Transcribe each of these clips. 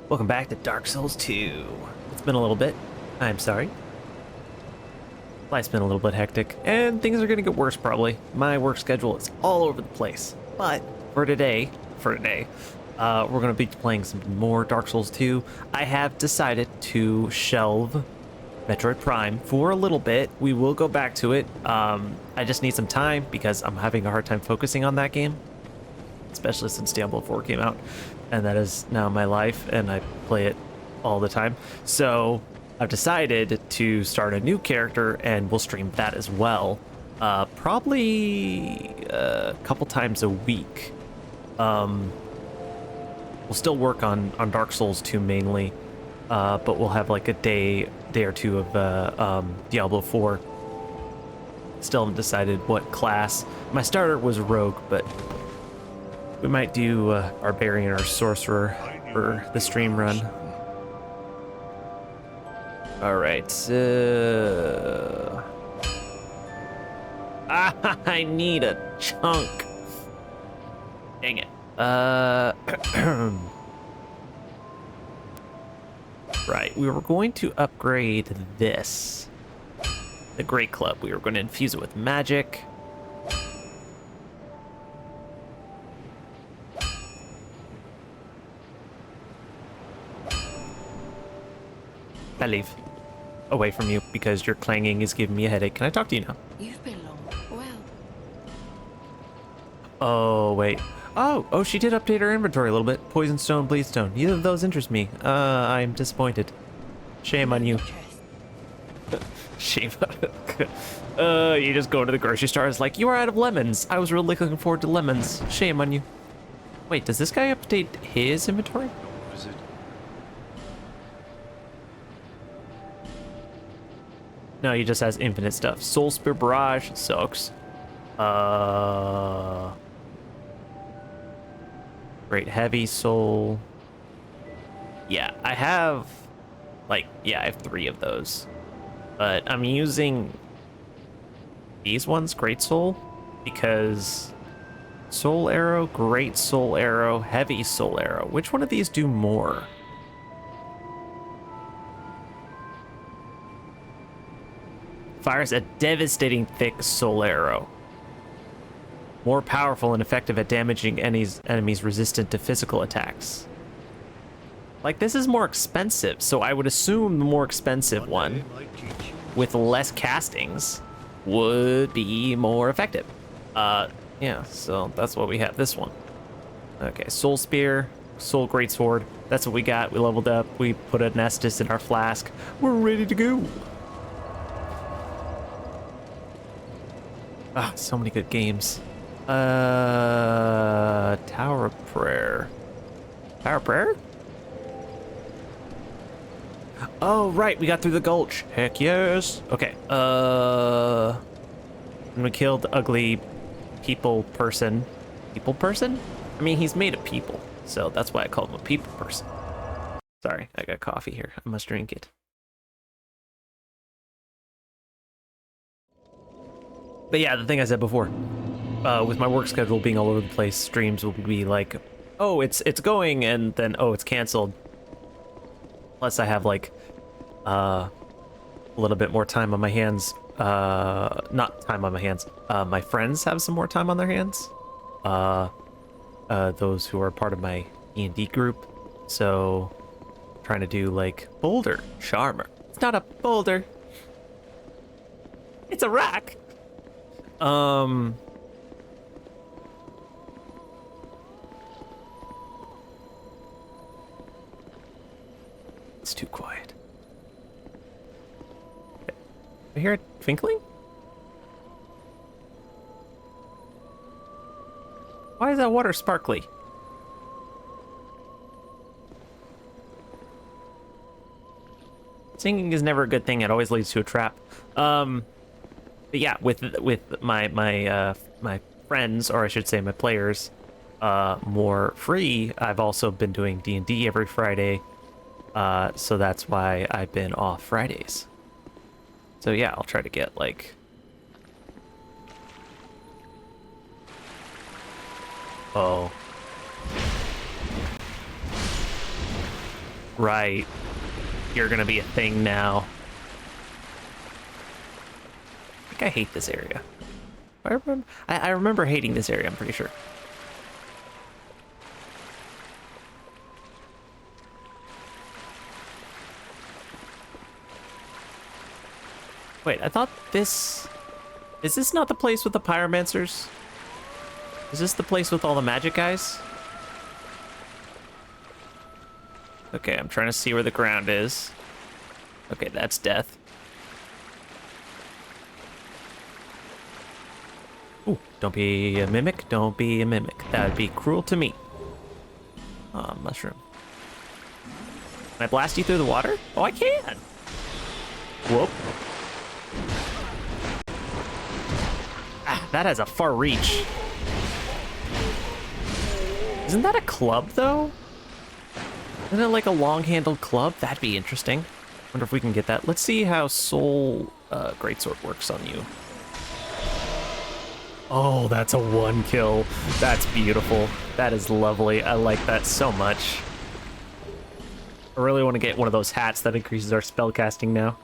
Welcome back to Dark Souls 2. It's been a little bit. I'm sorry. Life's been a little bit hectic, and things are going to get worse probably. My work schedule is all over the place. But for today, we're going to be playing some more Dark Souls 2. I have decided to shelve Metroid Prime for a little bit. We will go back to it. I just need some time because I'm having a hard time focusing on that game, especially since Diablo 4 came out, and that is now my life, and I play it all the time. So I've decided to start a new character, and we'll stream that as well. Probably a couple times a week. We'll still work on Dark Souls 2 mainly, but we'll have like a day or two of Diablo 4. Still haven't decided what class. My starter was Rogue, but we might do Barbarian or Sorcerer for the stream run. All right. I need a chunk. Dang it. Right, we were going to upgrade this. The Great Club. We were going to infuse it with magic. I leave away from you because your clanging is giving me a headache. Can I talk to you now? You've been long. Well. Oh, wait. Oh, she did update her inventory a little bit. Poison stone, bleed stone. Neither of those interest me. I'm disappointed. Shame on you. Shame on you just go to the grocery store. It's like, you are out of lemons. I was really looking forward to lemons. Shame on you. Wait, does this guy update his inventory? What is it? No, he just has infinite stuff. Soul Spear Barrage sucks. Great Heavy Soul. Yeah, I have I have 3 of those. But I'm using these ones, Great Soul, because Soul Arrow, Great Soul Arrow, Heavy Soul Arrow. Which one of these do more? Fires a devastating thick soul arrow. More powerful and effective at damaging enemies resistant to physical attacks. Like, this is more expensive, so I would assume the more expensive one with less castings would be more effective. Yeah, so that's what we have. This one. Okay, Soul Spear, Soul Greatsword. That's what we got. We leveled up. We put an Estus in our flask. We're ready to go. Ah, so many good games. Tower of Prayer. Tower of Prayer? Oh, right, we got through the gulch. Heck yes. Okay. And we killed the ugly people person. People person? I mean, he's made of people, so that's why I call him a people person. Sorry, I got coffee here. I must drink it. But yeah, the thing I said before, with my work schedule being all over the place, streams will be like, oh, it's going, and then, oh, it's canceled. Plus I have like a little bit more time on my hands. Not time on my hands. My friends have some more time on their hands. Those who are part of my D&D group. So trying to do like boulder charmer. It's not a boulder. It's a rock. It's too quiet. I hear it twinkling? Why is that water sparkly? Singing is never a good thing. It always leads to a trap. But yeah, with my friends, or I should say my players, more free, I've also been doing D&D every Friday. So that's why I've been off Fridays. So yeah, I'll try to get like... Oh. Right. You're gonna be a thing now. I think I hate this area. I remember hating this area, I'm pretty sure. Wait, I thought this... Is this not the place with the pyromancers? Is this the place with all the magic guys? Okay, I'm trying to see where the ground is. Okay, that's death. Ooh, don't be a mimic. Don't be a mimic. That would be cruel to me. Mushroom. Can I blast you through the water? Oh, I can! Whoop. Ah, that has a far reach. Isn't that a club, though? Isn't it like a long-handled club? That'd be interesting. Wonder if we can get that. Let's see how Soul Greatsword works on you. Oh, that's a 1 kill. That's beautiful. That is lovely. I like that so much. I really want to get one of those hats that increases our spellcasting now.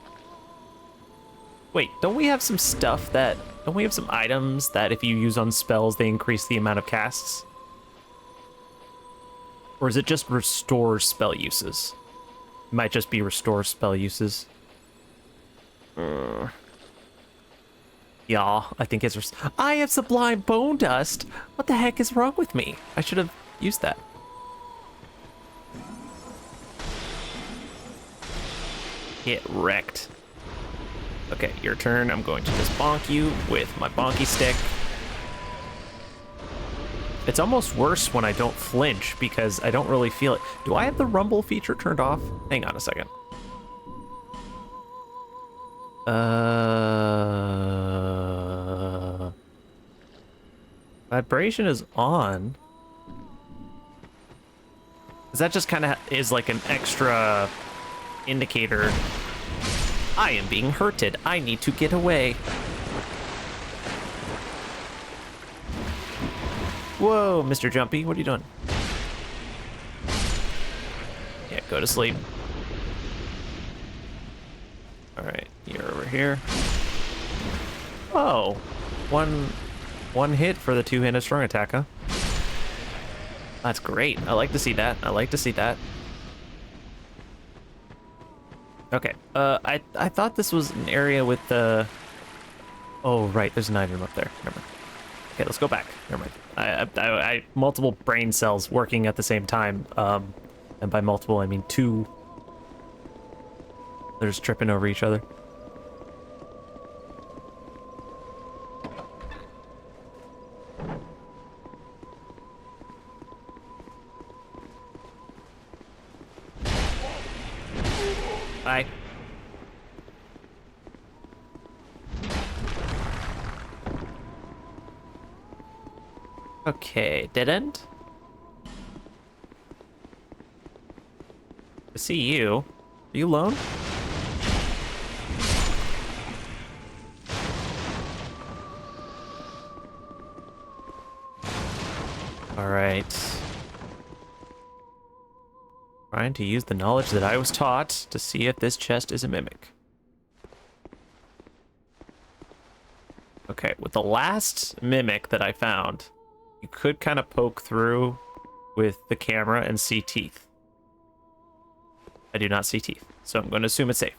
Wait, don't we have some stuff that... Don't we have some items that if you use on spells, they increase the amount of casts? Or is it just restore spell uses? It might just be restore spell uses. Yeah, I think it's... I have Sublime Bone Dust! What the heck is wrong with me? I should have used that. Get wrecked. Okay, your turn. I'm going to just bonk you with my bonky stick. It's almost worse when I don't flinch because I don't really feel it. Do I have the rumble feature turned off? Hang on a second. Vibration is on. Is that just kind of is like an extra indicator? I am being hurted. I need to get away. Whoa, Mr. Jumpy, what are you doing? Yeah, go to sleep. All right, you're over here. Oh, one hit for the two-handed strong attack, huh? That's great. I like to see that. I like to see that. Okay, I thought this was an area with the... Oh, right, there's an item up there. Never mind. Okay, let's go back. Never mind. I multiple brain cells working at the same time. And by multiple, I mean 2. They're just tripping over each other. Bye. Okay, dead end. I see you. Are you alone? All right. Trying to use the knowledge that I was taught to see if this chest is a mimic. Okay, with the last mimic that I found, you could kind of poke through with the camera and see teeth. I do not see teeth, so I'm going to assume it's safe.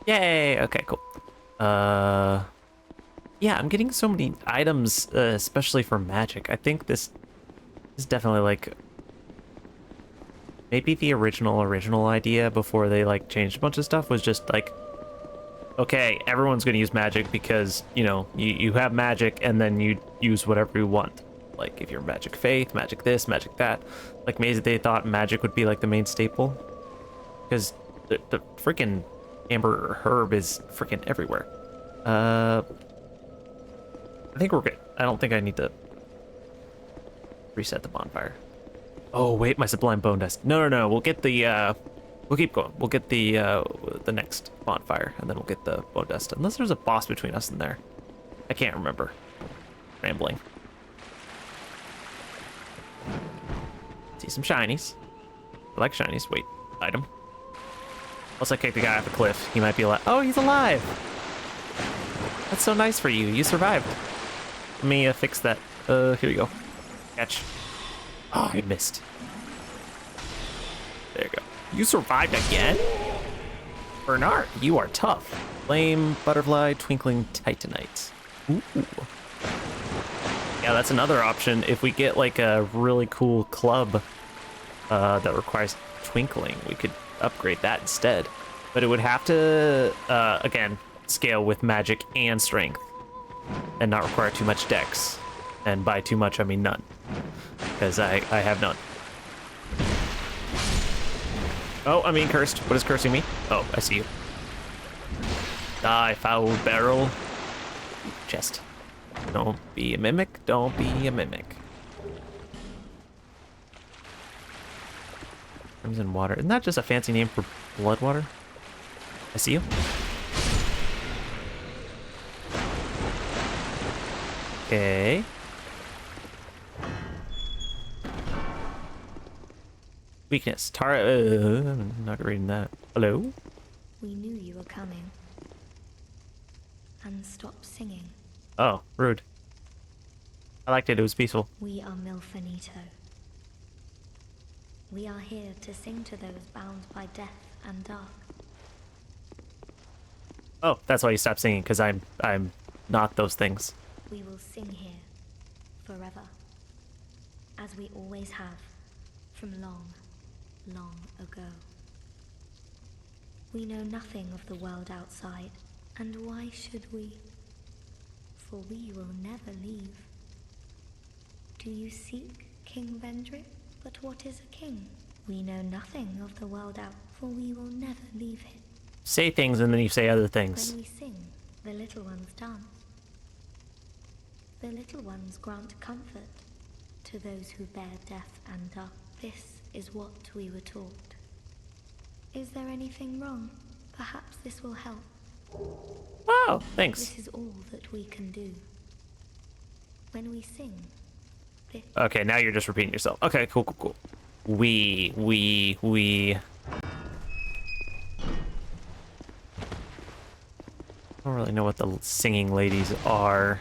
Yay! Okay, cool. Yeah, I'm getting so many items, especially for magic. I think this is definitely like maybe the original idea before they like changed a bunch of stuff was just like, okay, everyone's gonna use magic because, you know, you have magic and then you use whatever you want. Like if you're magic faith, magic this, magic that. Like maybe they thought magic would be like the main staple because the freaking amber herb is freaking everywhere. I think we're good. I don't think I need to reset the bonfire. Oh wait, my sublime bone dust. No. We'll get the we'll keep going. We'll get the next bonfire, and then we'll get the bone dust. Unless there's a boss between us and there. I can't remember. Rambling. See some shinies. I like shinies. Wait, item. Also, I kicked the guy off a cliff. He might be alive. Oh, he's alive! That's so nice for you. You survived. Let me fix that. Here we go. Catch. Oh, I missed. There you go. You survived again? Bernard, you are tough. Flame, butterfly, twinkling titanite. Ooh. Yeah, that's another option. If we get like a really cool club that requires twinkling, we could upgrade that instead. But it would have to, again, scale with magic and strength and not require too much dex. And by too much, I mean none. Because I have none. Oh, I'm being cursed. What is cursing me? Oh, I see you. Die, foul barrel. Chest. Don't be a mimic. Don't be a mimic. Crimson water. Isn't that just a fancy name for blood water? I see you. Okay. Weakness. Tara. I'm not reading that. Hello? We knew you were coming. And stop singing. Oh, rude. I liked it. It was peaceful. We are Milfanito. We are here to sing to those bound by death and dark. Oh, that's why you stopped singing, because I'm not those things. We will sing here forever, as we always have, from long, long ago. We know nothing of the world outside, and why should we? For we will never leave. Do you seek King Vendrick? But what is a king? We know nothing of the world out, for we will never leave him. Say things and then you say other things. When we sing, the little ones dance. The little ones grant comfort to those who bear death and dark. This is what we were taught. Is there anything wrong? Perhaps this will help. Oh, thanks. This is all that we can do. When we sing, this... Okay, now you're just repeating yourself. Okay, cool. We. I don't really know what the singing ladies are.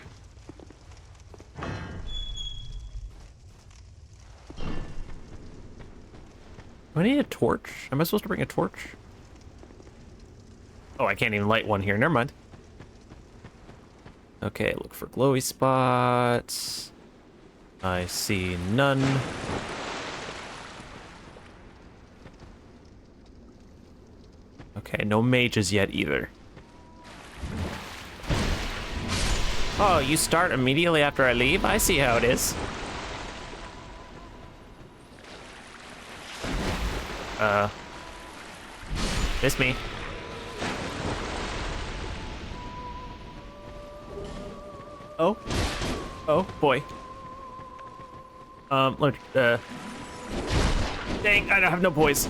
Do I need a torch? Am I supposed to bring a torch? Oh, I can't even light one here. Never mind. Okay, look for glowy spots. I see none. Okay, no mages yet either. Oh, you start immediately after I leave? I see how it is. Miss me. Oh. Oh, boy. Look, dang, I don't have no poise.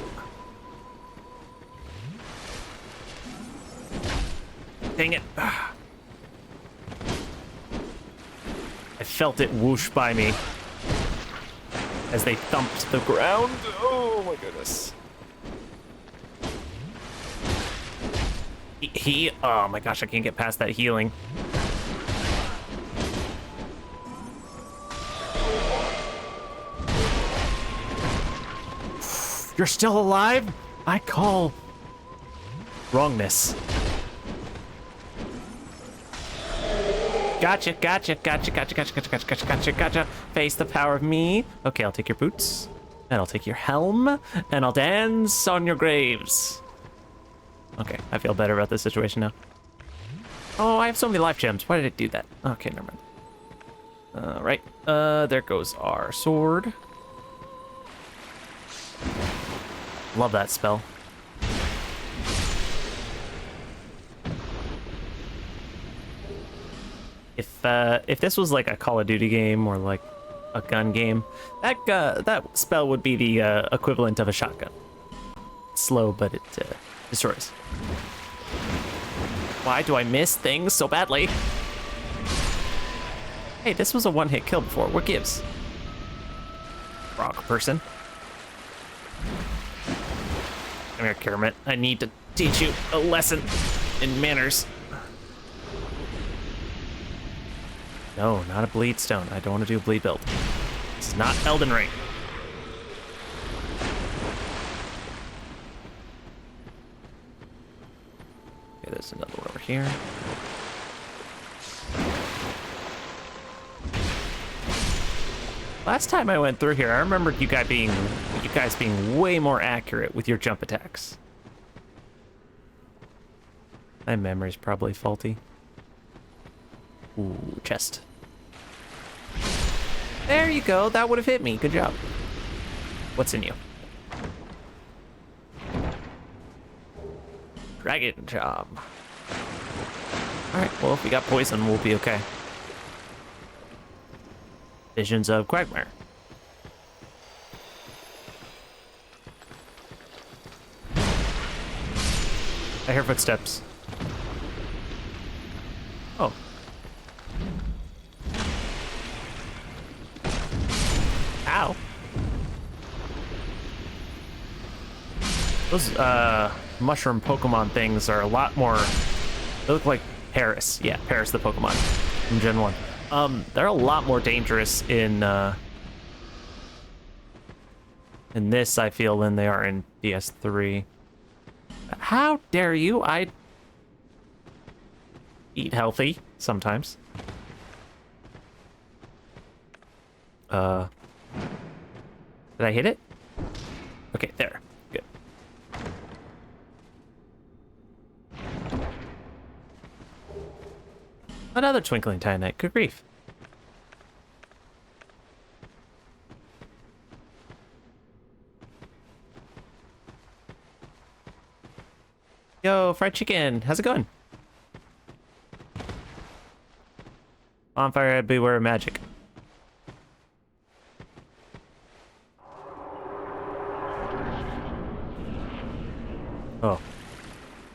Dang it. I felt it whoosh by me as they thumped the ground. Oh my goodness. Oh my gosh, I can't get past that healing. You're still alive? I call wrongness. Gotcha. Face the power of me. Okay, I'll take your boots. And I'll take your helm. And I'll dance on your graves. Okay, I feel better about this situation now. Oh, I have so many life gems. Why did I do that? Okay, never mind. Right. There goes our sword. Love that spell. If this was like a Call of Duty game or like a gun game, that spell would be the equivalent of a shotgun. It's slow, but it destroys. Why do I miss things so badly? Hey, this was a one-hit kill before. What gives? Rock person. Come here, Kermit. I need to teach you a lesson in manners. No, not a bleed stone. I don't want to do a bleed build. This is not Elden Ring. Okay, there's another one over here. Last time I went through here, I remembered you guys being way more accurate with your jump attacks. My memory's probably faulty. Ooh, chest. There you go. That would have hit me. Good job. What's in you? Dragon job. Alright, well, if we got poison, we'll be okay. Visions of Quagmire. I hear footsteps. Oh. Ow. Those mushroom Pokemon things are a lot more. They look like Paris. Yeah, Paris the Pokemon from Gen 1. They're a lot more dangerous in this, I feel, than they are in DS3. How dare you? I eat healthy sometimes. Did I hit it? Okay, there. Good. Another twinkling titanite. Good grief. Yo, fried chicken. How's it going? Bonfire, beware of magic. Oh.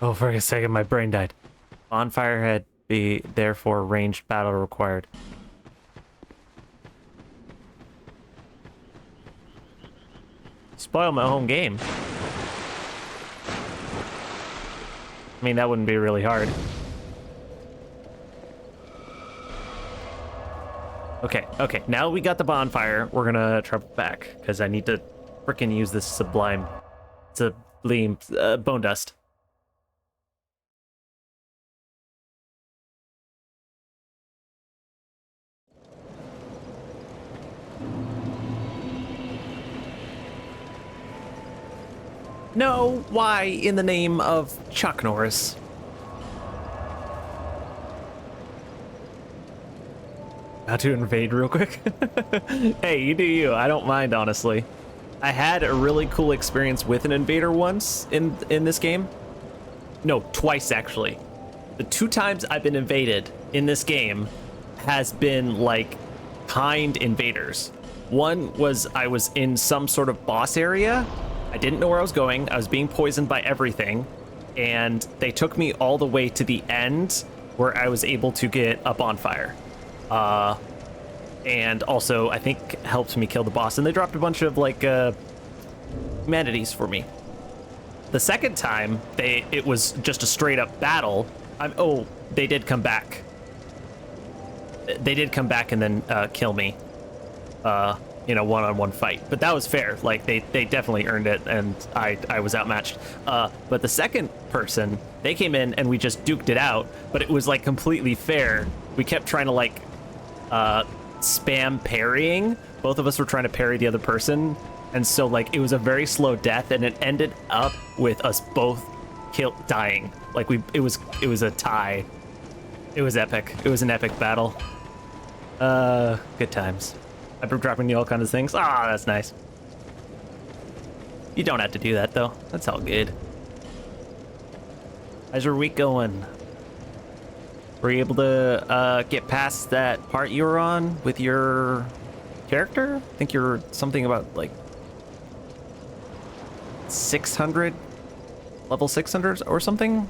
Oh, for a second, my brain died. Bonfire head be therefore ranged battle required. Spoil my home game. I mean, that wouldn't be really hard. Okay, now we got the bonfire. We're gonna travel back, because I need to frickin' use this sublime bone dust. No, why in the name of Chuck Norris? About to invade real quick? Hey, you do you. I don't mind, honestly. I had a really cool experience with an invader once in this game. No, twice, actually. The 2 times I've been invaded in this game has been, like, kind invaders. One was I was in some sort of boss area. I didn't know where I was going. I was being poisoned by everything. And they took me all the way to the end where I was able to get a bonfire. And also, I think, helped me kill the boss. And they dropped a bunch of, like, humanities for me. The second time, it was just a straight-up battle. Oh, they did come back. They did come back and then kill me. In a one-on-one fight, but that was fair. Like they definitely earned it, and I was outmatched. But the second person, they came in and we just duked it out, but it was like completely fair. We kept trying to like spam parrying. Both of us were trying to parry the other person, and so like it was a very slow death, and it ended up with us both dying. Like it was a tie. It was epic. It was an epic battle. Good times. I've been dropping you all kinds of things. Ah, that's nice. You don't have to do that, though. That's all good. How's your week going? Were you able to get past that part you were on with your character? I think you're something about, like, 600? Level 600 or something?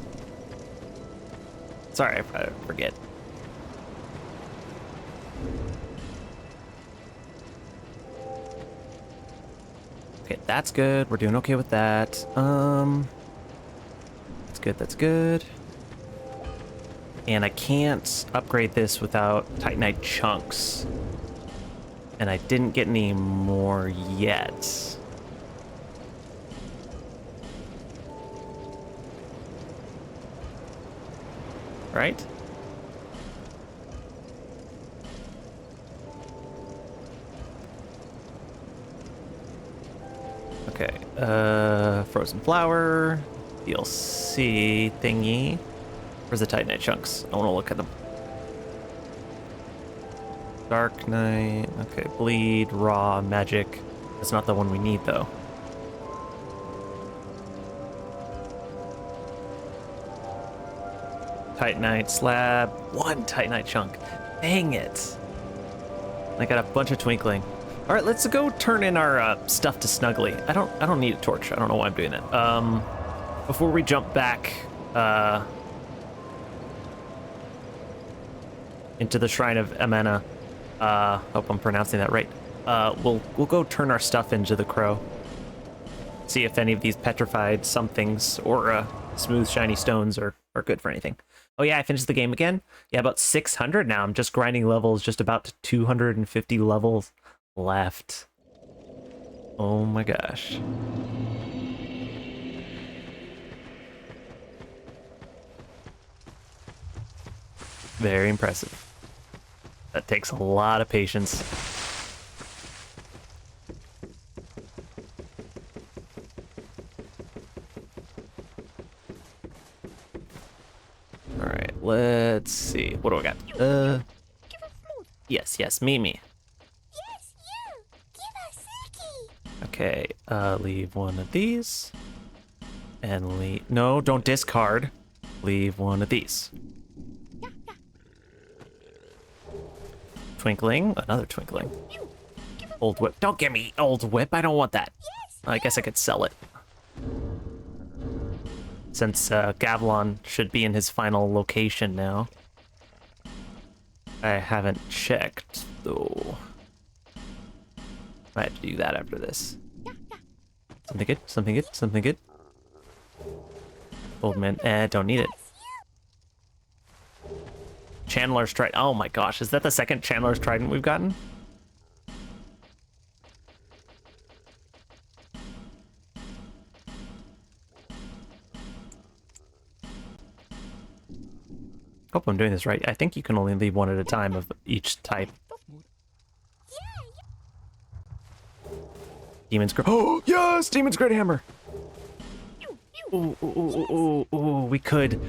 Sorry, I forget. Okay, that's good. We're doing okay with that. That's good, that's good. And I can't upgrade this without Titanite chunks. And I didn't get any more yet. Right? Okay, frozen flower, DLC thingy. Where's the Titanite chunks? I want to look at them. Dark Knight, okay, bleed, raw, magic. That's not the one we need though. Titanite slab, one Titanite chunk. Dang it. I got a bunch of twinkling. All right, let's go turn in our stuff to Snuggly. I don't need a torch. I don't know why I'm doing that. Before we jump back into the Shrine of Amena, hope I'm pronouncing that right. We'll go turn our stuff into the crow. See if any of these petrified somethings or smooth shiny stones are good for anything. Oh yeah, I finished the game again. Yeah, about 600 now. I'm just grinding levels, just about to 250 levels left. Oh my gosh. Very impressive. That takes a lot of patience. All right, let's see. What do I got? Yes, Mimi. Yes, you! Give us Silky! Okay, leave one of these. And leave... No, don't discard. Leave one of these. Twinkling, another twinkling. Old whip. Don't give me old whip. I don't want that. I guess I could sell it. Since Gavelon should be in his final location now. I haven't checked, though. I have to do that after this. Something good, something good, something good. Old man, don't need it. Chandler's Trident. Oh my gosh, is that the second Chandler's Trident we've gotten? Hope I'm doing this right. I think you can only leave one at a time of each type. Demon's Great. Oh, yes! Demon's Great Hammer! Ooh, we could.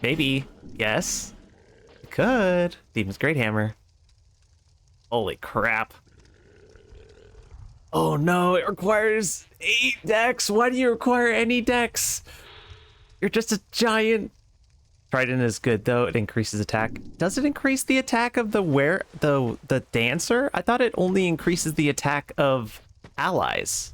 Maybe. Yes. We could. Demon's Great Hammer. Holy crap. Oh no, it requires 8 decks. Why do you require any decks? You're just a giant. Trident is good though. It increases attack. Does it increase the attack of the dancer? I thought it only increases the attack of allies.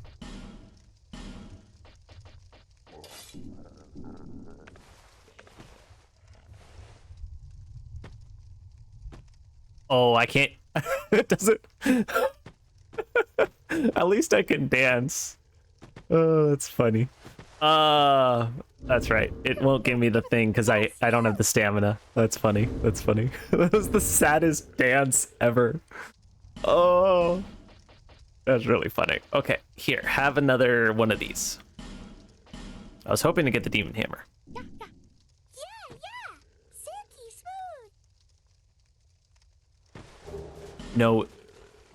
Oh, I can't. It doesn't. At least I can dance. Oh, that's funny. That's right. It won't give me the thing because I don't have the stamina. That's funny. That's funny. That was the saddest dance ever. Oh, that's really funny. Okay, here, have another one of these. I was hoping to get the demon hammer. Yeah. Silky smooth. No,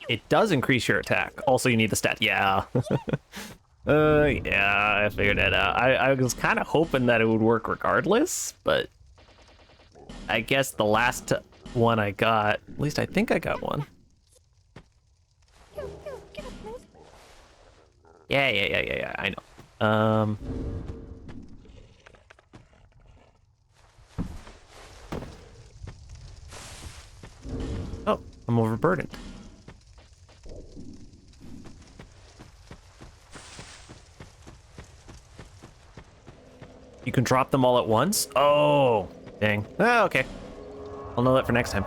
it does increase your attack. Also, you need the stat. Yeah. Yeah, I figured that out. I was kind of hoping that it would work regardless, but I guess the last one I got, at least I think I got one. Yeah, I know. Oh, I'm overburdened. You can drop them all at once? Oh, dang. Oh, okay. I'll know that for next time.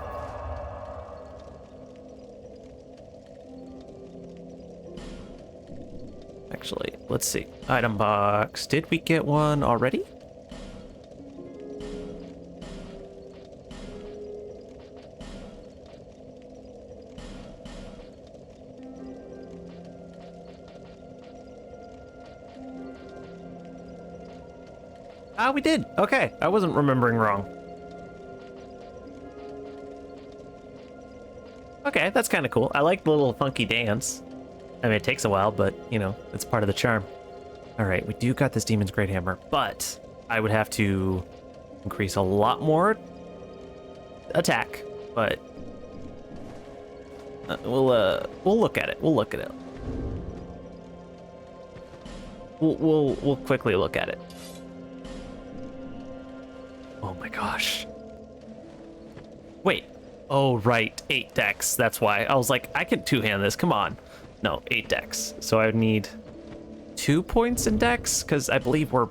actually. Let's see. Item box. Did we get one already? Ah, we did. Okay, I wasn't remembering wrong. Okay, that's kind of cool. I like the little funky dance. I mean, it takes a while, but, you know, it's part of the charm. All right, we do got this Demon's Great Hammer, but I would have to increase a lot more attack, but we'll look at it. We'll look at it. We'll quickly look at it. Oh my gosh. Wait. Oh, right. 8 decks. That's why. I was like, I can two-hand this. Come on. No, 8 decks. So I would need 2 points in dex, because I believe we're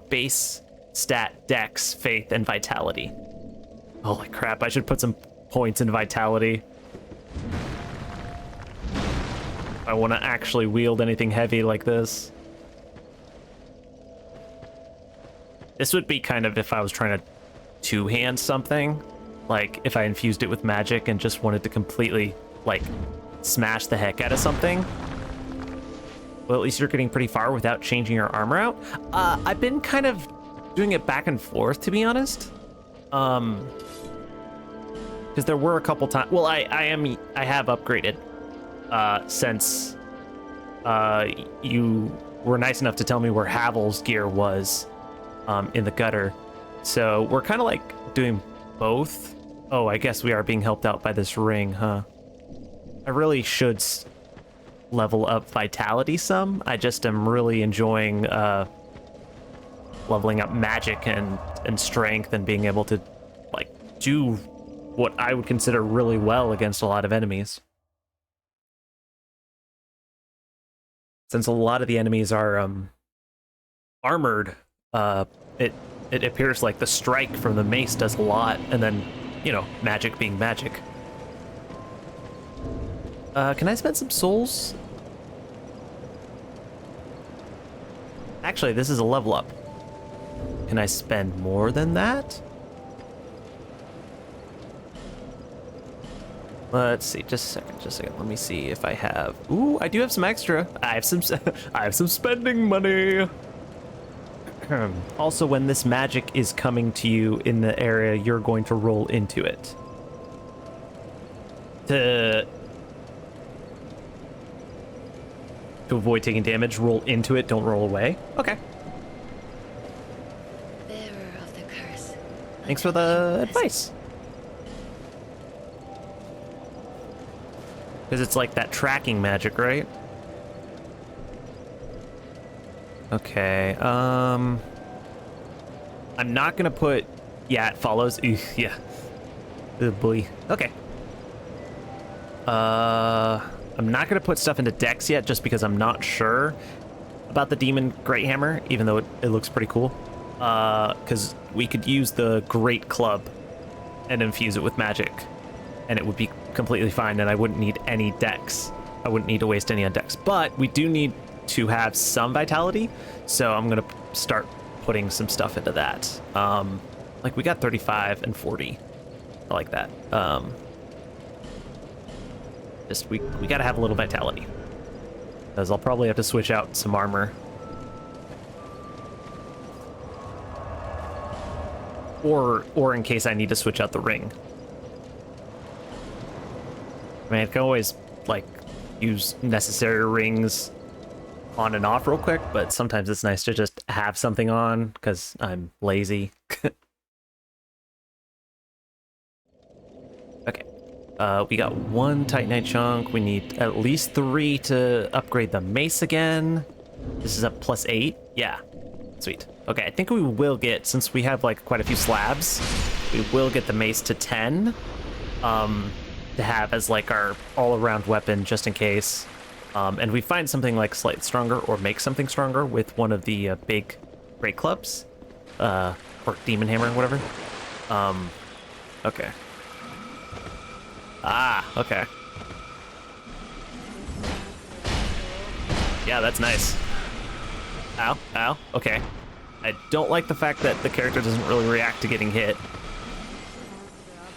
base stat, dex, faith, and vitality. Holy crap, I should put some points in vitality. I want to actually wield anything heavy like this. This would be kind of if I was trying to two-hand something, like if I infused it with magic and just wanted to completely, like, smash the heck out of something. Well, at least you're getting pretty far without changing your armor out. I've been kind of doing it back and forth, to be honest. Because there were a couple times. Well, I have upgraded since you were nice enough to tell me where Havel's gear was in the gutter. So we're kind of like doing both. Oh, I guess we are being helped out by this ring, huh? I really should level up vitality some. I just am really enjoying leveling up magic and strength and being able to, like, do what I would consider really well against a lot of enemies. Since a lot of the enemies are armored, it appears like the strike from the mace does a lot, and then, you know, magic being magic. Can I spend some souls? Actually, this is a level up. Can I spend more than that? Let's see, just a second. Let me see if I have. Ooh, I do have some extra. I have some spending money. Also, when this magic is coming to you in the area, you're going to roll into it. To avoid taking damage, roll into it, don't roll away. Okay. Bearer of the curse. Thanks for the advice. Because it's like that tracking magic, right? Okay, I'm not gonna put... Yeah, it follows. Yeah. Oh boy. Okay. I'm not gonna put stuff into decks yet, just because I'm not sure about the Demon Great Hammer, even though it looks pretty cool. Because we could use the Great Club and infuse it with magic, and it would be completely fine, and I wouldn't need any decks. I wouldn't need to waste any on decks. But we do need to have some vitality, so I'm gonna start putting some stuff into that. Like we got 35 and 40. I like that. Just we gotta have a little vitality, because I'll probably have to switch out some armor, or in case I need to switch out the ring. I mean, I can always like use necessary rings on and off real quick, but sometimes it's nice to just have something on because I'm lazy. Okay. We got 1 Titanite chunk. We need at least 3 to upgrade the mace again. This is up +8. Yeah. Sweet. Okay, I think we will get, since we have like quite a few slabs, we will get the mace to 10. To have as like our all-around weapon just in case. And we find something like slightly stronger or make something stronger with one of the big great clubs. Or demon hammer, whatever. Okay. Ah, okay. Yeah, that's nice. Ow, ow, okay. I don't like the fact that the character doesn't really react to getting hit.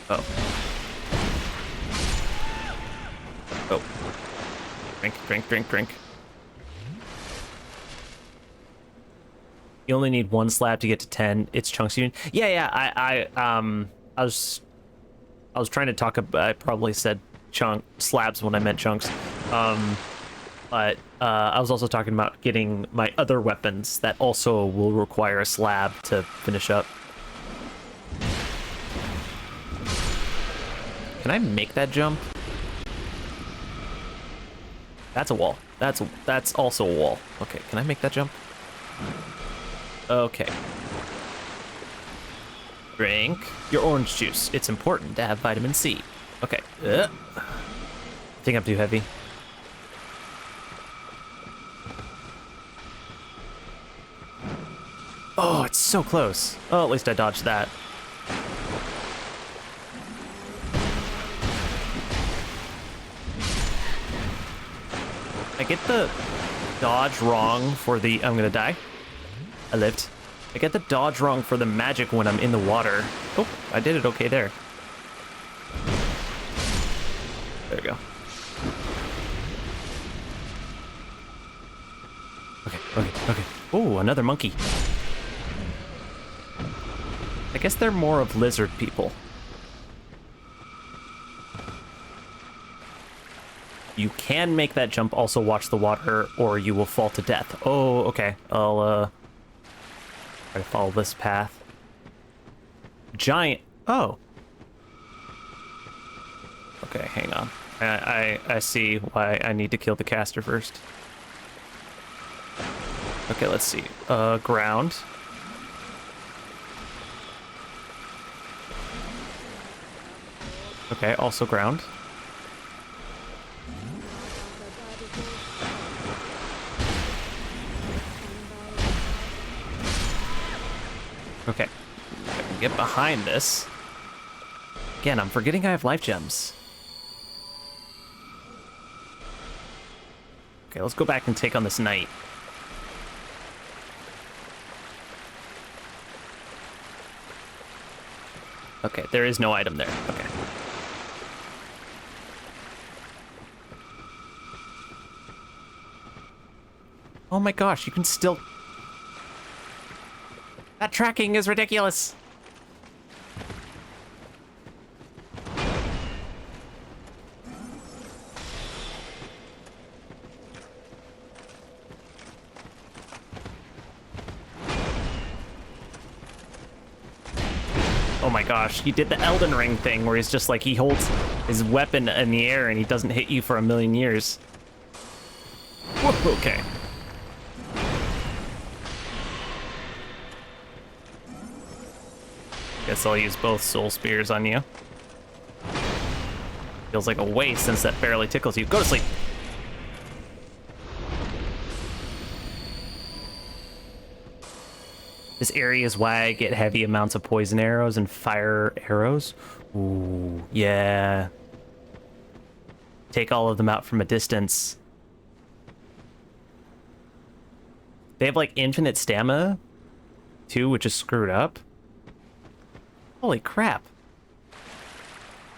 Oh. Oh. Drink, drink, drink, drink. You only need one slab to get to 10. It's chunks you need. Yeah, yeah, I was trying to talk about, I probably said slabs when I meant chunks. But I was also talking about getting my other weapons that also will require a slab to finish up. Can I make that jump? That's a wall. That's also a wall. Okay, can I make that jump? Okay. Drink your orange juice. It's important to have vitamin C. Okay. I think I'm too heavy. Oh, it's so close. Oh, at least I dodged that. I get the dodge wrong for the... I'm gonna die. I lived. I get the dodge wrong for the magic when I'm in the water. Oh, I did it okay there. There we go. Okay, okay, okay. Oh, another monkey. I guess they're more of lizard people. You can make that jump, also watch the water, or you will fall to death. Oh, okay. I'll, try to follow this path. Giant. Oh. Okay, hang on. I see why I need to kill the caster first. Okay, let's see. Ground. Okay, also ground. Okay, I can get behind this. Again, I'm forgetting I have life gems. Okay, let's go back and take on this knight. Okay, there is no item there. Okay. Oh my gosh, you can still... That tracking is ridiculous. Oh my gosh, he did the Elden Ring thing where he's just like, he holds his weapon in the air and he doesn't hit you for a million years. Whoa, okay. Guess I'll use both soul spears on you. Feels like a waste since that barely tickles you. Go to sleep. This area is why I get heavy amounts of poison arrows and fire arrows. Ooh, yeah. Take all of them out from a distance. They have like infinite stamina too, which is screwed up. Holy crap.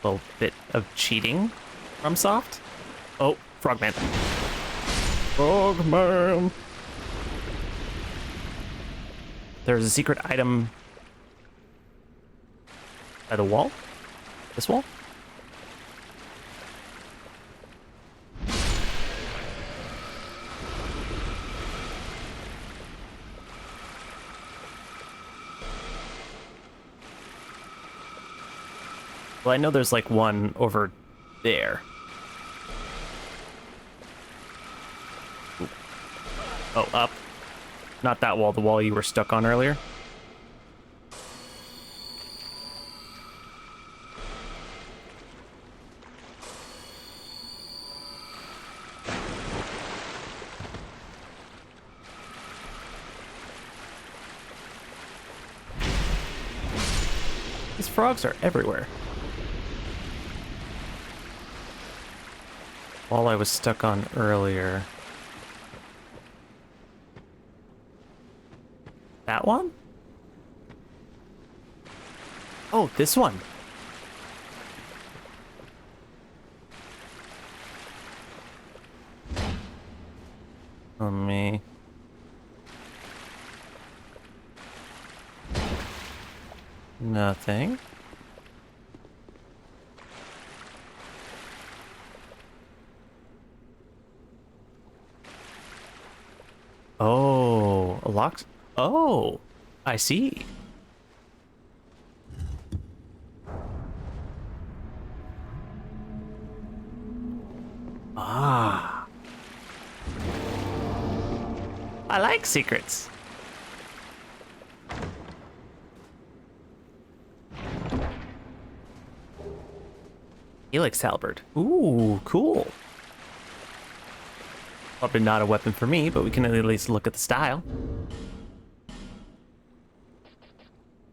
A little bit of cheating from Soft. Oh, Frogman. Frogman. There's a secret item by the wall? This wall? Well, I know there's like one over there. Ooh. Oh, up. Not that wall, the wall you were stuck on earlier. These frogs are everywhere. Wall I was stuck on earlier. That one? Oh, this one. Oh, me. Nothing. Oh, a lock. Oh, I see. Ah. I like secrets. Helix halberd. Ooh, cool. Probably not a weapon for me, but we can at least look at the style.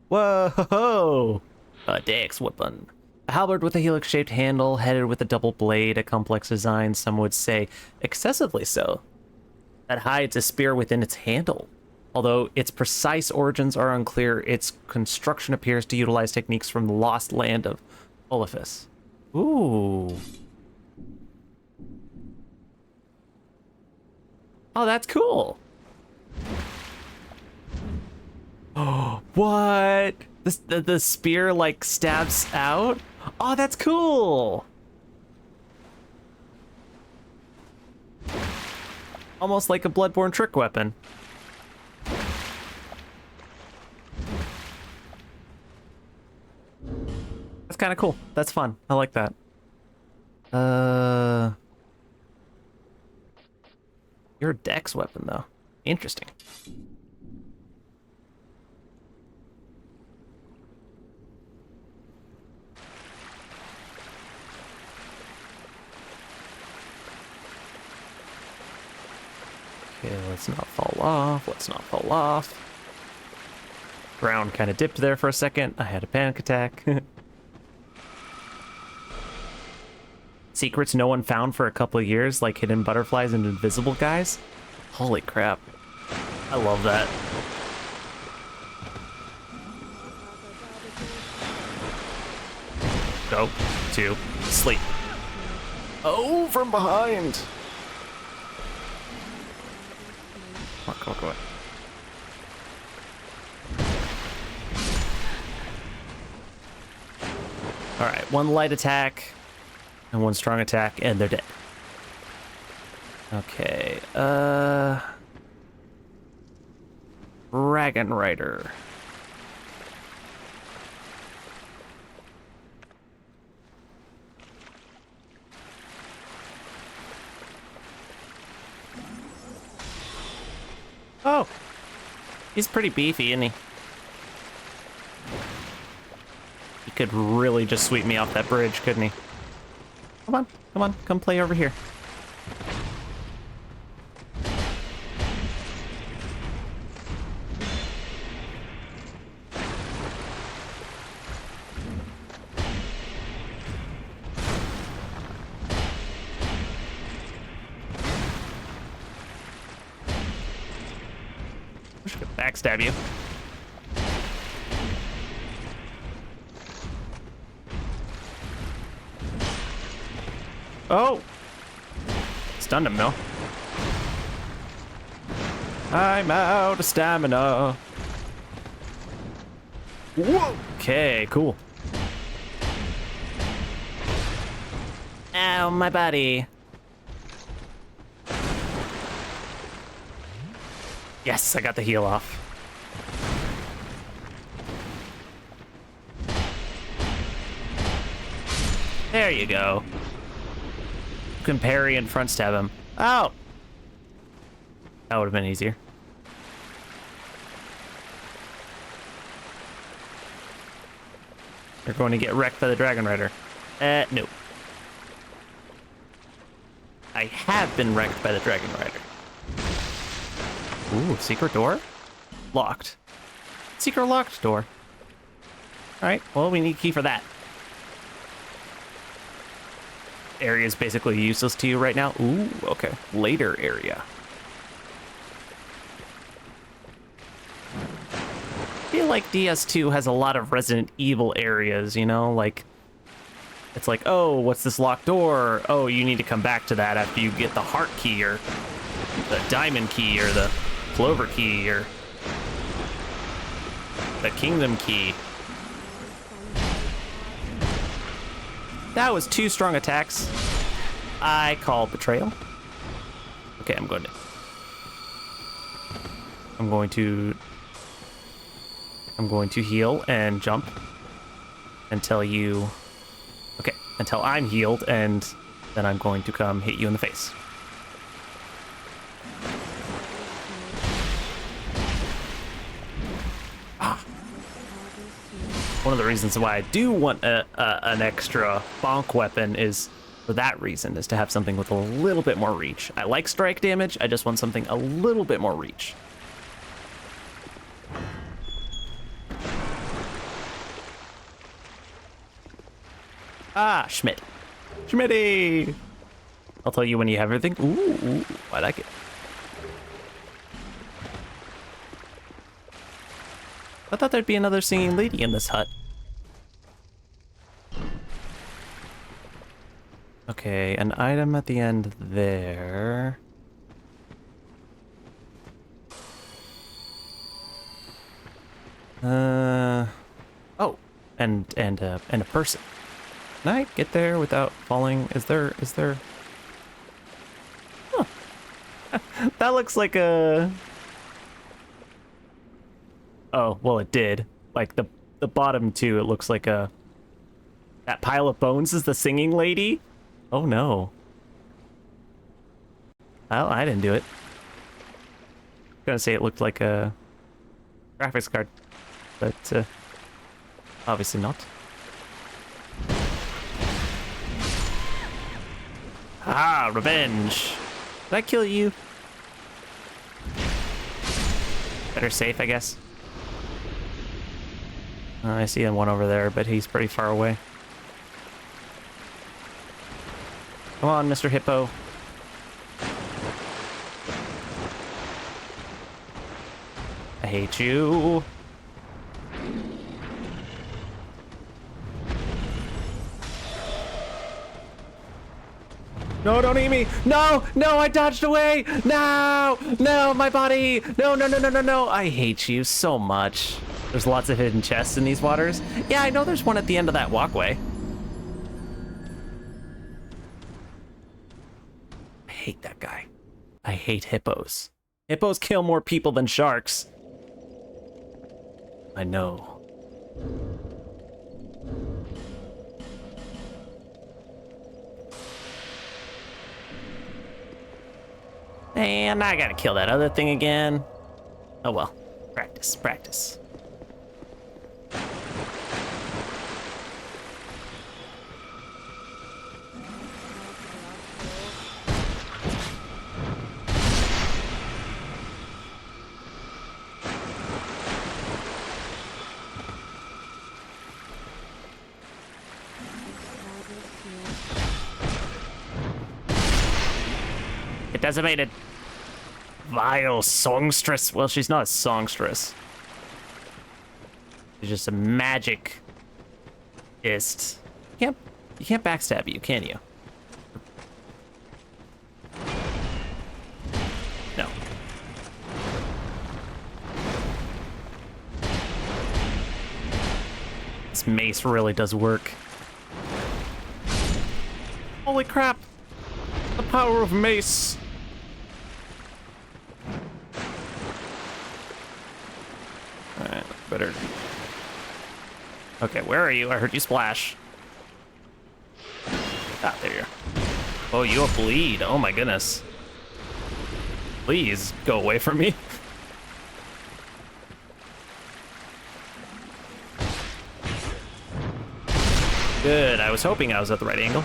Whoa! A Dex weapon. A halberd with a helix-shaped handle, headed with a double blade, a complex design, some would say excessively so, that hides a spear within its handle. Although its precise origins are unclear, its construction appears to utilize techniques from the lost land of Olifis. Ooh. Oh, that's cool. Oh, what? The spear, like, stabs out? Oh, that's cool. Almost like a Bloodborne trick weapon. That's kind of cool. That's fun. I like that. You're a Dex weapon, though. Interesting. Okay, let's not fall off. Let's not fall off. Ground kind of dipped there for a second. I had a panic attack. Secrets no one found for a couple of years, like hidden butterflies and invisible guys. Holy crap. I love that. Go to sleep. Oh, from behind. Come on, come on. All right, one light attack and one strong attack, and they're dead. Okay, Dragon Rider. Oh, he's pretty beefy, isn't he? He could really just sweep me off that bridge, couldn't he? Come on, come on, come play over here. I should backstab you. Oh! Stunned him, though. I'm out of stamina. Whoa! Okay, cool. Ow, my body. Yes, I got the heal off. There you go. You can parry and front stab him. Oh! That would have been easier. You're going to get wrecked by the Dragon Rider. No. I have been wrecked by the Dragon Rider. Ooh, secret door? Locked. Secret locked door. Alright, well, we need a key for that. Area is basically useless to you right now. Ooh, okay. Later area. feel like DS2 has a lot of Resident Evil areas, you know? Like, it's like, oh, what's this locked door? Oh, you need to come back to that after you get the heart key or the diamond key or the clover key or the kingdom key. That was 2 strong attacks. I call betrayal. Okay, I'm going to heal and jump until I'm healed, and then I'm going to come hit you in the face. One of the reasons why I do want an extra bonk weapon is for that reason, is to have something with a little bit more reach. I like strike damage, I just want something a little bit more reach. Ah, Schmidt. Schmitty! I'll tell you when you have everything. Ooh, I like it. I thought there'd be another singing lady in this hut. Okay, an item at the end there. Oh, and a person. Can I get there without falling? Is there? Huh. That looks like a... Oh, well, it did. Like, the bottom two, it looks like a... That pile of bones is the singing lady? Oh, no. Well, I didn't do it. I'm gonna say it looked like a graphics card, but obviously not. Ah, revenge. Did I kill you? Better safe, I guess. I see one over there, but he's pretty far away. Come on, Mr. Hippo. I hate you. No, don't eat me. No, I dodged away. No, my body. No. I hate you so much. There's lots of hidden chests in these waters. Yeah, I know there's one at the end of that walkway. I hate that guy. I hate hippos. Hippos kill more people than sharks. I know. And I gotta kill that other thing again. Oh well, practice. Decimated. Vile songstress. Well, she's not a songstress. She's just a magicist. You can't backstab you, can you? No. This mace really does work. Holy crap! The power of mace. Alright, better. Okay, where are you? I heard you splash. Ah, there you are. Oh, you have bleed. Oh my goodness. Please go away from me. Good. I was hoping I was at the right angle.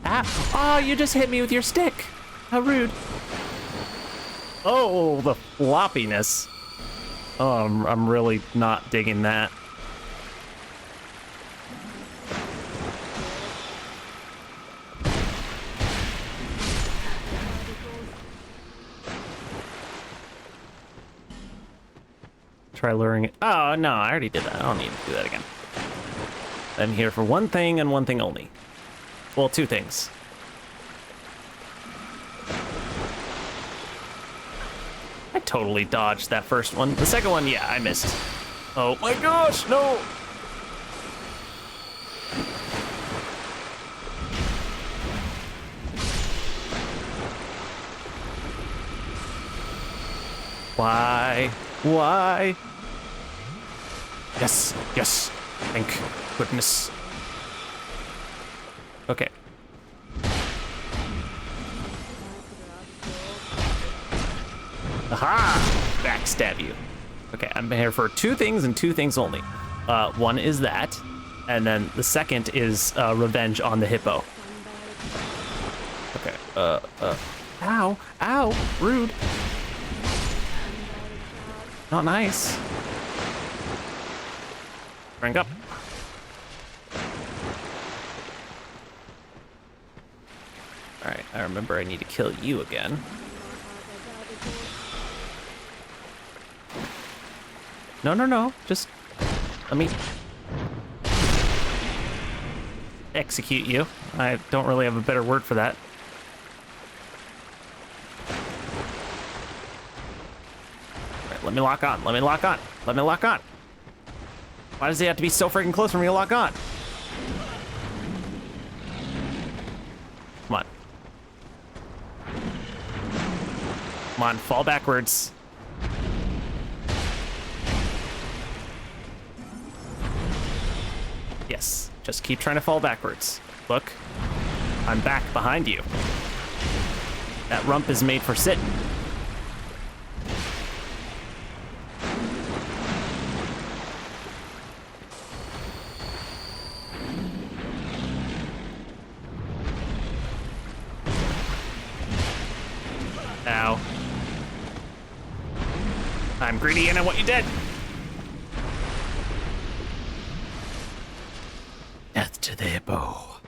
Ah! Oh, you just hit me with your stick. How rude. Oh, the floppiness. Oh, I'm really not digging that. try luring it. Oh, no, I already did that. I don't need to do that again. I'm here for one thing and one thing only. Well, two things. I totally dodged that first one. The second one, yeah, I missed. Oh my gosh, no! Why? Why? Yes, yes. Thank goodness. Okay. Aha! Backstab you. Okay, I'm here for two things and two things only. One is that, and then the second is revenge on the hippo. Okay, ow, ow, rude. Not nice. Rank up. Alright, I remember I need to kill you again. No, no, no. Just let me execute you. I don't really have a better word for that. Right, let me lock on. Let me lock on. Let me lock on. Why does he have to be so freaking close for me to lock on? Come on. Come on, fall backwards. Yes, just keep trying to fall backwards. Look, I'm back behind you. That rump is made for sitting. Ow. I'm greedy and I want you dead. Death to the hippo.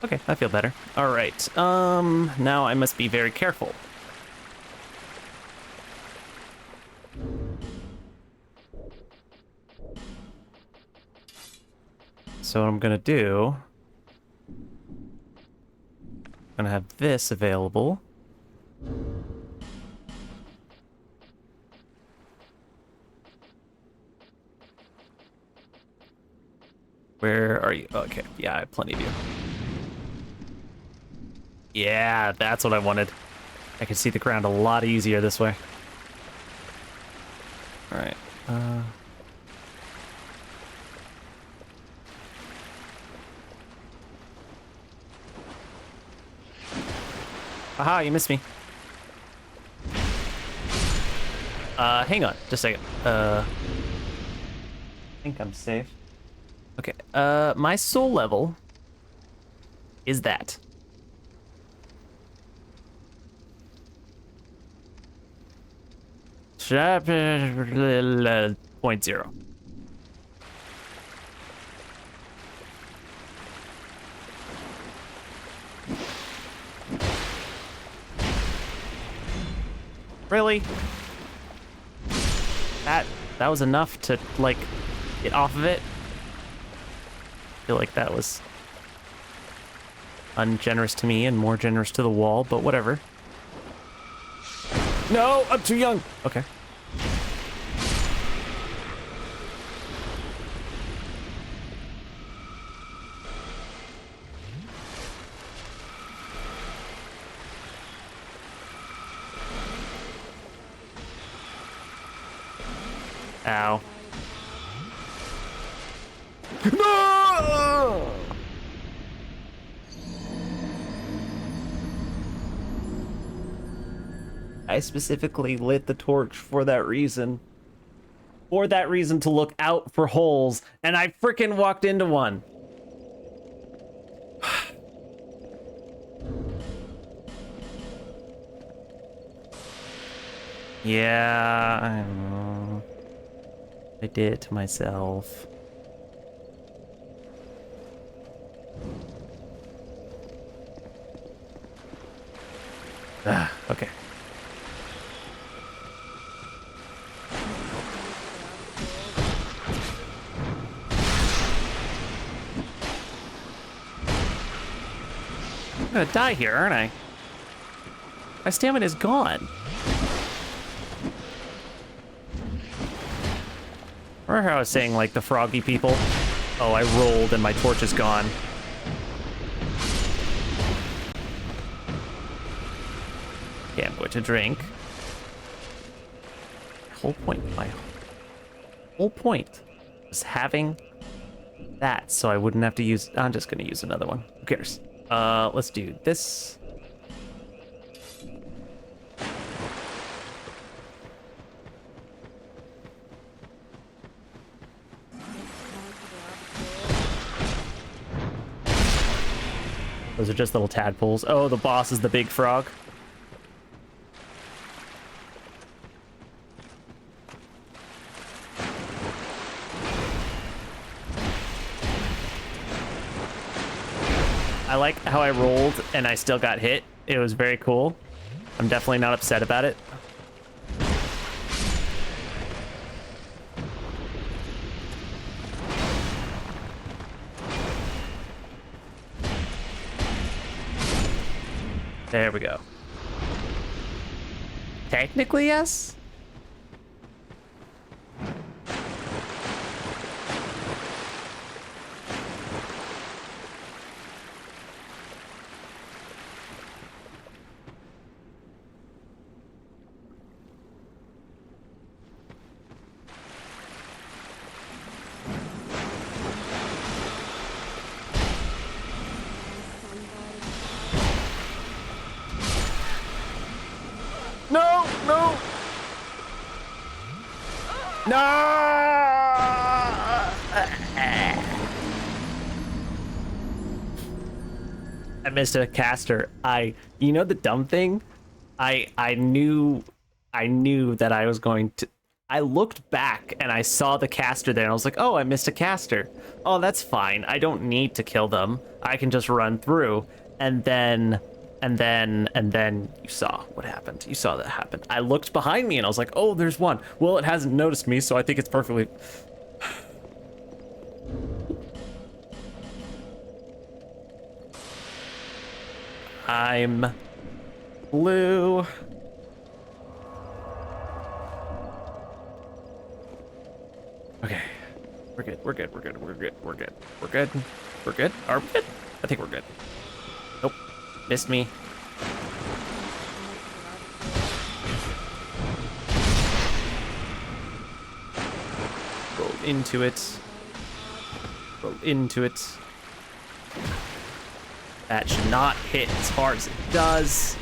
Okay, I feel better. All right. Now I must be very careful. So what I'm gonna do, I'm gonna have this available. Where are you? Okay, yeah, I have plenty of you. Yeah, that's what I wanted. I can see the ground a lot easier this way. All right. Aha, you missed me. Hang on, just a second. I think I'm safe. Okay, my soul level is that. Point zero. Really? That was enough to, like, get off of it? I feel like that was ungenerous to me and more generous to the wall, but whatever. No, I'm too young. Okay. Ow. No! I specifically lit the torch for that reason. For that reason, to look out for holes, and I freaking walked into one. Yeah, I know. I did it to myself. Okay. gonna die here, aren't I? My stamina is gone. Remember how I was saying, like, the froggy people? Oh, I rolled and my torch is gone. Okay, I'm going to drink. My whole point was having that so I wouldn't have to use... I'm just going to use another one. Who cares? Let's do this. Those are just little tadpoles. Oh, the boss is the big frog. I like how I rolled and I still got hit. It was very cool. I'm definitely not upset about it. There we go. Technically, yes. No, no. No! I missed a caster. You know the dumb thing? I knew that I was going to... I looked back and I saw the caster there and I was like, oh, I missed a caster. Oh, that's fine. I don't need to kill them. I can just run through. And then you saw what happened. You saw that happen. I looked behind me and I was like, oh, there's one. Well, it hasn't noticed me, so I think it's perfectly... I'm blue. Okay. We're good. We're good. We're good. We're good. We're good. We're good. We're good. Are we good? I think we're good. Nope. Missed me. Roll into it. Roll into it. That should not hit as hard as it does.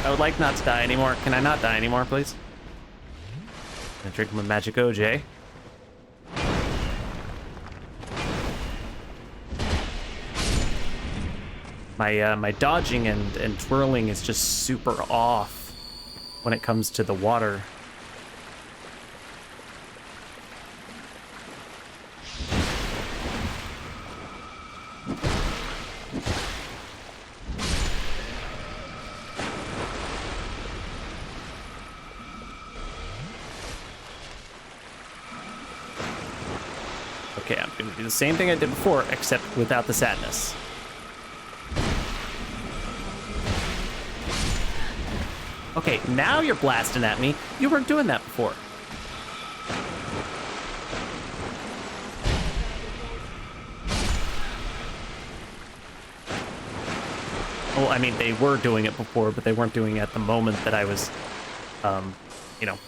I would like not to die anymore. Can I not die anymore, please? I'm gonna drink my magic OJ. My dodging and twirling is just super off when it comes to the water. Okay, I'm gonna do the same thing I did before, except without the sadness. Okay, now you're blasting at me. You weren't doing that before. Well, I mean, they were doing it before, but they weren't doing it at the moment that I was, you know,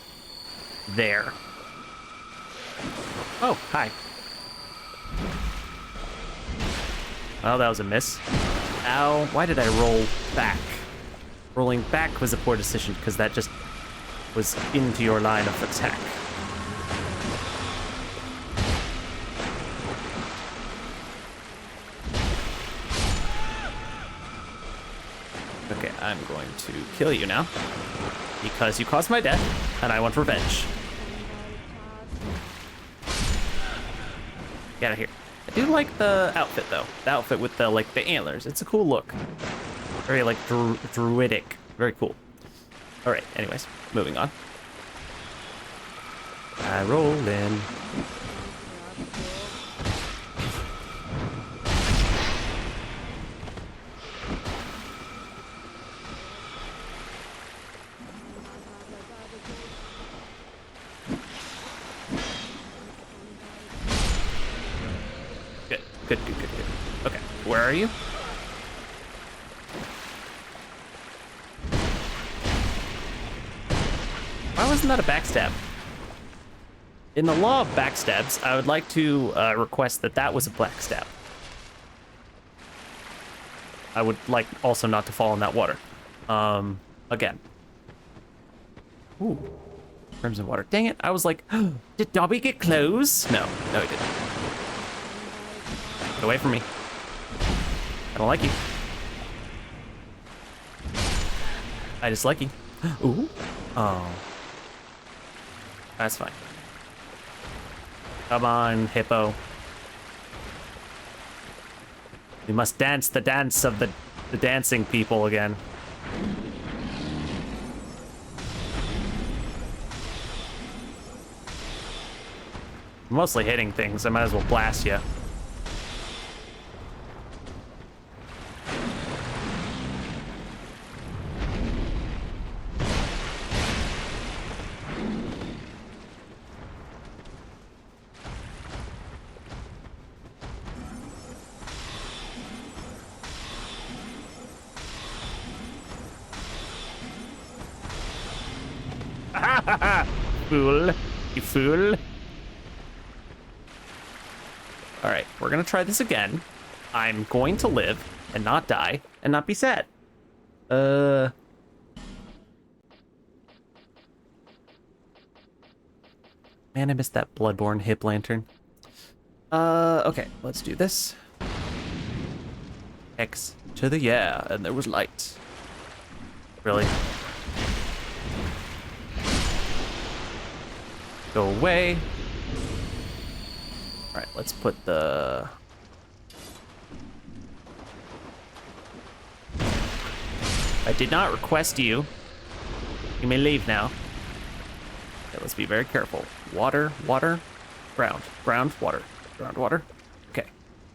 there. Oh, hi. Oh, that was a miss. Ow, why did I roll back? Rolling back was a poor decision because that just was into your line of attack. Okay, I'm going to kill you now because you caused my death and I want revenge. Get out of here. I do like the outfit though. The outfit with the the antlers. It's a cool look. Very like druidic. Very cool. All right. Anyways, moving on. I roll in. Good. Good. Good. Good. Good. Okay. Where are you? Why wasn't that a backstab? In the law of backstabs, I would like to request that that was a backstab. I would like also not to fall in that water. Again. Ooh. Crimson water. Dang it. I was like, did Dobby get close? No. No, he didn't. Get away from me. I don't like you. I dislike you. Ooh. Oh. That's fine. Come on, hippo. We must dance the dance of the dancing people again. I'm mostly hitting things. I might as well blast you. Fool. You fool. Alright, we're gonna try this again. I'm going to live and not die and not be sad. Man, I missed that Bloodborne hip lantern. Okay, let's do this. X to the yeah, and there was light. Really? Go away. All right, let's put the... I did not request you. You may leave now. Okay, let's be very careful. Water, water, ground, ground, water, ground, water. Okay,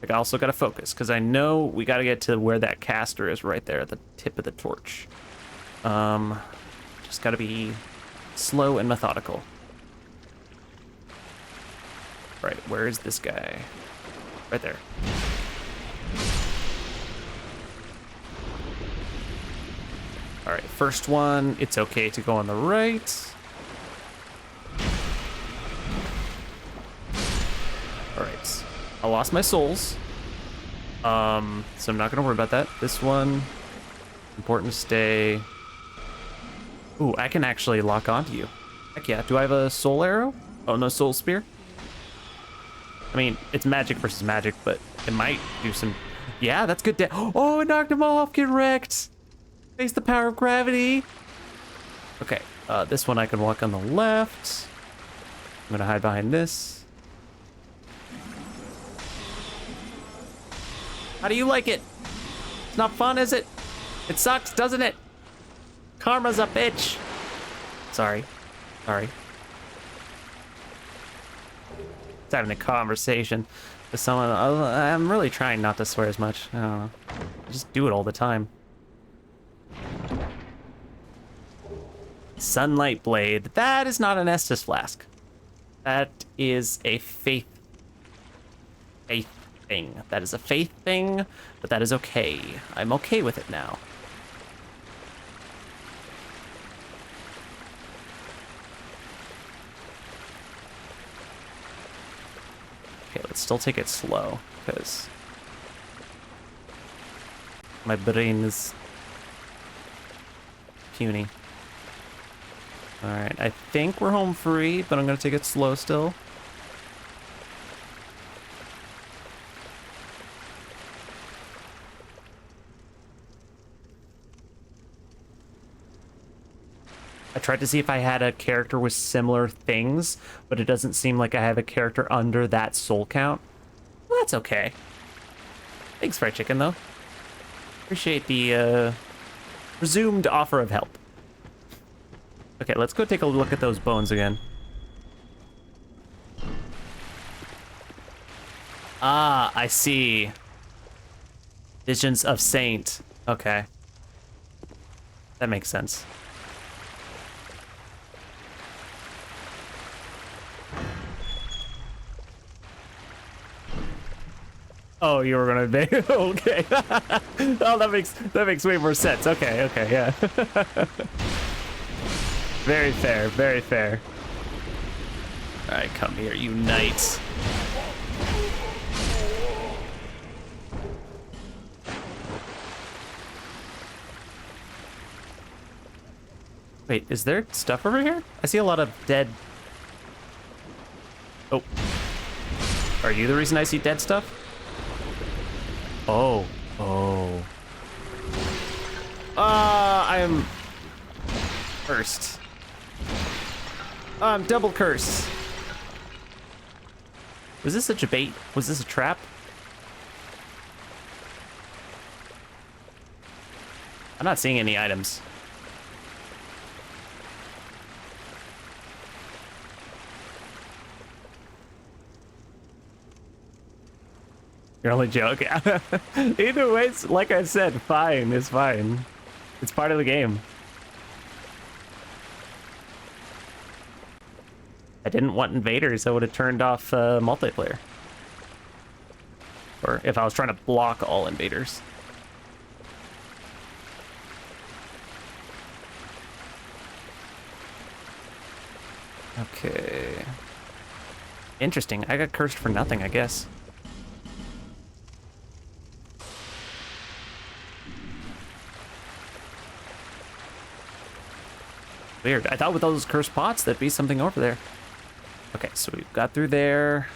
I also gotta focus because I know we gotta get to where that caster is right there at the tip of the torch. Just gotta be slow and methodical. Right, where is this guy? Right there. All right, first one, it's okay to go on the right. All right, I lost my souls. So I'm not gonna worry about that. This one, important to stay. Ooh, I can actually lock onto you. Heck yeah, do I have a soul arrow? Oh, no soul spear? I mean, it's magic versus magic, but it might do some... Yeah, that's good. Oh, it knocked him off. Get wrecked. Face the power of gravity. Okay, this one I can walk on the left. I'm gonna hide behind this. How do you like it? It's not fun, is it? It sucks, doesn't it? Karma's a bitch. Sorry. Sorry. Having a conversation with someone. I'm really trying not to swear as much. I don't know. I just do it all the time. Sunlight blade. That is not an Estus flask. That is a faith thing. That is a faith thing, but that is okay. I'm okay with it now. Okay, let's still take it slow, because my brain is puny. Alright, I think we're home free, but I'm going to take it slow still. I tried to see if I had a character with similar things, but it doesn't seem like I have a character under that soul count. Well, that's okay. Thanks, fried chicken, though. Appreciate the Presumed offer of help. Okay, let's go take a look at those bones again. Ah, I see. Visions of Saint. Okay. That makes sense. Oh, you were gonna invade. Okay. Oh, that makes way more sense. Okay, okay, yeah. Very fair, very fair. All right, come here, you knights. Wait, is there stuff over here? I see a lot of dead. Oh. Are you the reason I see dead stuff? Oh. Oh. I am cursed. I'm double cursed. Was this such a bait? Was this a trap? I'm not seeing any items. You're only joking. Either way, it's, like I said, fine. It's fine. It's part of the game. I didn't want invaders. I would have turned off multiplayer. Or if I was trying to block all invaders. Okay. Interesting. I got cursed for nothing, I guess. Weird. I thought with those cursed pots, there'd be something over there. Okay, so we've got through there.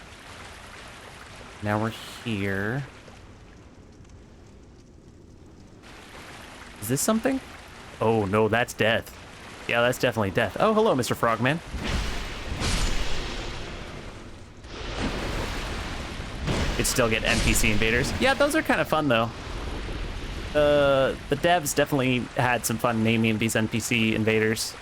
Now we're here. Is this something? Oh, no, that's death. Yeah, that's definitely death. Oh, hello, Mr. Frogman. You'd still get NPC invaders. Yeah, those are kind of fun, though. The devs definitely had some fun naming these NPC invaders.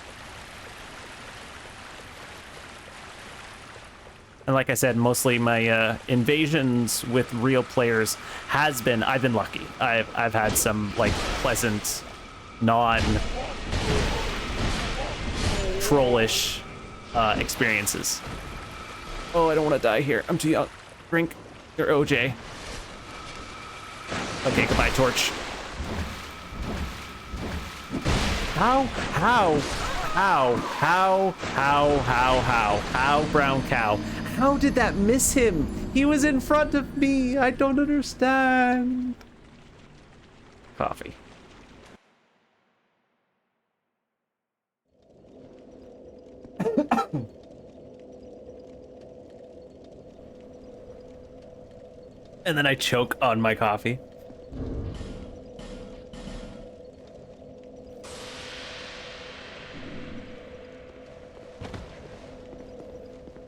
And like I said, mostly my invasions with real players has been, I've been lucky. I've had some like pleasant, non-trollish experiences. Oh, I don't want to die here. I'm too young. Drink your OJ. Okay, goodbye, Torch. How, brown cow? How did that miss him? He was in front of me. I don't understand. Coffee. And then I choke on my coffee.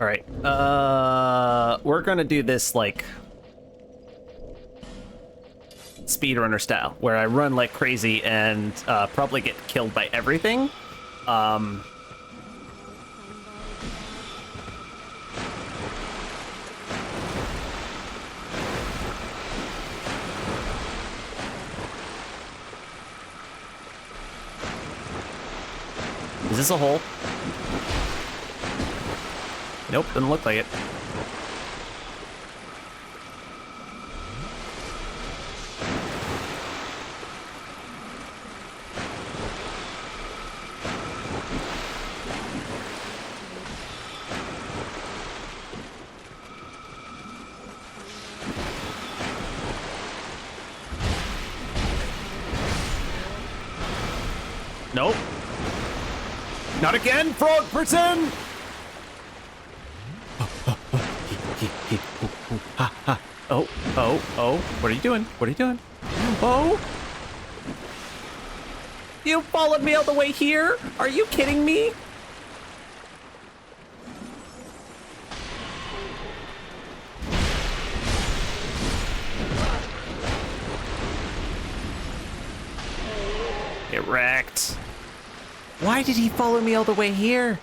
All right, we're gonna do this like speedrunner style, where I run like crazy and probably get killed by everything. Is this a hole? Nope, doesn't look like it. Nope. Not again, frog person! Oh, what are you doing? What are you doing? Oh! You followed me all the way here? Are you kidding me? wrecked. Why did he follow me all the way here?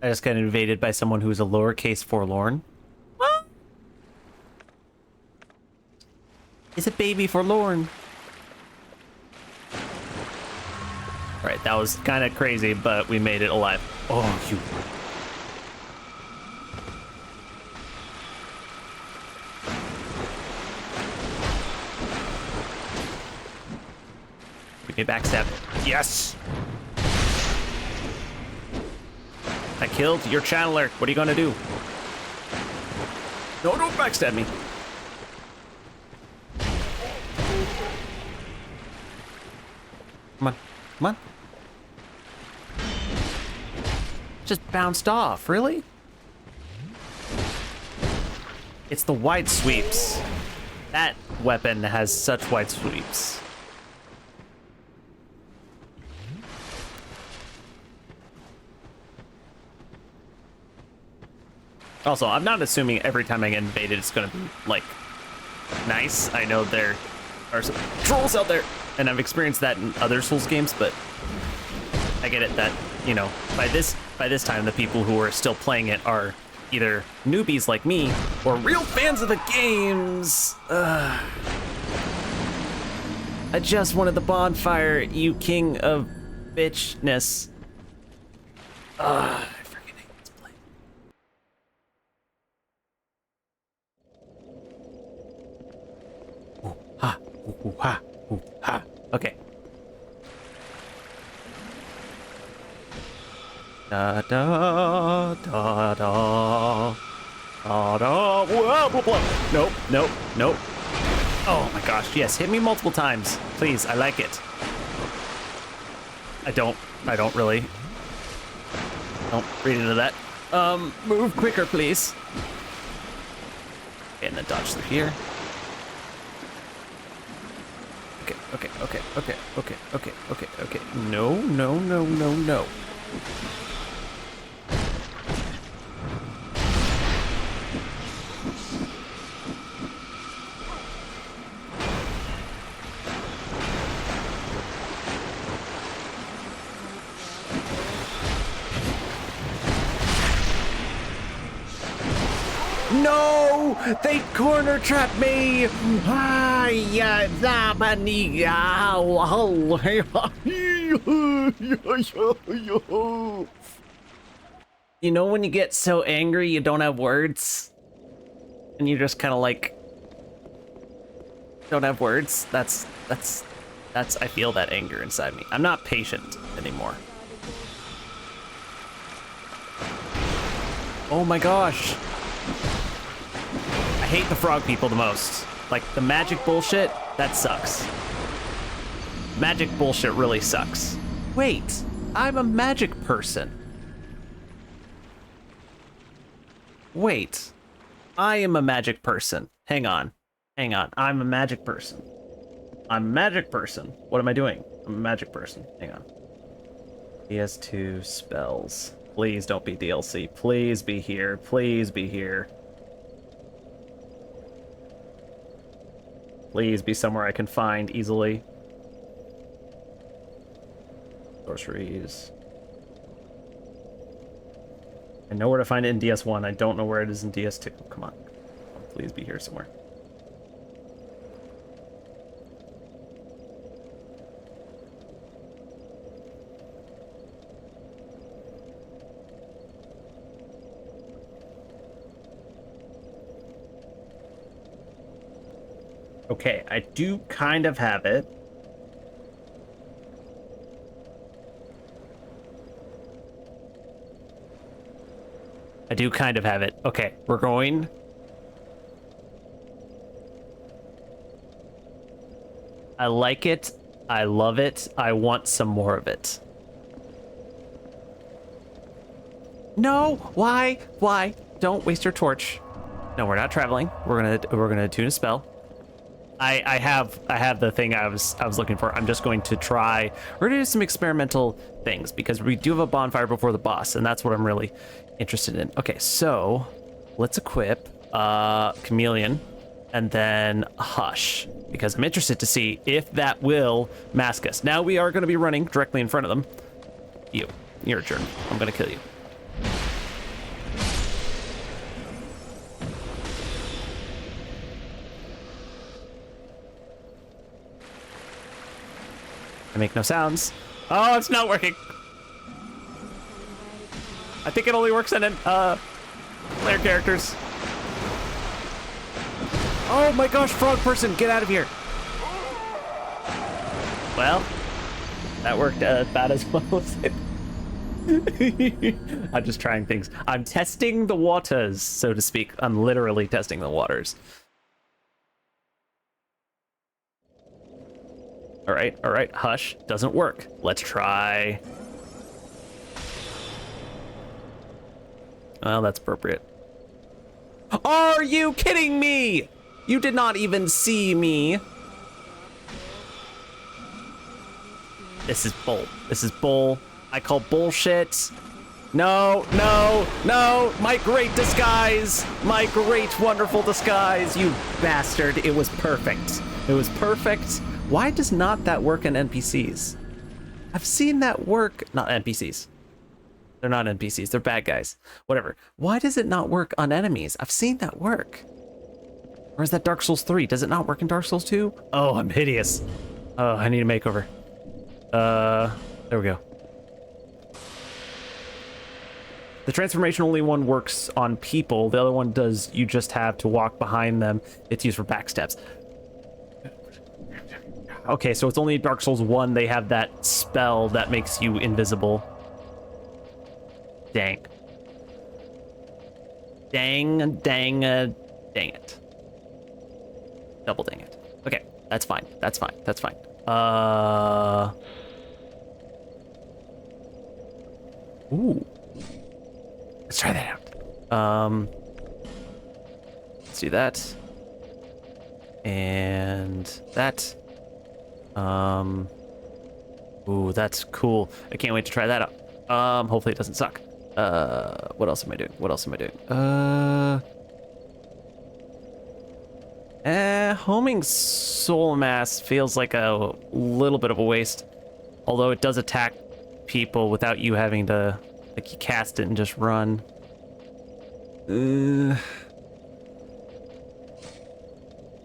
I just got invaded by someone who's a lowercase forlorn. What? Is a baby forlorn? Right, that was kind of crazy, but we made it alive. Oh, you. Give me a backstab. Yes! I killed your channeler. What are you gonna do? No, don't backstab me. Come on, come on. Just bounced off, really? It's the wide sweeps. That weapon has such wide sweeps. Also, I'm not assuming every time I get invaded it's gonna be, like, nice. I know there are some trolls out there, and I've experienced that in other Souls games, but I get it that, you know, by this time, the people who are still playing it are either newbies like me or real fans of the games. I just wanted the bonfire, you king of bitchness. I freaking hate this play. Ooh, ha, ooh, ha, ooh, ha. Okay. Da da da da da da. Whoa, blah, blah. Nope, nope, nope. Oh my gosh, yes, hit me multiple times. Please, I like it. I don't really. Don't read into that. Move quicker, please. Okay, and then dodge through here. Okay. No, no, no, no, no. No! They corner trapped me! Ah, yeah, You know when you get so angry you don't have words? And you just kind of like don't have words? That's I feel that anger inside me. I'm not patient anymore. Oh my gosh. I hate the frog people the most. Like, the magic bullshit, that sucks. Magic bullshit really sucks. Wait, I'm a magic person. Wait, I am a magic person. Hang on, I'm a magic person. I'm a magic person. What am I doing? I'm a magic person. Hang on. DS2 spells. Please don't be DLC. Please be here. Please be here. Please be somewhere I can find easily. Sorceries. I know where to find it in DS1. I don't know where it is in DS2. Come on. Please be here somewhere. Okay, I do kind of have it. I do kind of have it. Okay, we're going. I like it. I love it. I want some more of it. No, why? Why? Don't waste your torch. No, we're not traveling. We're gonna tune a spell. I have the thing I was looking for. I'm just going to try. We're gonna do some experimental things because we do have a bonfire before the boss, and that's what I'm really interested in. Okay, so let's equip Chameleon. and then hush, because I'm interested to see if that will mask us. Now we are going to be running directly in front of them. You're a jerk. I'm going to kill you. I make no sounds. Oh, it's not working. I think it only works on player characters. Oh my gosh, frog person, get out of here. Well, that worked about as well as it. I'm just trying things. I'm testing the waters, so to speak. I'm literally testing the waters. All right, hush. Doesn't work. Let's try. Well, that's appropriate. Are you kidding me? You did not even see me. This is bull. This is bull. I call bullshit. No, no, no. My great disguise. My great, wonderful disguise. You bastard. It was perfect. It was perfect. Why does not that work on NPCs? I've seen that work. Not NPCs. They're not NPCs. They're bad guys. Whatever. Why does it not work on enemies? I've seen that work. Or is that Dark Souls 3? Does it not work in Dark Souls 2? Oh, I'm hideous. Oh, I need a makeover. There we go. The transformation only one works on people. The other one does, you just have to walk behind them. It's used for backsteps. Okay, so it's only Dark Souls 1 they have that spell that makes you invisible. Dang. Dang it. Double dang it. Okay, that's fine. That's fine. That's fine. Ooh. Let's try that out. Let's do that. And that. Ooh, that's cool. I can't wait to try that out. Hopefully it doesn't suck. What else am I doing? What else am I doing? Homing soul mass feels like a little bit of a waste. Although it does attack people without you having to, like, you cast it and just run. No,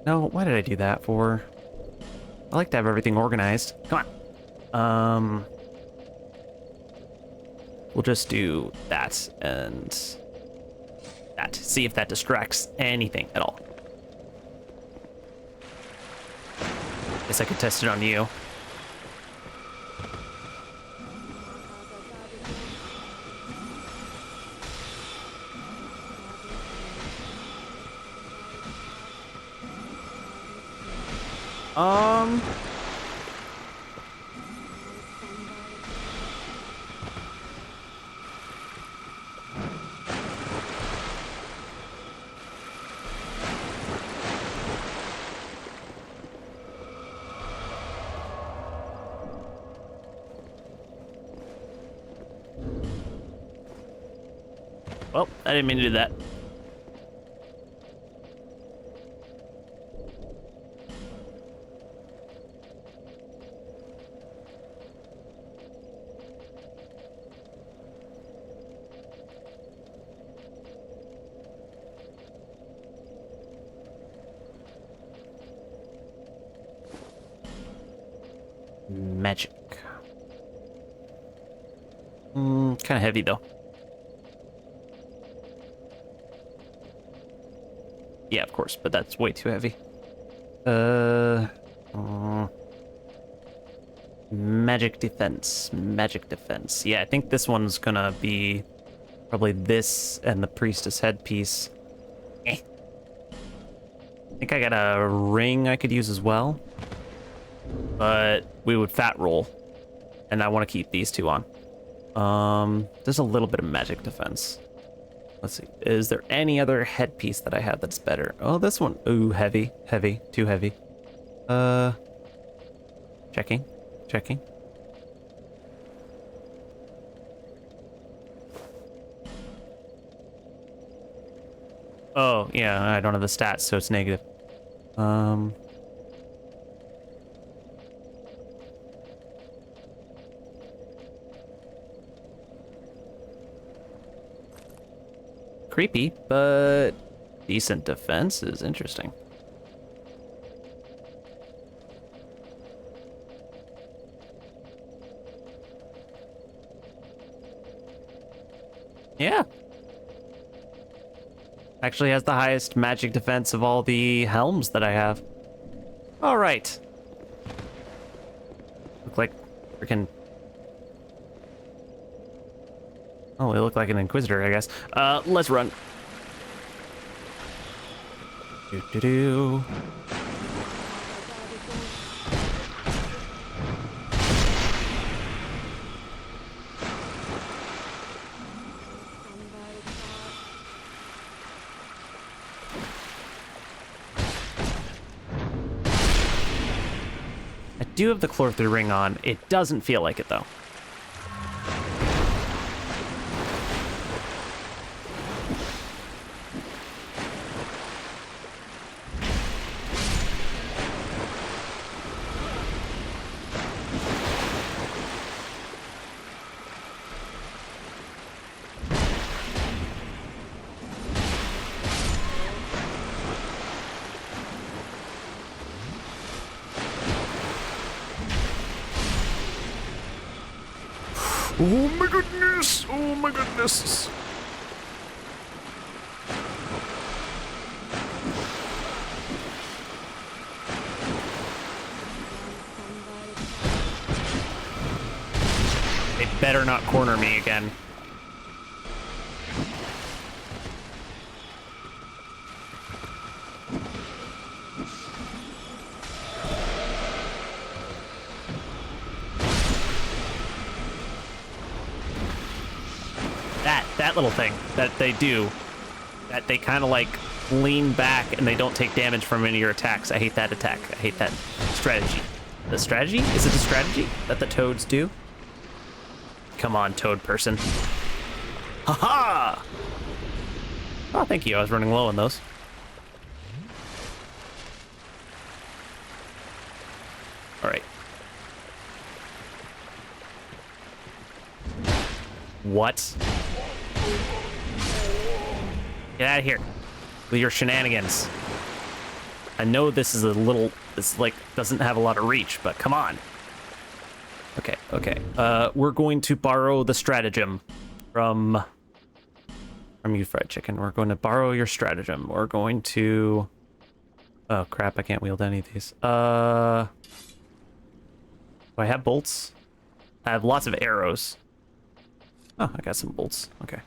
why did I do that for? I like to have everything organized. Come on. We'll just do that and that. See if that distracts anything at all. Guess I could test it on you. Well, I didn't mean to do that. Magic. Kind of heavy though. Yeah, of course, but that's way too heavy. Magic defense. Magic defense. Yeah, I think this one's gonna be probably this and the priestess headpiece. I think I got a ring I could use as well. But we would fat roll. And I want to keep these two on. There's a little bit of magic defense. Let's see. Is there any other headpiece that I have that's better? Oh, this one. Ooh, heavy. Heavy. Too heavy. Checking. Checking. Oh, yeah, I don't have the stats, so it's negative. Um, creepy, but decent defense is interesting. Yeah. Actually has the highest magic defense of all the helms that I have. All right. Look like freaking. Oh, it looked like an Inquisitor, I guess. Let's run. Do do do. I do have the Chlorthry ring on. It doesn't feel like it though. Oh my goodness! Oh my goodness! They better not corner me again. That little thing that they do, that they kind of like lean back and they don't take damage from any of your attacks. I hate that attack. I hate that strategy. The strategy? Is it a strategy that the toads do? Come on, toad person. Haha! Oh, thank you. I was running low on those. All right. What? Get out of here with your shenanigans. I know this is this like doesn't have a lot of reach, but come on. Okay. We're going to borrow the stratagem from you, fried chicken. We're going to borrow your stratagem. We're going to. Oh crap! I can't wield any of these. Do I have bolts? I have lots of arrows. Oh, I got some bolts. Okay.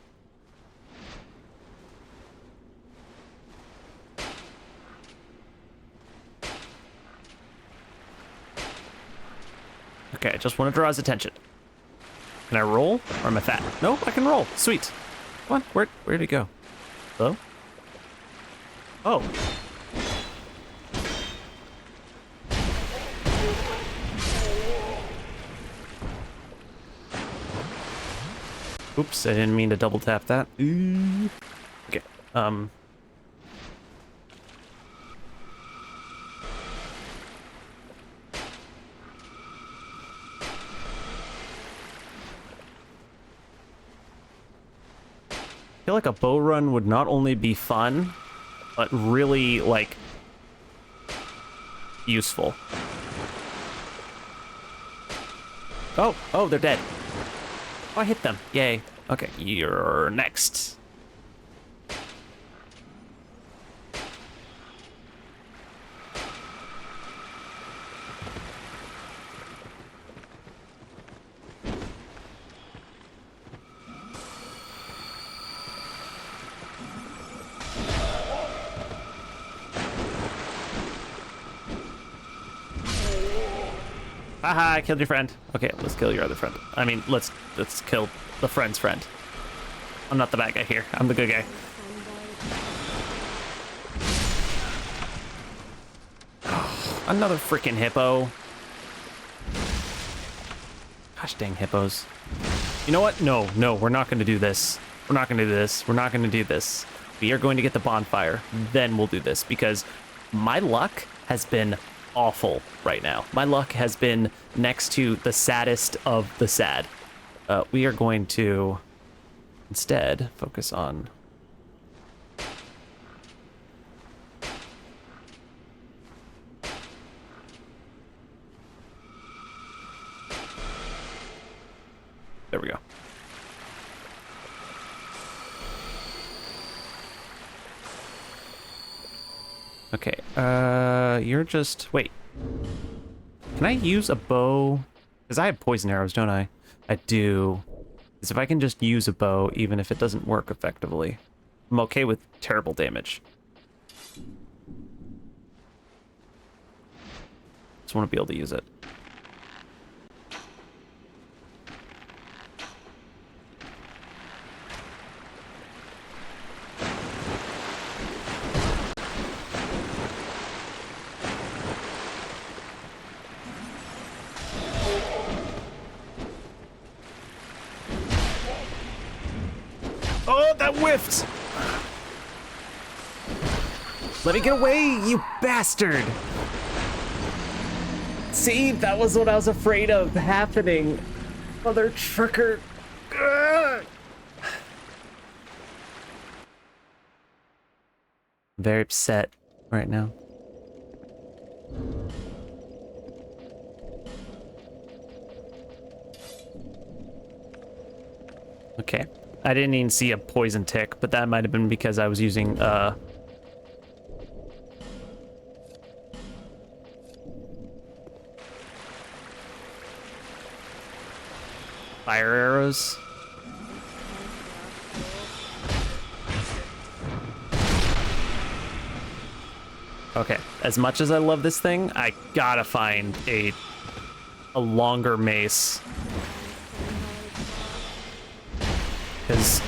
Okay, I just want to draw his attention. Can I roll? Or am I fat? No, I can roll. Sweet. Come on, where'd he go? Hello? Oh. Oops, I didn't mean to double tap that. Ooh. Okay, I feel like a bow run would not only be fun, but really, like, useful. Oh, they're dead. Oh, I hit them. Yay. Okay, you're next. Haha, I killed your friend. Okay, let's kill your other friend. I mean, let's kill the friend's friend. I'm not the bad guy here. I'm the good guy. Another freaking hippo. Gosh dang hippos. You know what? No, we're not going to do this. We're not going to do this. We are going to get the bonfire. Then we'll do this because my luck has been awful right now. My luck has been next to the saddest of the sad. We are going to instead focus on there we go. Okay, you're just, wait. Can I use a bow? Because I have poison arrows, don't I? I do. Because if I can just use a bow, even if it doesn't work effectively, I'm okay with terrible damage. Just want to be able to use it. Oh, that whiffed! Let me get away, you bastard! See, that was what I was afraid of happening. Mother trucker. Ugh. I'm very upset right now. Okay. I didn't even see a poison tick, but that might have been because I was using fire arrows. Okay, as much as I love this thing, I gotta find a longer mace. Because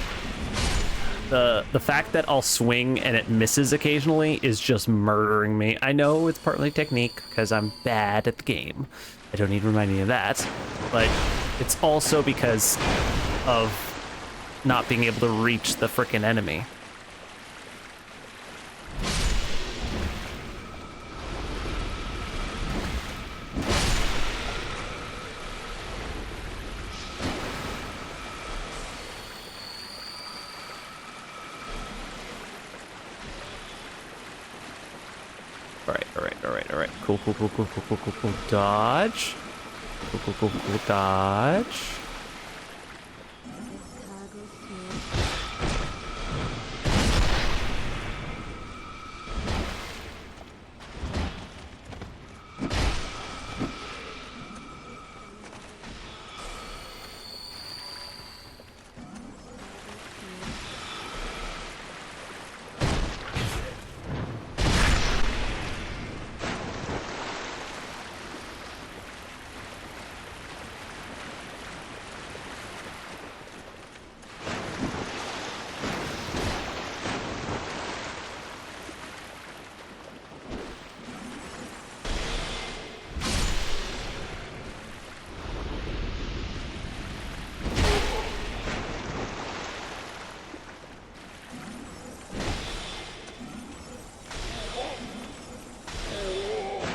the fact that I'll swing and it misses occasionally is just murdering me. I know it's partly technique because I'm bad at the game. I don't need to remind me of that. But it's also because of not being able to reach the frickin' enemy. All right. Cool. Dodge. Cool. Dodge.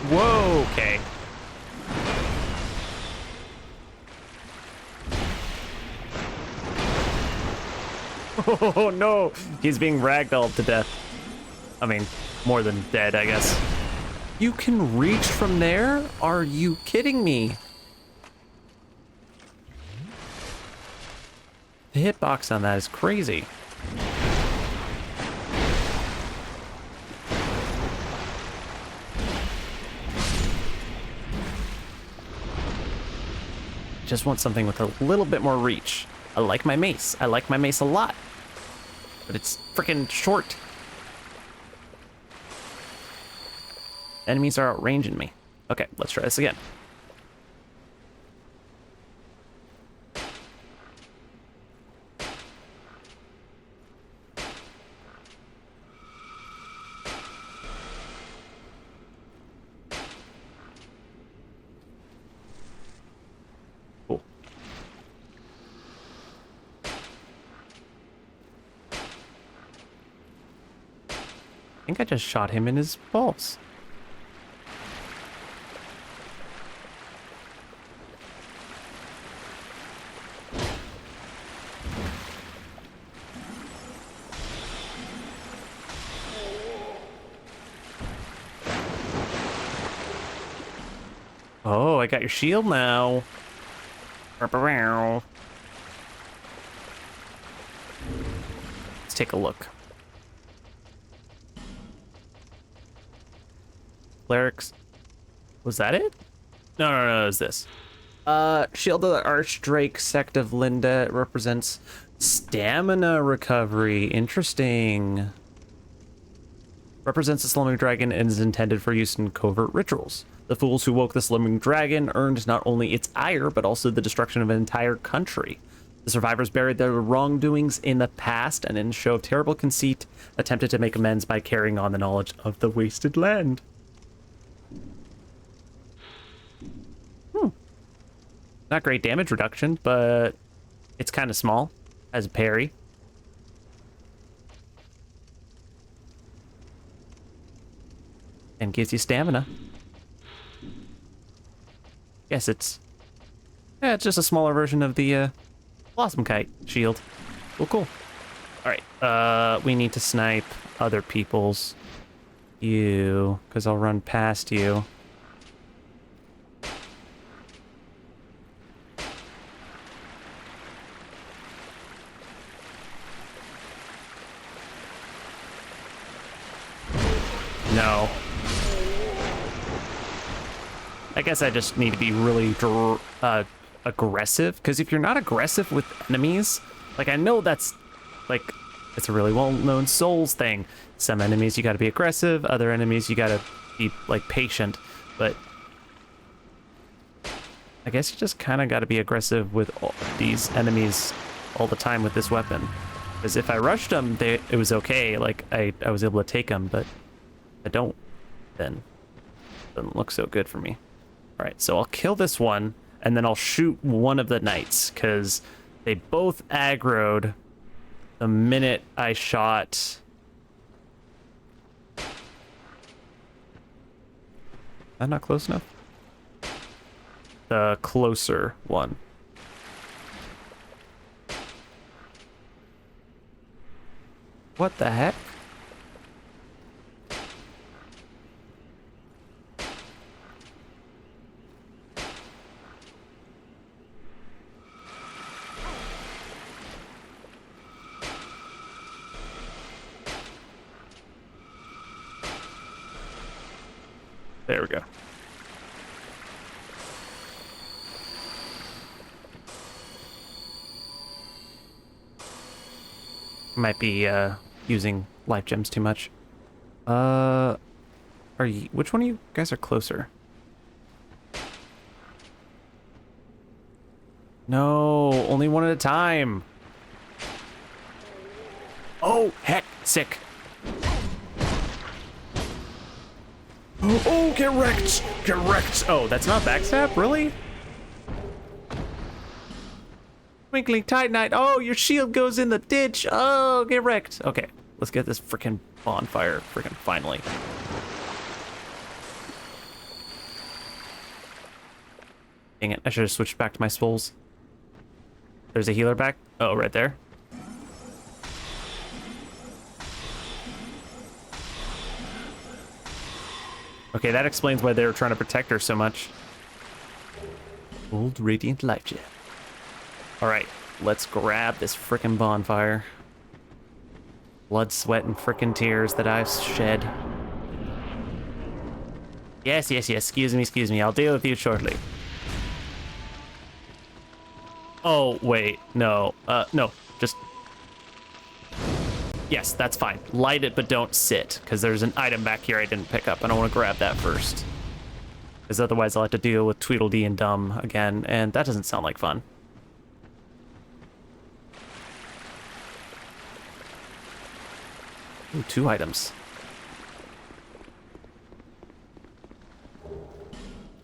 Whoa, okay. Oh no, he's being ragdolled to death. I mean, more than dead, I guess. You can reach from there? Are you kidding me? The hitbox on that is crazy. Just want something with a little bit more reach. I like my mace. I like my mace a lot. But it's freaking short. Enemies are outranging me. Okay, let's try this again. Cool. think I just shot him in his balls. Oh, I got your shield now. Let's take a look. Clerics. Was that it? No, it's this. Shield of the Archdrake, Sect of Linda. It represents stamina recovery. Interesting. Represents a slumbering dragon and is intended for use in covert rituals. The fools who woke the slumbering dragon earned not only its ire, but also the destruction of an entire country. The survivors buried their wrongdoings in the past and in a show of terrible conceit, attempted to make amends by carrying on the knowledge of the wasted land. Not great damage reduction, but it's kind of small as a parry. And gives you stamina. Yes, it's just a smaller version of the Blossom Kite shield. Cool. All right, we need to snipe other people's. You, because I'll run past you. No. I guess I just need to be really aggressive, because if you're not aggressive with enemies, like, I know that's, like, it's a really well-known Souls thing. Some enemies you gotta be aggressive, other enemies you gotta be, like, patient, but I guess you just kind of gotta be aggressive with all these enemies all the time with this weapon. Because if I rushed them, it was okay, like, I was able to take them, but if I don't, then it doesn't look so good for me. All right, so I'll kill this one, and then I'll shoot one of the knights, because they both aggroed the minute I shot... Am I not close enough? The closer one. What the heck? There we go. Might be using life gems too much. Are you? Which one of you guys are closer? No, only one at a time. Oh, heck, sick. Oh, get wrecked! Get wrecked! Oh, that's not backstab? Really? Twinkling Titanite. Oh, your shield goes in the ditch. Oh, get wrecked. Okay, let's get this freaking bonfire freaking finally. Dang it, I should have switched back to my souls. There's a healer back. Oh, right there. Okay, that explains why they were trying to protect her so much. Old Radiant Life Gem. All right, let's grab this frickin' bonfire. Blood, sweat, and frickin' tears that I've shed. Yes, excuse me. I'll deal with you shortly. Oh, wait, no. No, just... Yes, that's fine. Light it, but don't sit, because there's an item back here I didn't pick up, and I want to grab that first. Because otherwise I'll have to deal with Tweedledee and Dum again, and that doesn't sound like fun. Ooh, 2 items.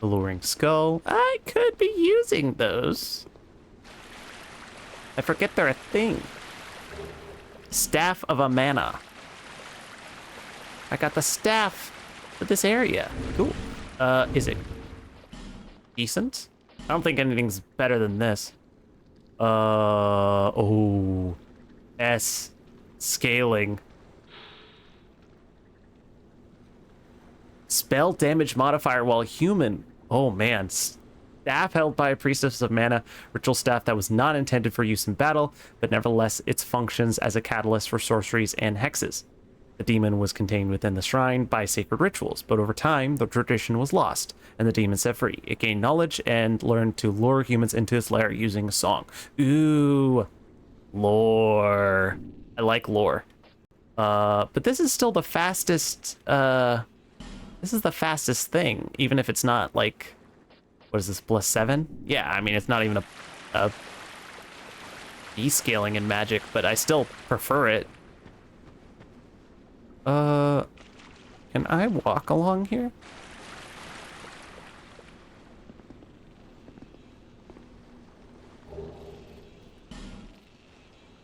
Alluring Skull. I could be using those. I forget they're a thing. Staff of Amana. I got the staff for this area. Cool. Is it decent? I don't think anything's better than this. Oh. S. Scaling. Spell damage modifier while human. Oh man. Staff held by a priestess of mana. Ritual staff that was not intended for use in battle, but nevertheless it functions as a catalyst for sorceries and hexes. The demon was contained within the shrine by sacred rituals, but over time the tradition was lost, and the demon set free. It gained knowledge and learned to lure humans into its lair using a song. Ooh. Lore. I like lore. But this is still the fastest, this is the fastest thing, even if it's not like, what is this, +7? Yeah, I mean, it's not even a descaling in Magic, but I still prefer it. Can I walk along here?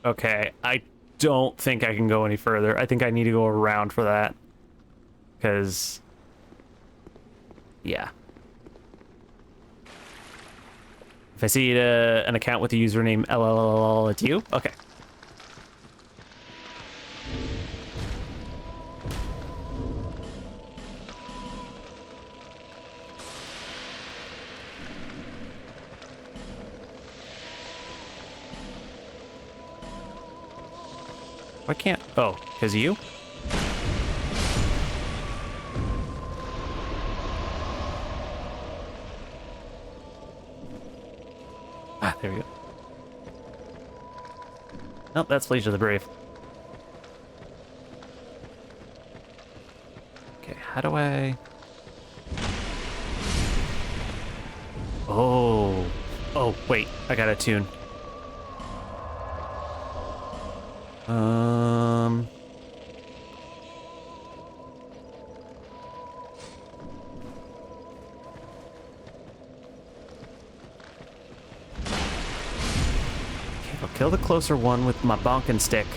Okay, I don't think I can go any further. I think I need to go around for that. Because, yeah. If I see an account with the username LLLL, it's you? Okay. Why can't... Oh, because you? Ah, there we go. Nope, that's Legion of the Brave. Okay, how do I... Oh. Oh, wait, I got a tune. Okay, I'll kill the closer one with my bonking stick.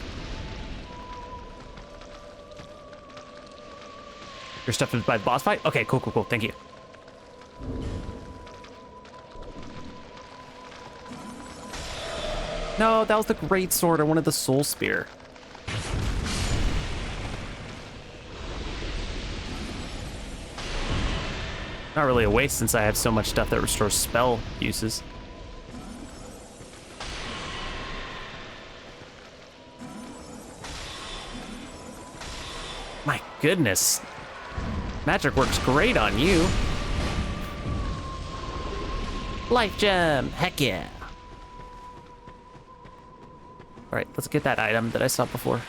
Your stuff is by the boss fight? Okay, cool, cool, cool. Thank you. No, that was the great sword. I wanted the soul spear. Not really a waste since I have so much stuff that restores spell uses. My goodness. Magic works great on you. Life gem. Heck yeah. All right, let's get that item that I saw before.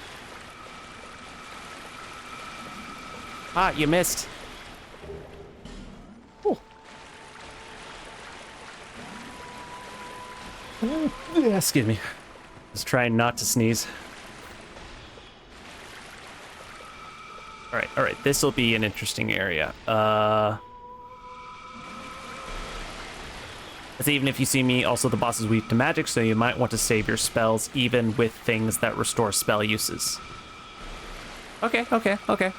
Ah, you missed. Oh. Yeah, excuse me. Just trying not to sneeze. All right, this will be an interesting area. As even if you see me, also the boss is weak to magic, so you might want to save your spells even with things that restore spell uses. Okay, okay, okay.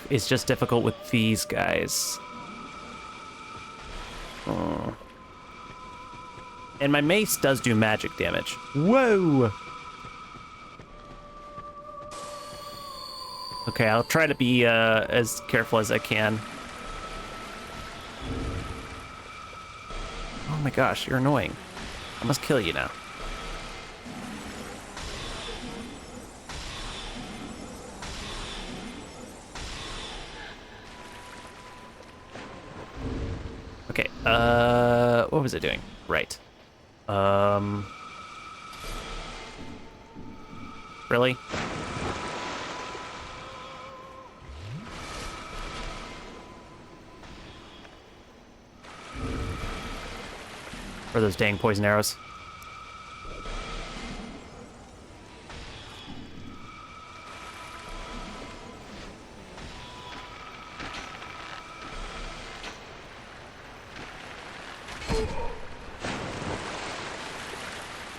It's just difficult with these guys. Oh. And my mace does do magic damage. Whoa! Okay, I'll try to be as careful as I can. Oh my gosh, you're annoying. I must kill you now. Okay, what was it doing? Right. Really? Or those dang poison arrows.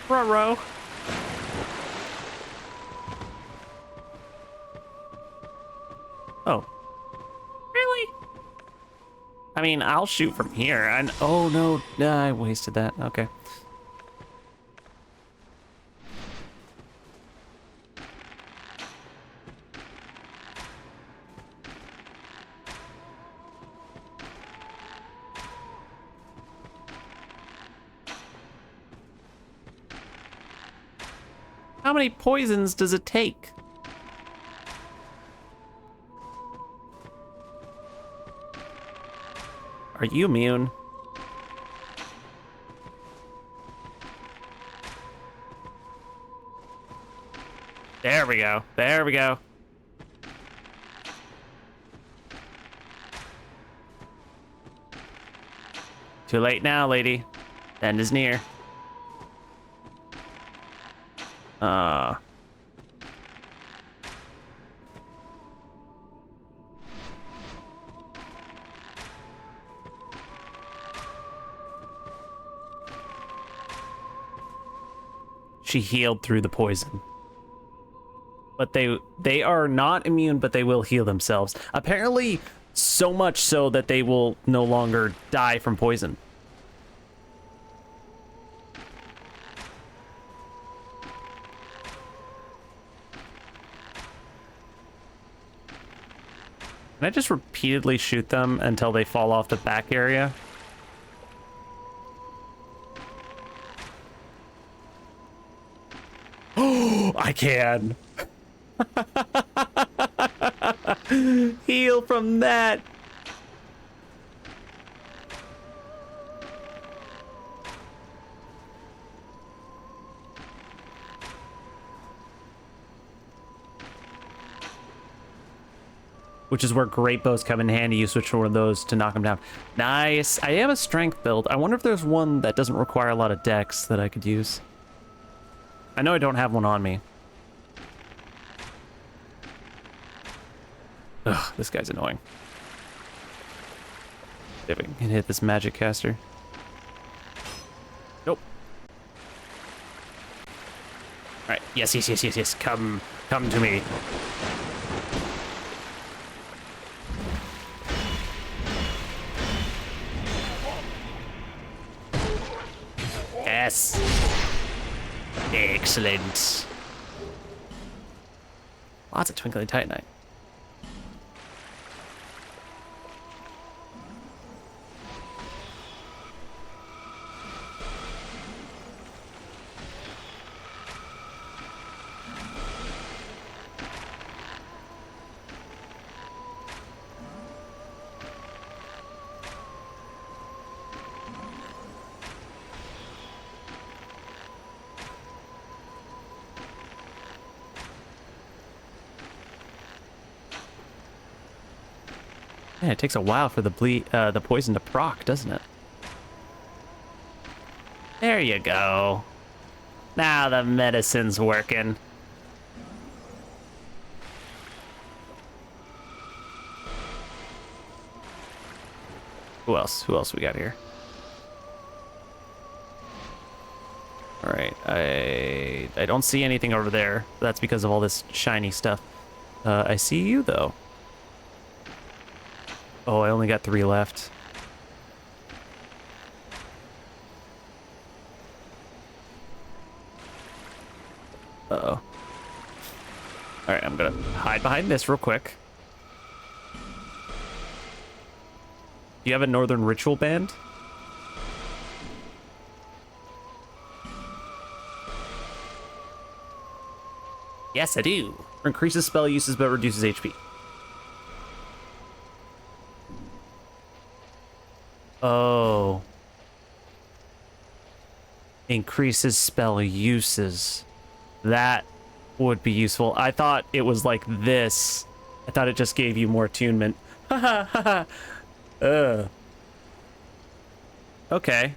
Ruh-roh. Oh, really? I mean, I'll shoot from here. Oh no, nah, I wasted that. Okay. How many poisons does it take? Are you immune? There we go. There we go. Too late now, lady. The end is near. Uh. She healed through the poison. But they are not immune, but they will heal themselves. Apparently, so much so that they will no longer die from poison. Can I just repeatedly shoot them until they fall off the back area? Oh, I can. Heal from that. Which is where great bows come in handy. You switch to one of those to knock them down. Nice. I am a strength build. I wonder if there's one that doesn't require a lot of dex that I could use. I know I don't have one on me. Ugh, this guy's annoying. See if we can hit this magic caster. Nope. Alright, yes, yes, yes, yes, yes. Come to me. Yes. Excellent. Lots of twinkling titanite. Yeah, it takes a while for the poison to proc, doesn't it? There you go. Now the medicine's working. Who else? Who else we got here? All right, I don't see anything over there. That's because of all this shiny stuff. I see you though. Oh, I only got 3 left. Uh-oh. Alright, I'm gonna hide behind this real quick. Do you have a Northern Ritual Band? Yes, I do. Increases spell uses but reduces HP. Oh. Increases spell uses. That would be useful. I thought it was like this. I thought it just gave you more attunement. Haha, haha. Okay.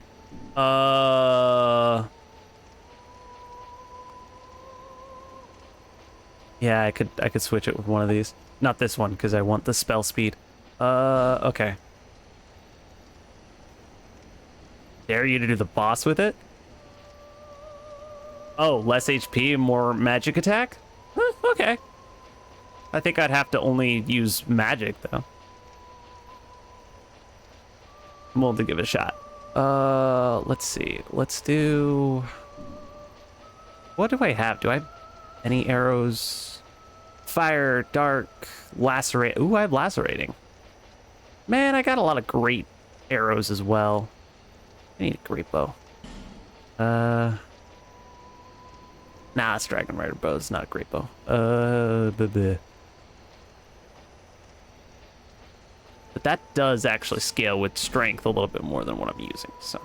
Yeah, I could switch it with one of these. Not this one, because I want the spell speed. Okay. Dare you to do the boss with it? Oh, less HP and more magic attack? Huh, okay. I think I'd have to only use magic, though. I'm willing to give it a shot. Let's see. Let's do... What do I have? Do I have any arrows? Fire, dark, lacerate. Ooh, I have lacerating. Man, I got a lot of great arrows as well. I need a great bow. Nah, it's Dragon Rider bow. It's not a great bow. Bleh. But that does actually scale with strength a little bit more than what I'm using, so.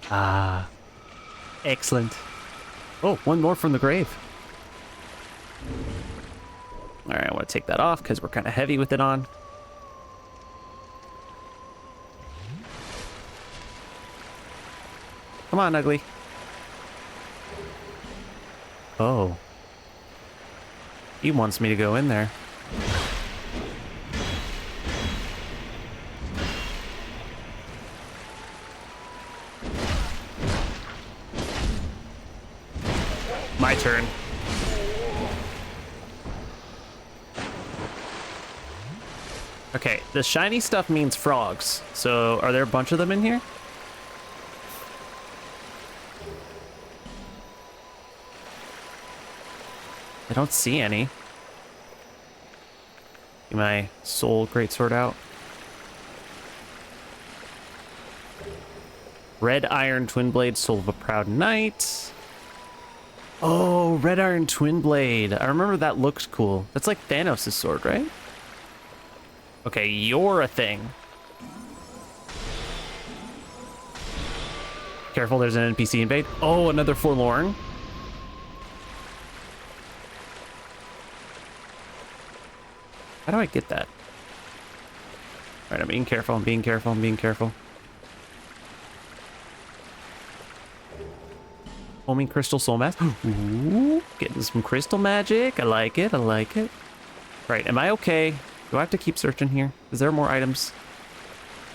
Ah, excellent. Oh, one more from the grave. All right, I want to take that off because we're kind of heavy with it on. Come on, ugly. Oh. He wants me to go in there. My turn. Okay, the shiny stuff means frogs. So are there a bunch of them in here? I don't see any. Get my soul greatsword out. Red iron twin blade, soul of a proud knight. Oh, red iron twin blade. I remember that looks cool. That's like Thanos' sword, right? Okay, you're a thing. Careful, there's an NPC invade. Oh, another forlorn. How do I get that? All right, I'm being careful, I'm being careful, I'm being careful. Homing crystal soul mask. Ooh, getting some crystal magic. I like it, I like it. Right, am I okay? Do I have to keep searching here? Is there more items?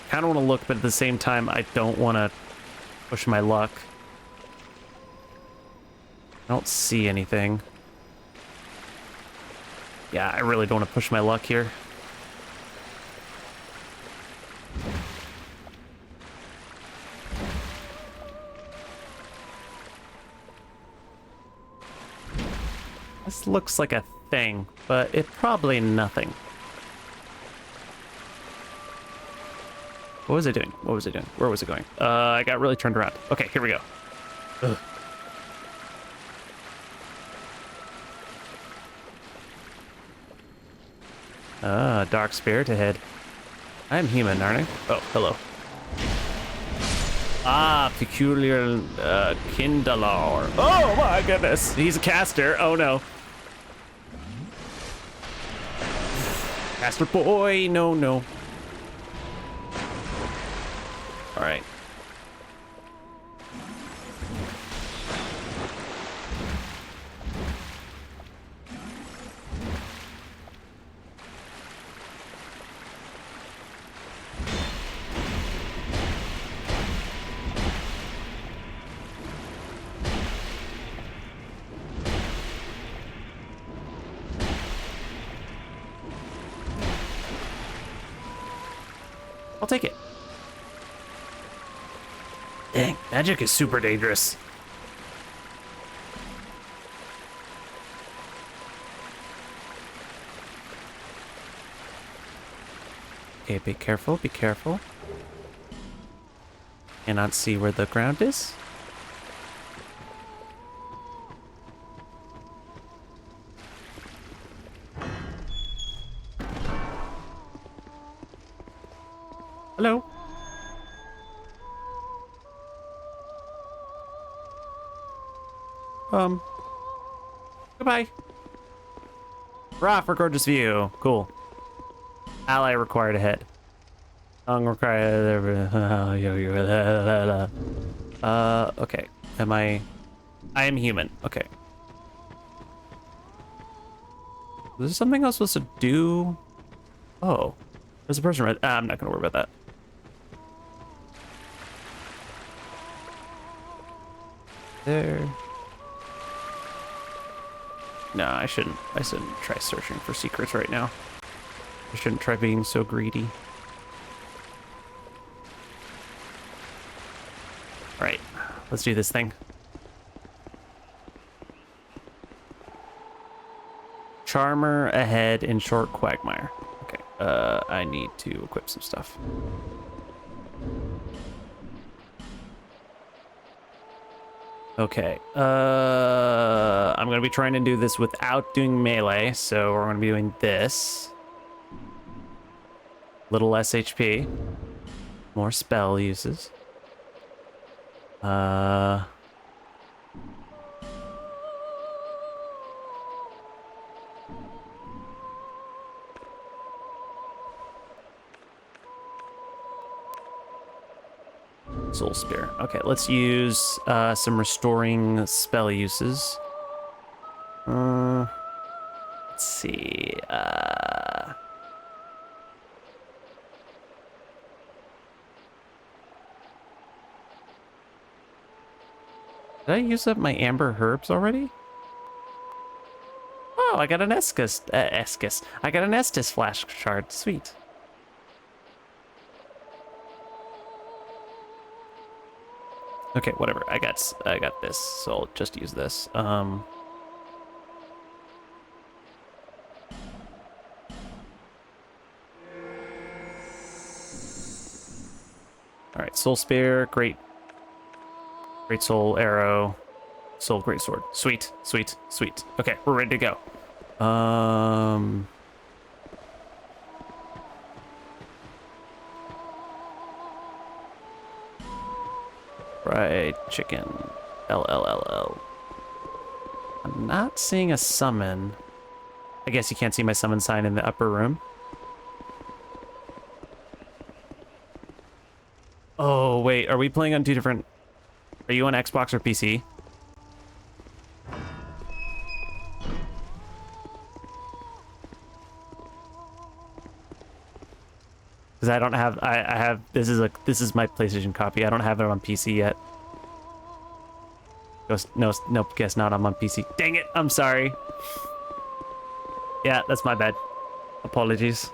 Kind of want to look, but at the same time, I don't want to push my luck. I don't see anything. Yeah, I really don't want to push my luck here. This looks like a thing, but it's probably nothing. What was it doing? What was it doing? Where was it going? I got really turned around. Okay, here we go. Ugh. Ah, dark spirit ahead. I'm human, aren't I? Oh, hello. Ah, peculiar Kindler. Oh my goodness, he's a caster. Oh no. Caster boy, no, no. All right. I'll take it. Dang, magic is super dangerous. Okay, be careful, be careful. Cannot see where the ground is. Hello. Goodbye. Rah for gorgeous view. Cool. Ally required ahead. Tongue required. Okay. Am I am human. Okay. Is there something else supposed to do? Oh, there's a person right. I'm not gonna worry about that. There. No, I shouldn't try searching for secrets right now. I shouldn't try being so greedy. All right, let's do this thing. Charmer ahead in short quagmire. Okay, I need to equip some stuff. Okay, I'm gonna be trying to do this without doing melee, so we're gonna be doing this. Little less HP. More spell uses. Soul Spear. Okay, let's use some restoring spell uses. Let's see. Did I use up my amber herbs already? Oh, I got an I got an Estus flash shard. Sweet. Okay, whatever. I got this, so I'll just use this. All right, soul spear, great soul arrow, soul great sword. Sweet, sweet, sweet. Okay, we're ready to go. Fried chicken. LLLL. I'm not seeing a summon. I guess you can't see my summon sign in the upper room. Oh, wait. Are we playing on two different... Are you on Xbox or PC? Because I don't have... I have... This is my PlayStation copy. I don't have it on PC yet. No, guess not. I'm on PC. Dang it. I'm sorry. Yeah, that's my bad. Apologies.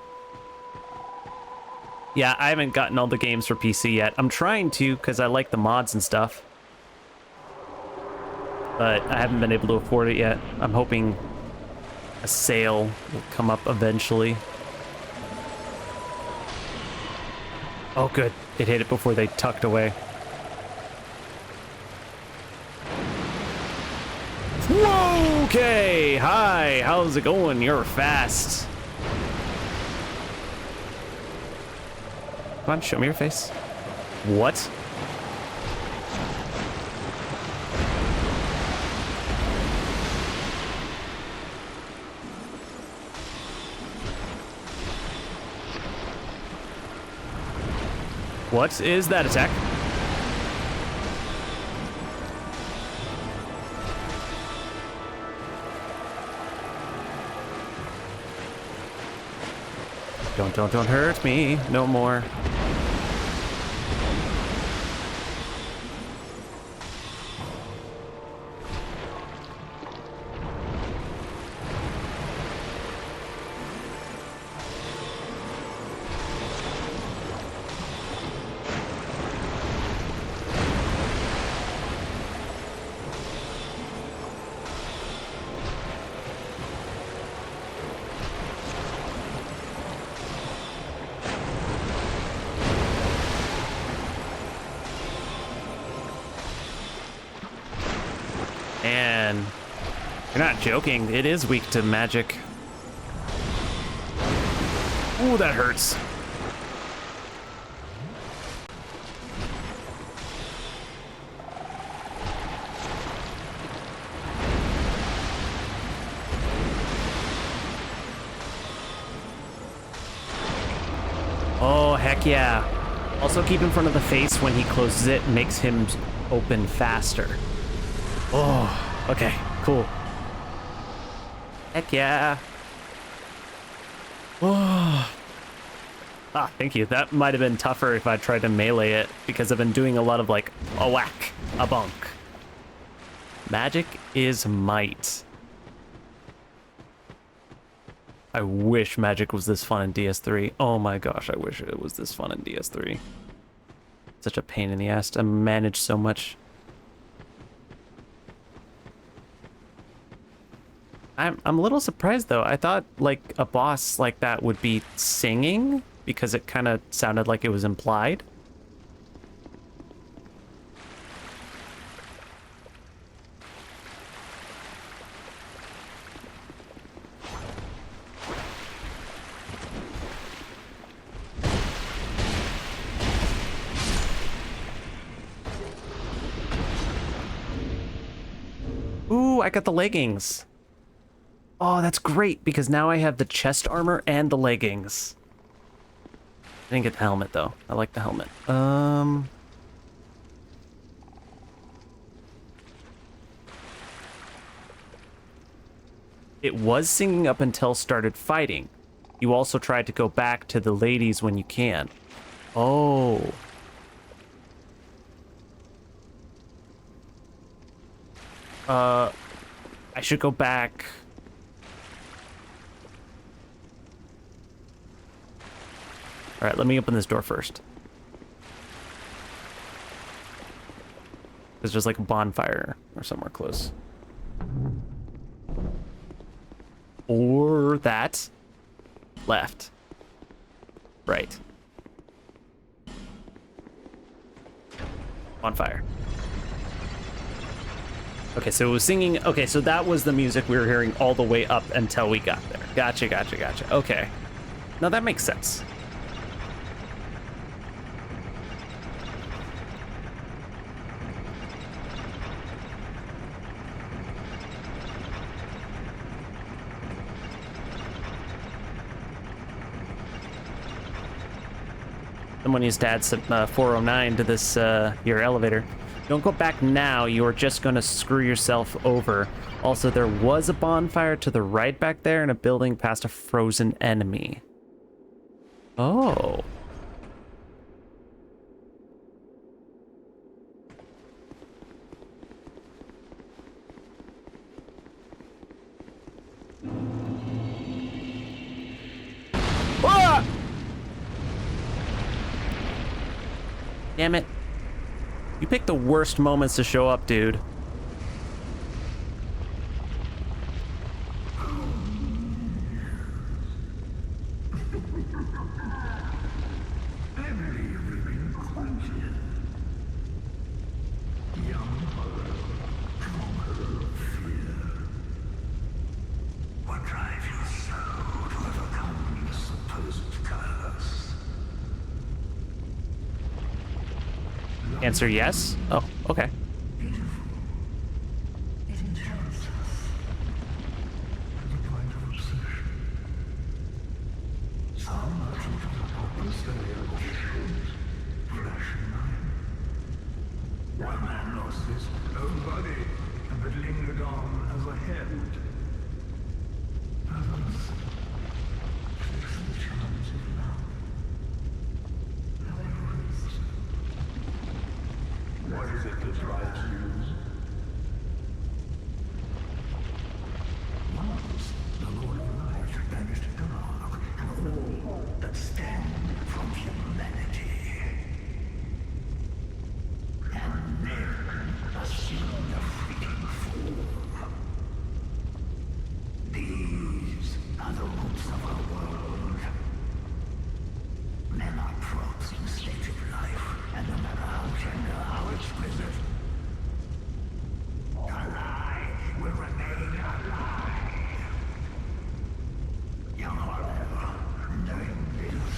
Yeah, I haven't gotten all the games for PC yet. I'm trying to because I like the mods and stuff. But I haven't been able to afford it yet. I'm hoping a sale will come up eventually. Oh, good. It hit it before they tucked away. Whoa, okay. Hi, how's it going? You're fast. Come on, show me your face. What? What is that attack? Don't hurt me no more. Man, you're not joking. It is weak to magic. Ooh, that hurts. Oh, heck yeah. Also keep in front of the face when he closes it, makes him open faster. Oh, okay, cool. Heck yeah. Oh. Ah, thank you. That might have been tougher if I tried to melee it, because I've been doing a lot of like a whack, a bonk. Magic is might. I wish magic was this fun in DS3. Oh my gosh, I wish it was this fun in DS3. Such a pain in the ass to manage so much. I'm a little surprised though. I thought like a boss like that would be singing because it kind of sounded like it was implied. Ooh, I got the leggings. Oh, that's great because now I have the chest armor and the leggings. I didn't get the helmet though. I like the helmet. It was singing up until started fighting. You also tried to go back to the ladies when you can. Oh. I should go back. All right, let me open this door first. There's just like a bonfire or somewhere close. Or that. Left. Right. Bonfire. Okay, so it was singing. Okay, so that was the music we were hearing all the way up until we got there. Gotcha, gotcha, gotcha. Okay. Now that makes sense. Someone used to add some 409 to this your elevator. Don't go back now, you are just gonna screw yourself over. Also, there was a bonfire to the right back there and a building past a frozen enemy. Oh. Ah! Damn it. You picked the worst moments to show up, dude. Answer yes? Oh, okay. One man lost his own body, but lingered on as a head. Others fix the charms of love. However, what is it that drives you? Once, the Lord of Light banished dark and all that stand from humanity. And then assumed a fleeting form. These are the roots of our world. Men are props in state of life, and no matter how tender, how exquisite, a lie will remain a lie. Young Harlow, knowing this,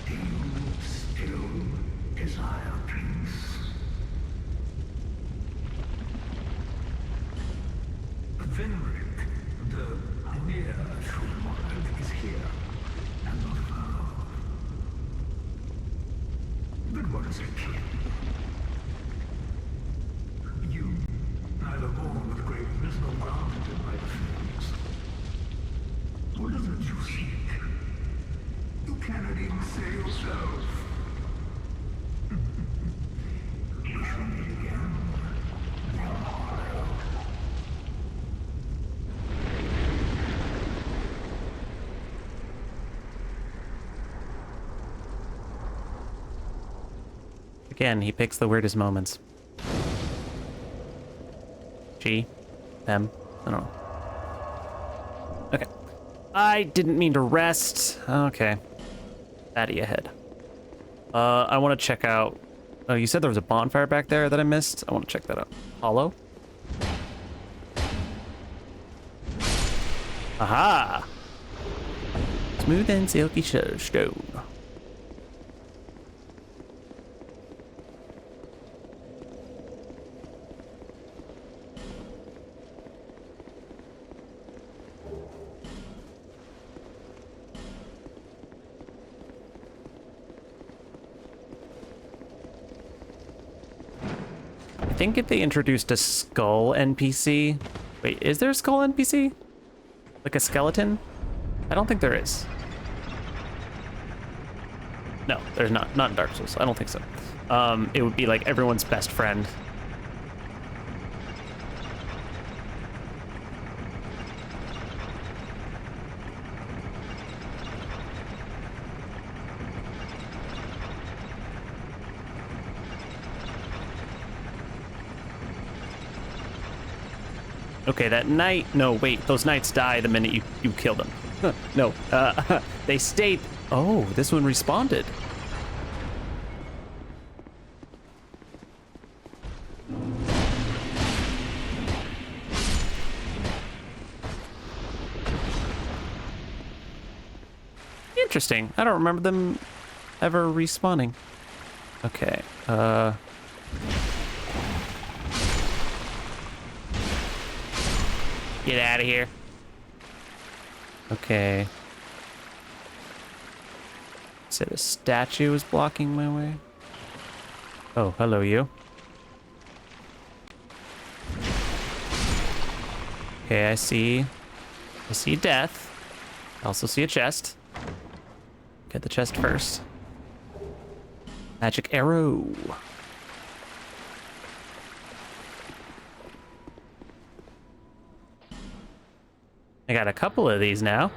do you still desire peace? Venric, the near true monarch, is here, and not far. But what is a king? You, neither born Again, he picks the weirdest moments. She, them, I don't know. Okay. I didn't mean to rest. Okay. Fatty ahead. I want to check out... Oh, you said there was a bonfire back there that I missed? I want to check that out. Hollow? Aha! Smooth and silky stone. I think if they introduced a skull NPC... Wait, is there a skull NPC? Like a skeleton? I don't think there is. No, there's not. Not in Dark Souls. I don't think so. It would be like everyone's best friend. Okay, that knight... No, wait. Those knights die the minute you kill them. No, they stayed... Oh, this one responded. Interesting. I don't remember them ever respawning. Okay, Get out of here. Okay. Said a statue is blocking my way. Oh, hello, you. Okay, I see death. I also see a chest. Get the chest first. Magic arrow. I got a couple of these now.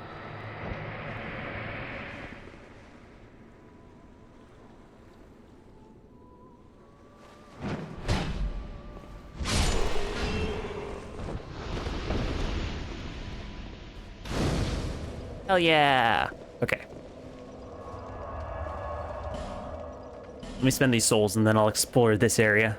Hell yeah. Okay. Let me spend these souls and then I'll explore this area.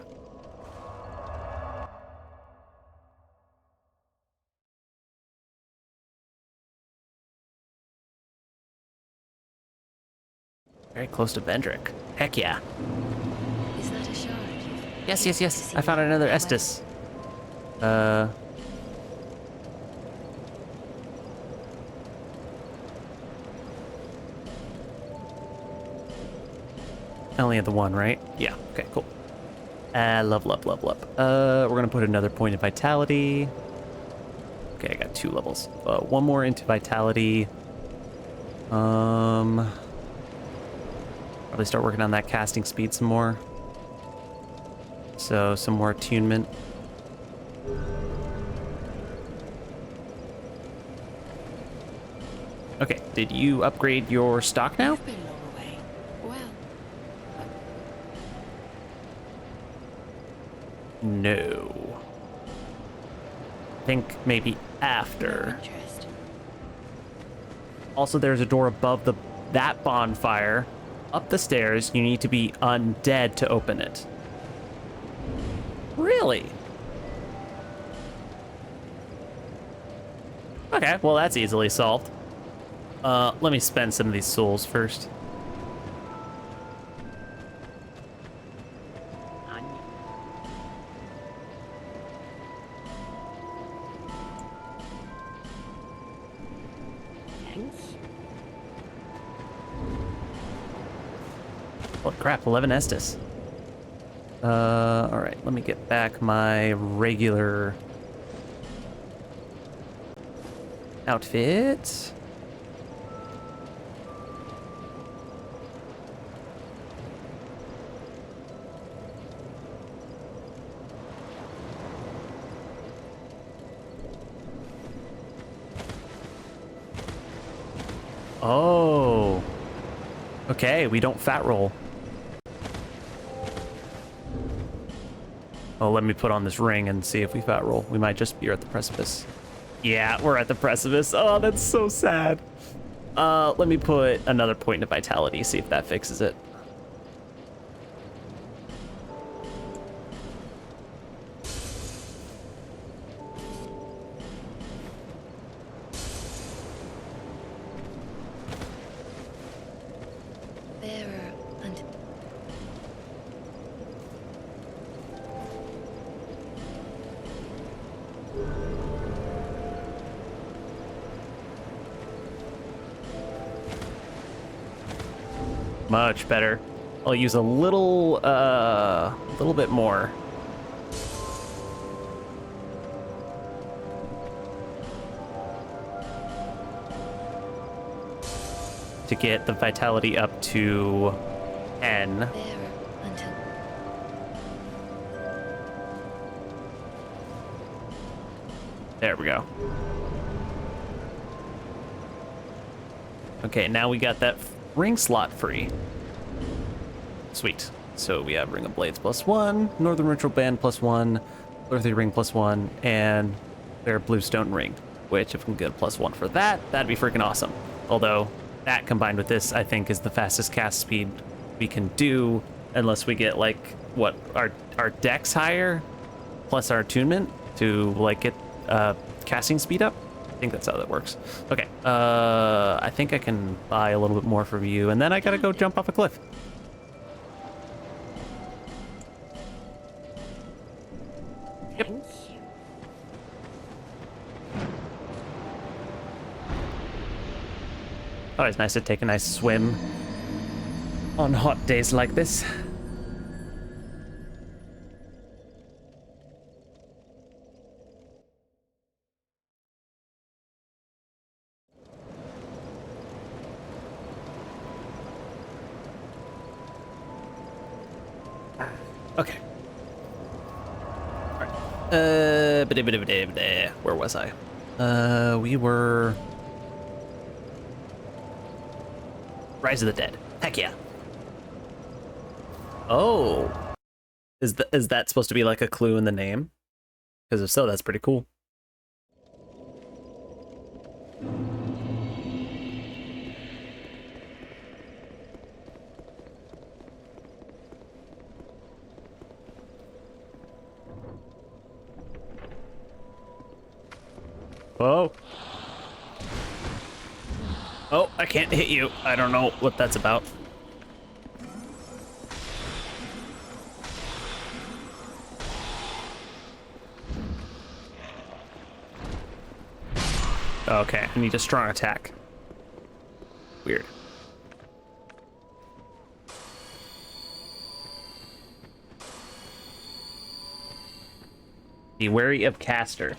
Very close to Vendrick. Heck yeah. Is that a shard? Yes. I found another Estus. I only had the one, right? Yeah, okay, cool. Level up. We're gonna put another point of vitality. Okay, I got 2 levels. One more into vitality. Probably start working on that casting speed some more. So, some more attunement. Okay, did you upgrade your stock now? You've been long away. Well, No. I think maybe after. interest. Also, there's a door above that bonfire. Up the stairs, you need to be undead to open it. Really? Okay, well that's easily solved. Let me spend some of these souls first. Holy crap, 11 Estus. Alright, let me get back my regular outfit. Oh. Okay, we don't fat roll. Oh, let me put on this ring and see if we fat roll. We might just be at the precipice. Yeah, we're at the precipice. Oh, that's so sad. Let me put another point into vitality, see if that fixes it. Bearer and Much better. I'll use a little bit more. To get the vitality up to 10. bearer until There we go. Okay, now we got that ring slot free. Sweet. So we have Ring of Blades +1, Northern Ritual Band +1, Earthy Ring +1, and their Bluestone Ring, which if we can get a +1 for that, that'd be freaking awesome. Although, that combined with this, I think, is the fastest cast speed we can do, unless we get, like, what, our dex higher, plus our attunement to, like, get casting speed up? I think that's how that works. Okay, I think I can buy a little bit more from you, and then I gotta go jump off a cliff. Yep. thank you. Always nice to take a nice swim on hot days like this. Okay. All right. Where was I? We were Rise of the Dead. Heck yeah. Oh. Is that supposed to be like a clue in the name? Because if so, that's pretty cool. Oh. Oh, I can't hit you. I don't know what that's about. Okay, I need a strong attack. Weird. Be wary of caster.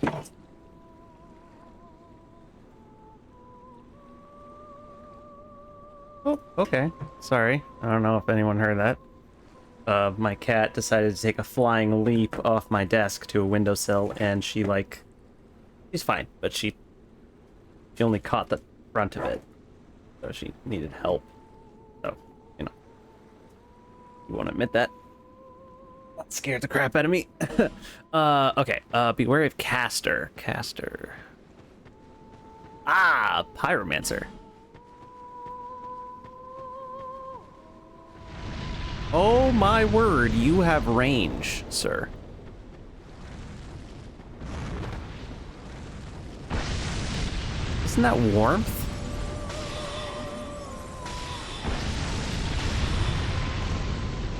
Oh, okay. Sorry. I don't know if anyone heard that. My cat decided to take a flying leap off my desk to a windowsill, and she's fine, but she only caught the front of it, so she needed help. So, you won't admit that. That scared the crap out of me. Okay. Be wary of caster. Caster. Ah, pyromancer. Oh my word, you have range, sir. Isn't that warmth?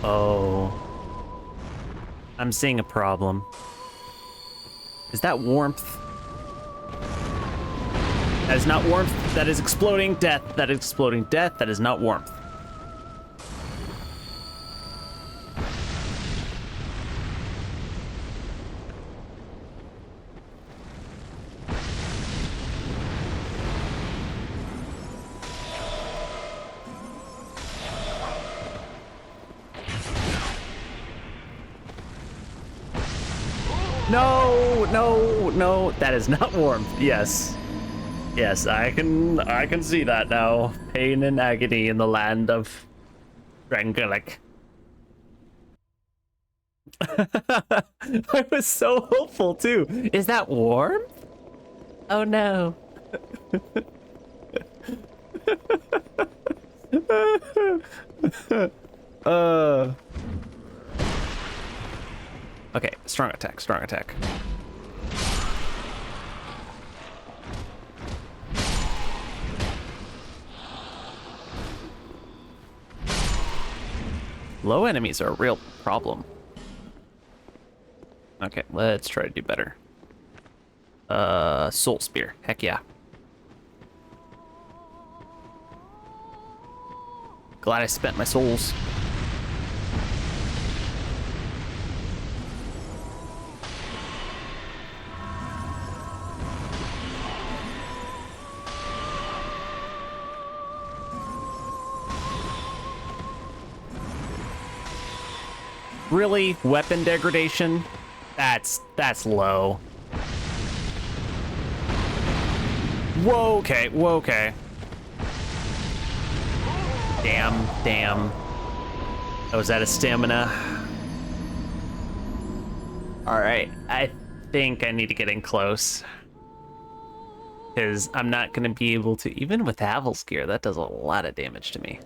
Oh. I'm seeing a problem. Is that warmth? That is not warmth. That is exploding death. That is exploding death. That is not warmth. No, no, no. That is not warmth. Yes. Yes, I can see that now. Pain and agony in the land of Drangolic. I was so hopeful too. Is that warm? Oh no. uh. Okay, strong attack, strong attack. Low enemies are a real problem. Okay, let's try to do better. Soul Spear. Heck yeah. Glad I spent my souls. Really? Weapon degradation? That's low. Whoa, okay, whoa, okay. Damn. I was out of stamina. Alright, I think I need to get in close. Because I'm not going to be able to, even with Havel's gear, that does a lot of damage to me.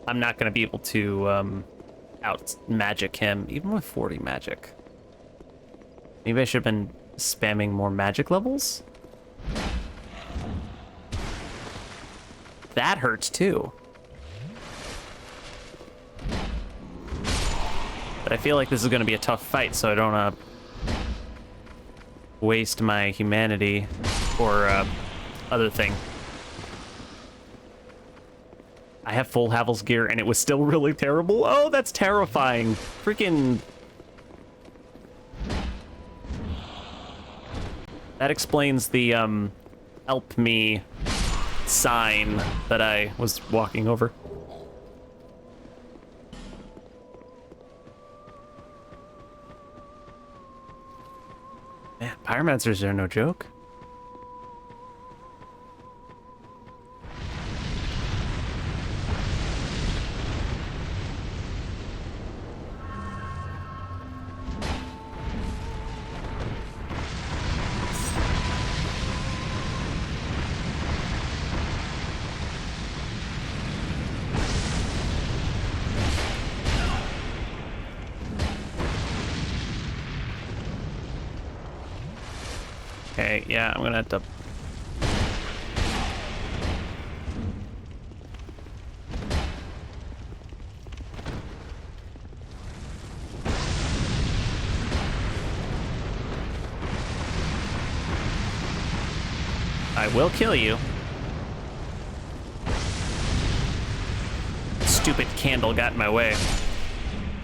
I'm not going to be able to out magic him, even with 40 magic. Maybe I should have been spamming more magic levels? That hurts too. But I feel like this is going to be a tough fight, so I don't want to waste my humanity or other thing. I have full Havel's gear and it was still really terrible. Oh, that's terrifying. Freaking... That explains the help me sign that I was walking over. Man, pyromancers are no joke. Okay, yeah, I'm gonna have to... I will kill you. Stupid candle got in my way.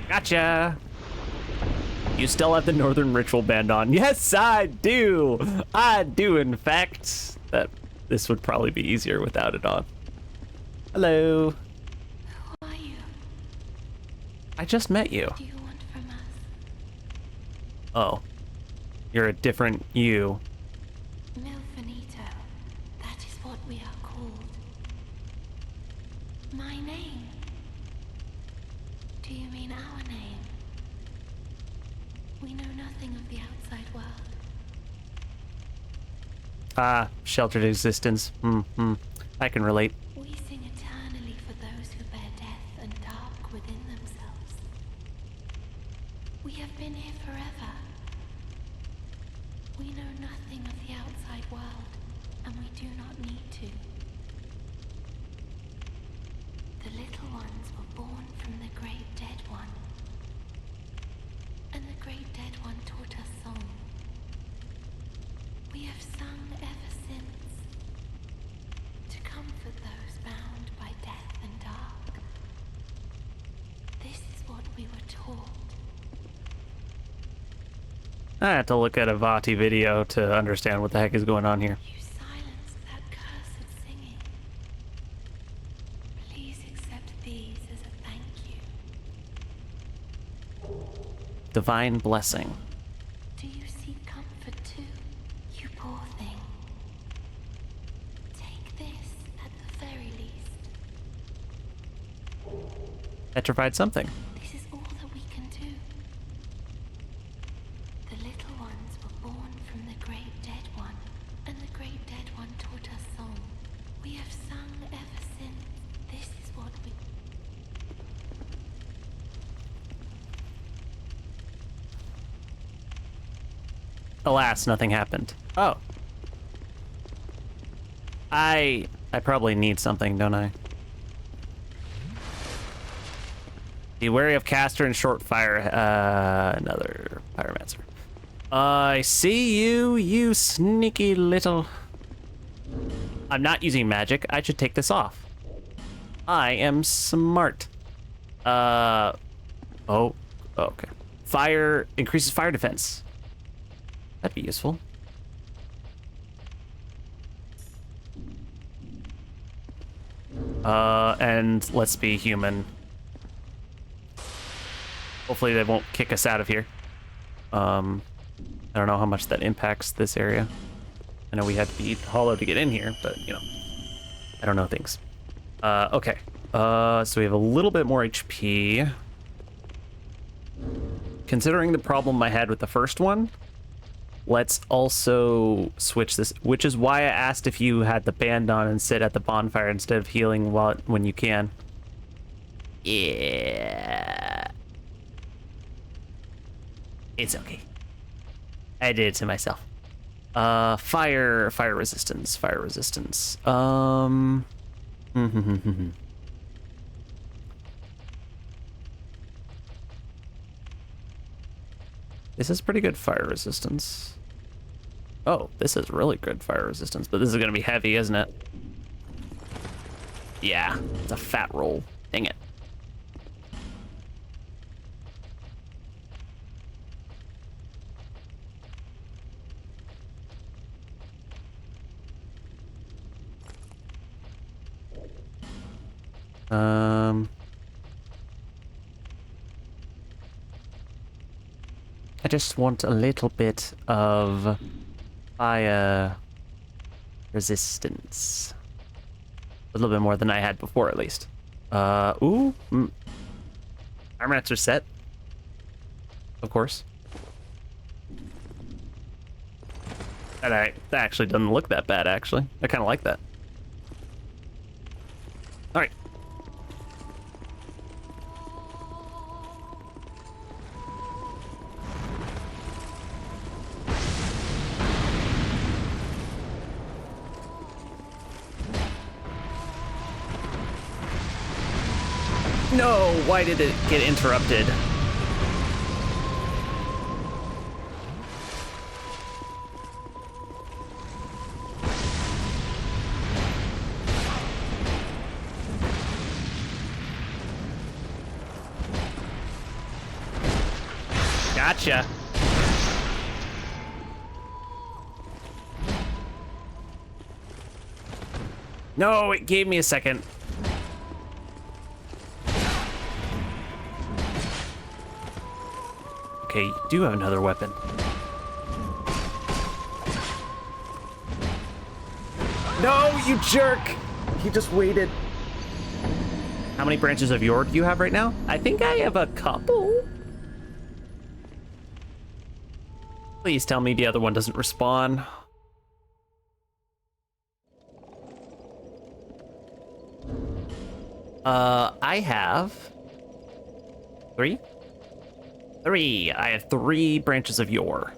Gotcha! You still have the Northern Ritual Band on. Yes, I do! I do, in fact. This would probably be easier without it on. Hello. Who are you? I just met you. What do you want from us? Oh. You're a different you. Milfinito. That is what we are called. My name. Do you mean our name? We know nothing of the outside world. Ah, sheltered existence. I can relate. We sing eternally for those who bear death and dark within themselves. We have been here forever. We know nothing of the outside world, and we do not need to. The little ones were born from the great dead one. And the great dead one taught us song. We have sung ever since, to comfort those bound by death and dark. This is what we were taught. I have to look at a Vati video to understand what the heck is going on here. You silenced that cursed singing. Please accept these as a thank you. Divine blessing. Do you seek comfort too, you poor thing? Take this at the very least. Petrified something. This is all that we can do. great dead one, and the great dead one taught us song. We have sung ever since. This is what we... Alas, nothing happened. Oh. I probably need something, don't I? Be wary of caster and short fire. Another pyromancer. I see you, you sneaky little... I'm not using magic. I should take this off. I am smart. Oh, okay. Fire increases fire defense. That'd be useful. And let's be human. Hopefully they won't kick us out of here. I don't know how much that impacts this area. I know we had to be hollow to get in here, but, you know, I don't know things. Okay. So we have a little bit more HP. Considering the problem I had with the first one, let's also switch this, which is why I asked if you had the band on and sit at the bonfire instead of healing when you can. Yeah. It's okay. I did it to myself. Fire resistance. This is pretty good fire resistance. Oh, this is really good fire resistance, but this is gonna be heavy, isn't it? Yeah, it's a fat roll. Dang it. I just want a little bit of fire resistance. A little bit more than I had before, at least. Armaments are set. Of course. That actually doesn't look that bad, actually. I kind of like that. All right. No, why did it get interrupted? Gotcha. No, it gave me a second. Okay, you do have another weapon. No, you jerk! He just waited. How many branches of yore do you have right now? I think I have a couple. Please tell me the other one doesn't respawn. I have 3. I have 3 branches of yore.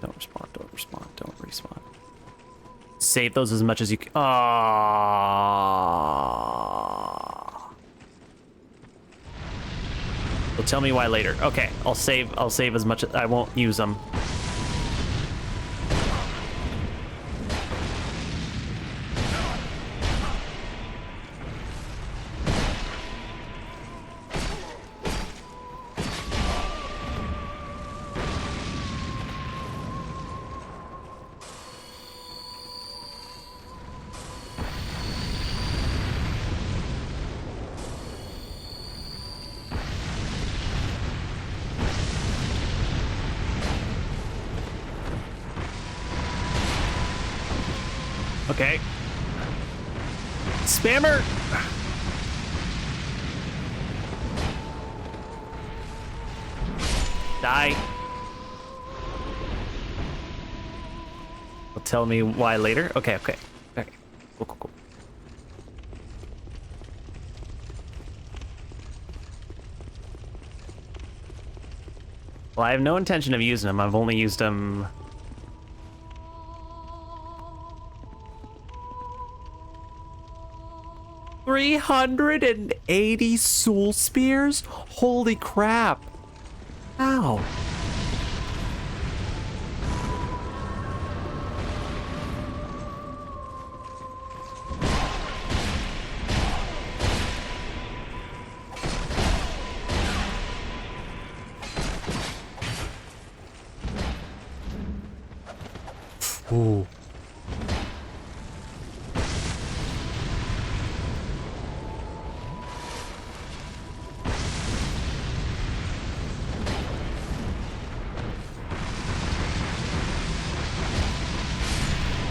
Don't respawn. Save those as much as you can. Aww. Well, tell me why later. Okay, I'll save as much as I won't use them. Okay. Spammer! Die. Will tell me why later. Okay, okay. Okay. Cool, cool, cool. Well, I have no intention of using them. I've only used them... $380 soul spears? Holy crap. Ow. Ooh.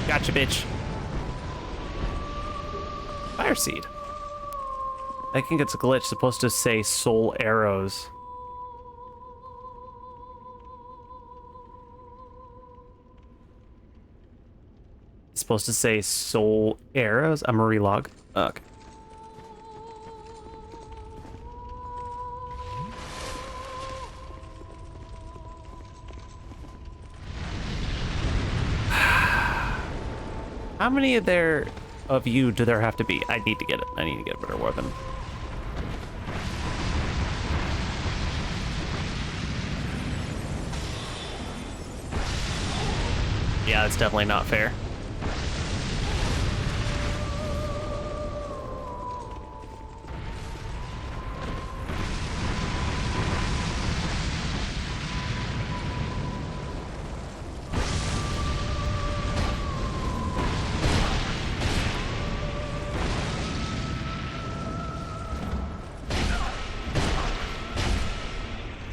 Gotcha, bitch. Fire seed. I think it's a glitch. Supposed to say soul arrows. It's supposed to say soul arrows. I'm gonna relog. Okay. How many of you do there have to be? I need to get it. I need to get a better weapon. Yeah, that's definitely not fair.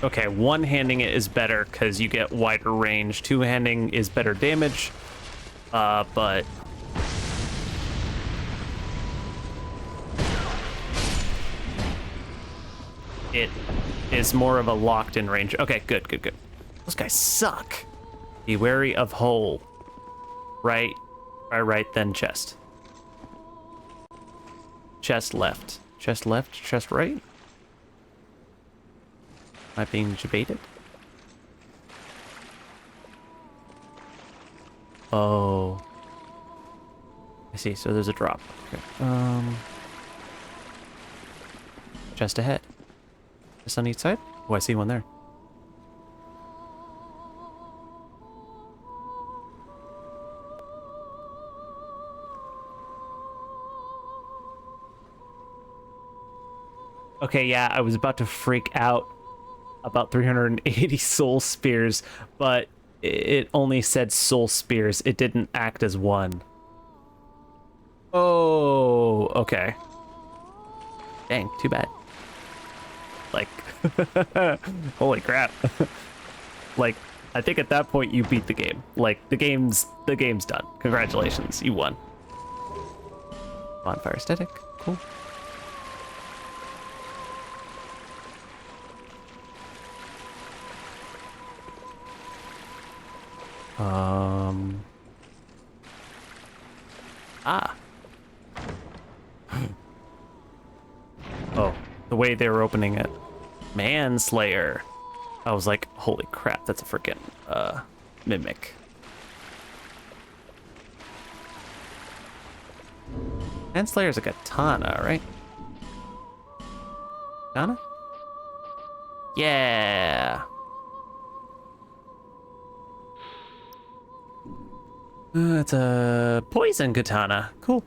Okay, one-handing it is better because you get wider range. Two-handing is better damage, but... it is more of a locked-in range. Okay, good, good, good. Those guys suck. Be wary of hole. Right, right, then chest. Chest left. Chest left, chest right. Am I being debated? Oh. I see, so there's a drop. Okay. Just ahead. Just on each side? Oh, I see one there. Okay, yeah, I was about to freak out about 380 soul spears, but it only said soul spears. It didn't act as one. Oh, okay. Dang, too bad. Like, holy crap. Like, I think at that point you beat the game. Like, the game's done. Congratulations, you won. Bonfire static, cool. Ah. Oh, the way they were opening it. Manslayer. I was like, holy crap, that's a freaking mimic. Manslayer's a katana, right? Katana? Yeah. It's a poison katana. Cool.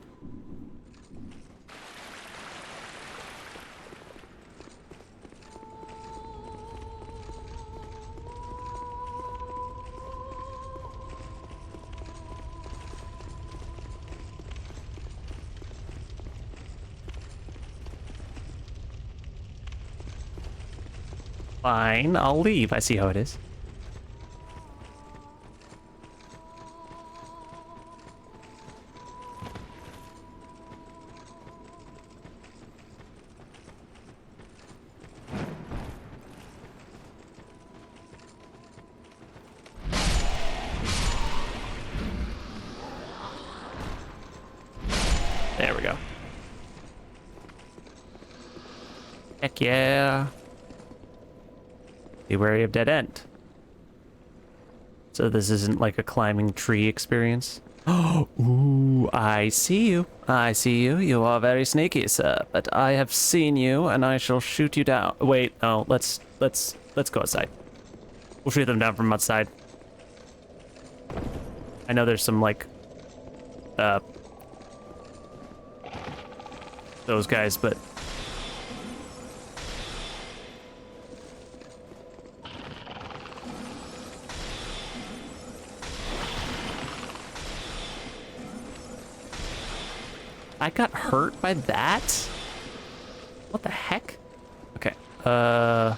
Fine, I'll leave. I see how it is. There we go. Heck yeah. Be wary of dead end. So this isn't like a climbing tree experience. Oh, ooh, I see you. I see you. You are very sneaky, sir. But I have seen you, and I shall shoot you down. Wait, no. Let's go outside. We'll shoot them down from outside. I know there's some like, those guys, but. I got hurt by that? What the heck? Okay, where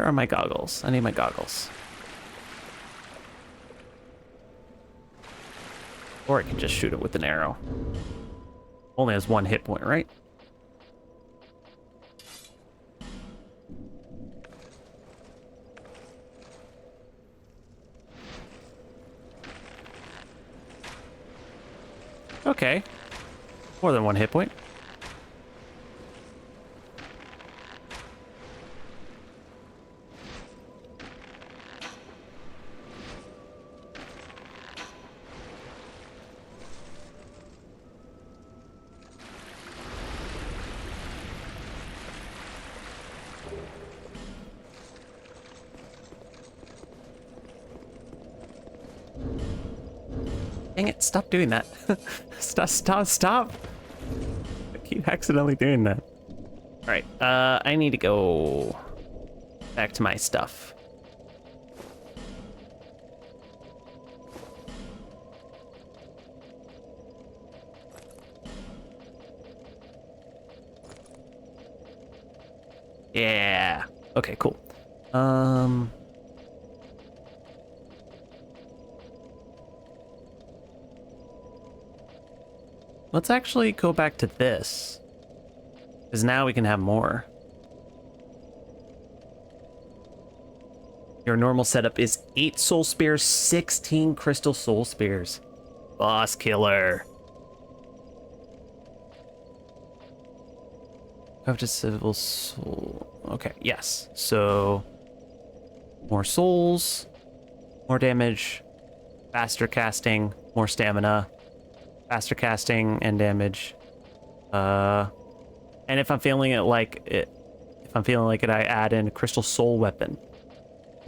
are my goggles? I need my goggles. Or I can just shoot it with an arrow. Only has 1 hit point, right? Okay. More than 1 hit point. Dang it, stop doing that. Stop. I keep accidentally doing that. All right, I need to go back to my stuff. Yeah. Okay, cool. Let's actually go back to this, because now we can have more. Your normal setup is 8 soul spears, 16 crystal soul spears. Boss killer. Have to civil soul. Okay, yes. So more souls, more damage, faster casting, more stamina. Faster casting and damage. And if I'm feeling it like it, I add in a crystal soul weapon.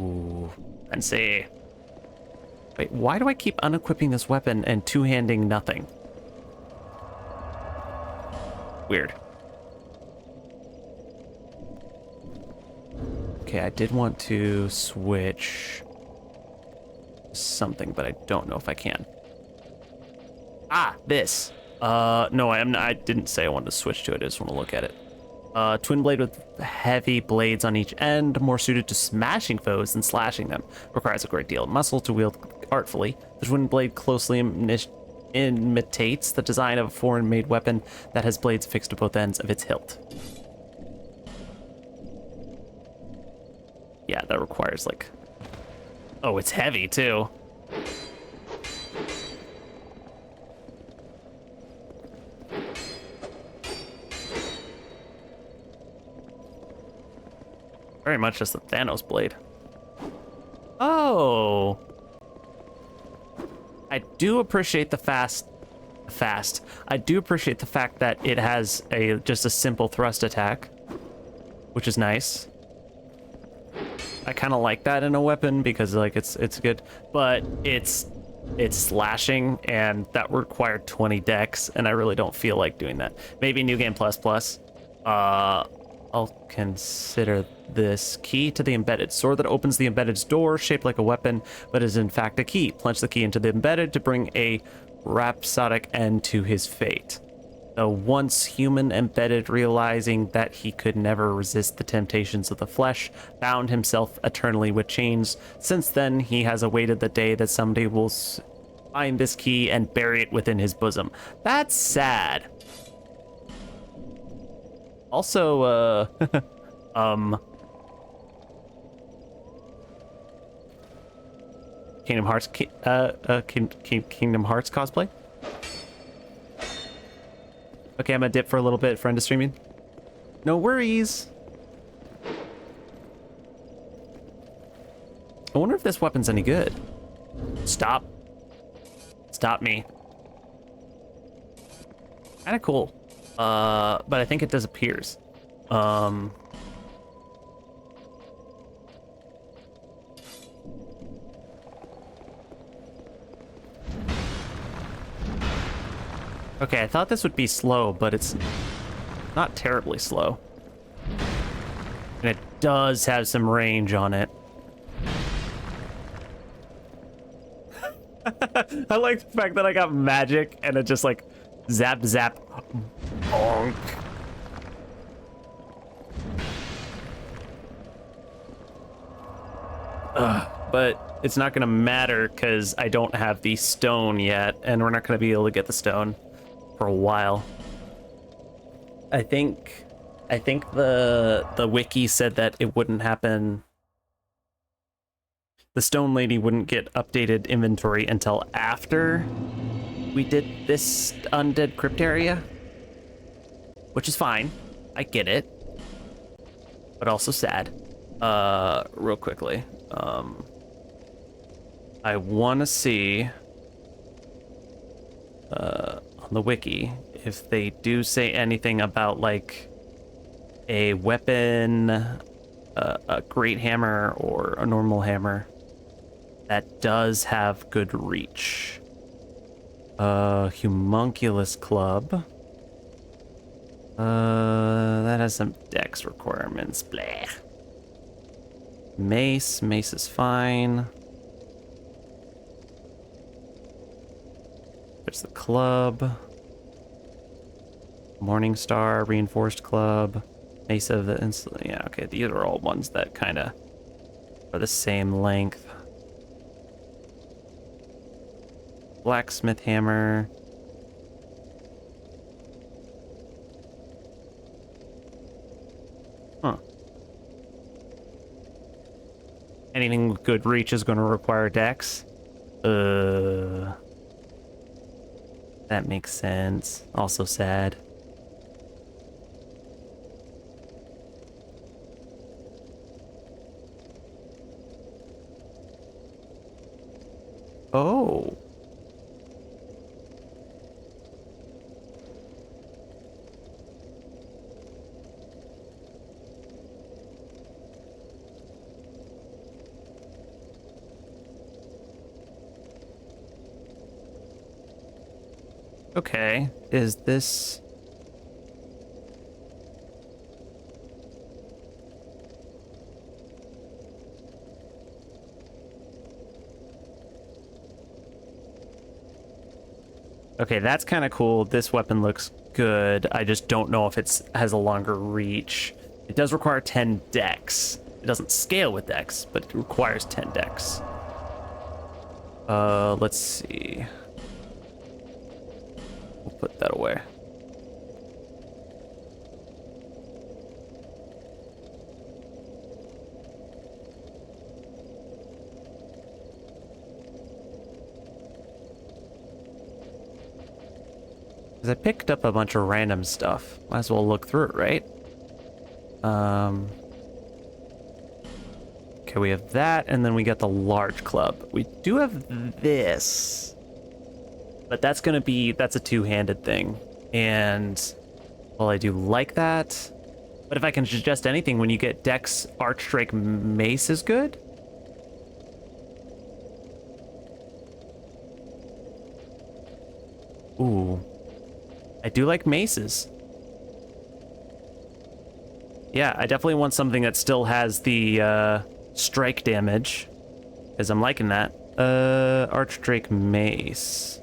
Ooh, and see. Wait, why do I keep unequipping this weapon and two-handing nothing? Weird. Okay, I did want to switch something, but I don't know if I can. Ah, this. No, I didn't say I wanted to switch to it. I just want to look at it. Twin blade with heavy blades on each end, more suited to smashing foes than slashing them. Requires a great deal of muscle to wield artfully. The twin blade closely imitates the design of a foreign-made weapon that has blades fixed to both ends of its hilt. Yeah, that requires like... Oh, it's heavy too. Very much just the Thanos blade. Oh. I do appreciate I do appreciate the fact that it has just a simple thrust attack, which is nice. I kind of like that in a weapon because like it's good, but it's slashing and that required 20 dex and I really don't feel like doing that. Maybe New Game Plus Plus. I'll consider this. Key to the embedded. Sword that opens the embedded's door, shaped like a weapon, but is in fact a key. Plunge the key into the embedded to bring a rhapsodic end to his fate. The once human embedded, realizing that he could never resist the temptations of the flesh, bound himself eternally with chains. Since then, he has awaited the day that somebody will find this key and bury it within his bosom. That's sad. Also, Kingdom Hearts, Kingdom Hearts cosplay. Okay, I'm gonna dip for a little bit. Friend is streaming. No worries. I wonder if this weapon's any good. Stop. Stop me. Kind of cool. But I think it disappears. Okay, I thought this would be slow, but it's not terribly slow. And it does have some range on it. I like the fact that I got magic and it just like zap zap bonk. But it's not gonna matter because I don't have the stone yet, and we're not gonna be able to get the stone for a while. I think the wiki said that it wouldn't happen. The stone lady wouldn't get updated inventory until after we did this undead crypt area, which is fine. I get it, but also sad. Real quickly, I want to see on the wiki if they do say anything about like a weapon, a great hammer or a normal hammer that does have good reach. Homunculus club. That has some dex requirements. Blah. Mace is fine. There's the club. Morningstar, reinforced club. Mace of the instant. Yeah, okay, these are all ones that kind of are the same length. Blacksmith hammer. Huh. Anything with good reach is going to require dex. That makes sense. Also sad. Oh. Okay, is this... Okay, that's kind of cool. This weapon looks good. I just don't know if it has a longer reach. It does require 10 dex. It doesn't scale with dex, but it requires 10 dex. Let's see. We'll put that away. Because I picked up a bunch of random stuff. Might as well look through it, right? Okay, we have that, and then we got the large club. We do have this. But that's gonna be, that's a two-handed thing. And, well, I do like that. But if I can suggest anything, when you get Dex, Archdrake Mace is good. Ooh. I do like maces. Yeah, I definitely want something that still has the strike damage, because I'm liking that. Archdrake Mace.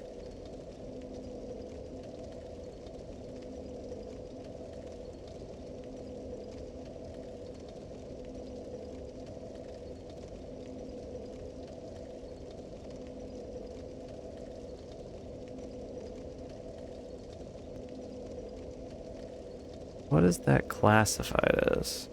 What is that classified as?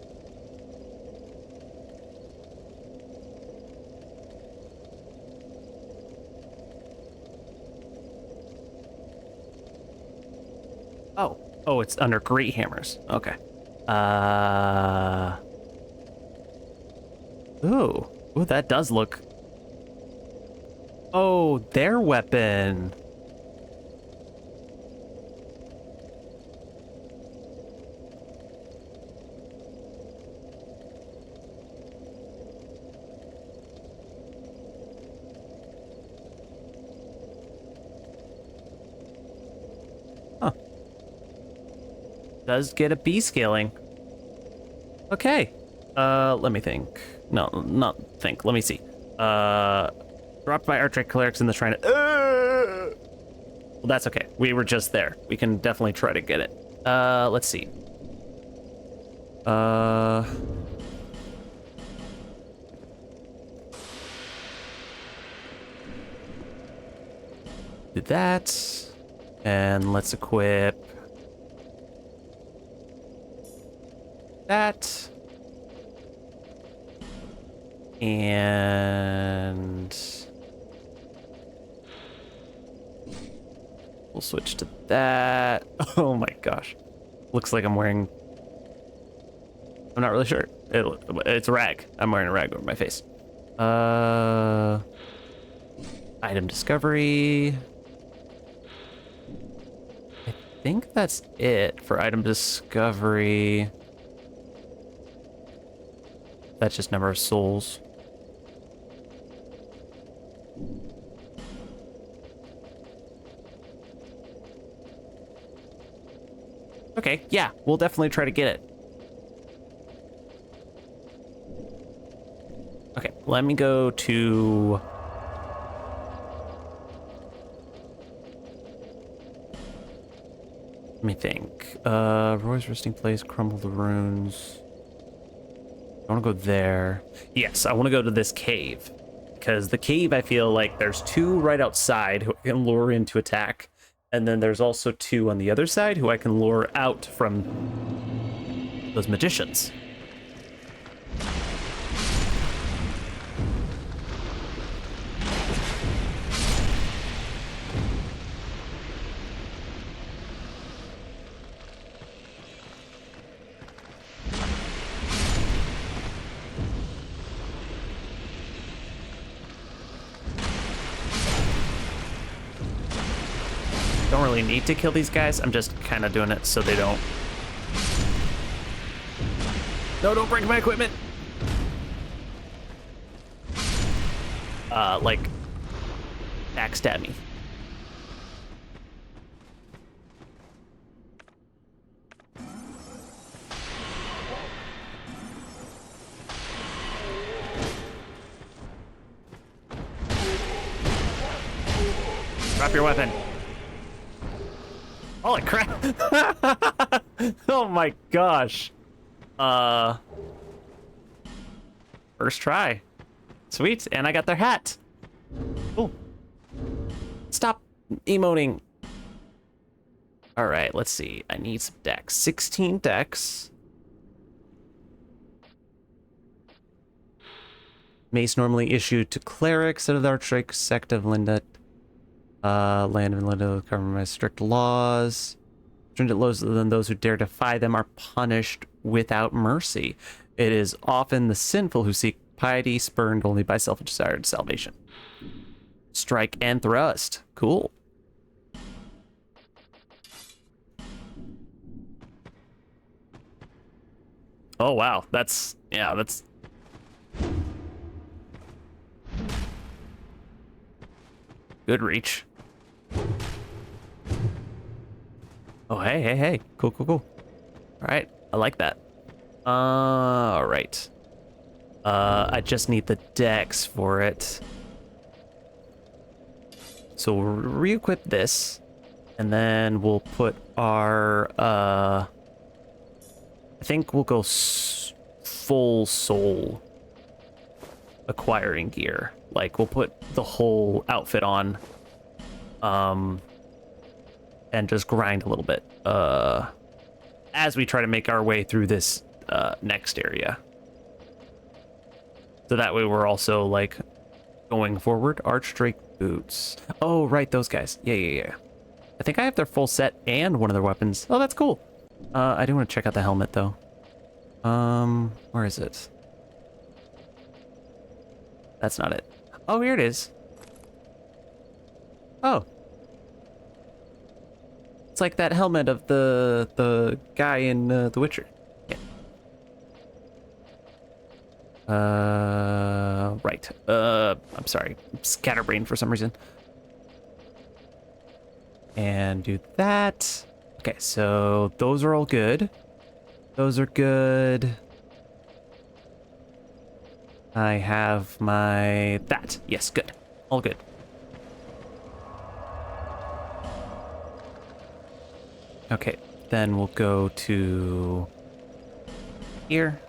Oh. Oh, it's under great hammers. Okay. Uh. Ooh. Ooh, that does look. Oh, their weapon. Huh. Does get a B scaling. Okay. Let me think. No, not think. Let me see. Dropped by Archite clerics in the shrine. Well, that's okay. We were just there. We can definitely try to get it. Let's see. Do that. And let's equip that. And we'll switch to that. Oh my gosh. Looks like I'm wearing... I'm not really sure. It's a rag. I'm wearing a rag over my face. Item discovery. I think that's it for item discovery. That's just number of souls. Okay, yeah, we'll definitely try to get it. Okay, let me go to... Let me think. Roy's resting place, crumble the runes. I want to go there. Yes, I want to go to this cave. Because the cave, I feel like there's two right outside who I can lure in to attack. And then there's also two on the other side who I can lure out from those magicians. Don't really need to kill these guys. I'm just kind of doing it so they don't. No, don't break my equipment. Like, backstab me. Drop your weapon. Holy crap. Oh my gosh. First try. Sweet, and I got their hat. Cool. Stop emoting. All right, let's see. I need some decks. 16 decks. Mace normally issued to clerics of the Archdrake sect of Linda. Land of Linda covered by strict laws. Stringent laws than those who dare defy them are punished without mercy. It is often the sinful who seek piety, spurned only by self-desired salvation. Strike and thrust. Cool. Oh, wow. That's... yeah, that's... good reach. Oh, hey. Cool. All right. I like that. All right. I just need the dex for it. So we'll re-equip this, and then we'll put our, I think we'll go full soul acquiring gear. Like, we'll put the whole outfit on, and just grind a little bit, as we try to make our way through this, next area. So that way we're also, like, going forward. Archdrake boots. Oh, right, those guys. Yeah. I think I have their full set and one of their weapons. Oh, that's cool. I do want to check out the helmet though. Where is it? That's not it. Oh, here it is. Oh. It's like that helmet of the guy in The Witcher. Yeah. Right. I'm sorry. Scatterbrain for some reason. And do that. Okay, so those are all good. Those are good. I have my... that. Yes, good. All good. Okay, then we'll go to... here.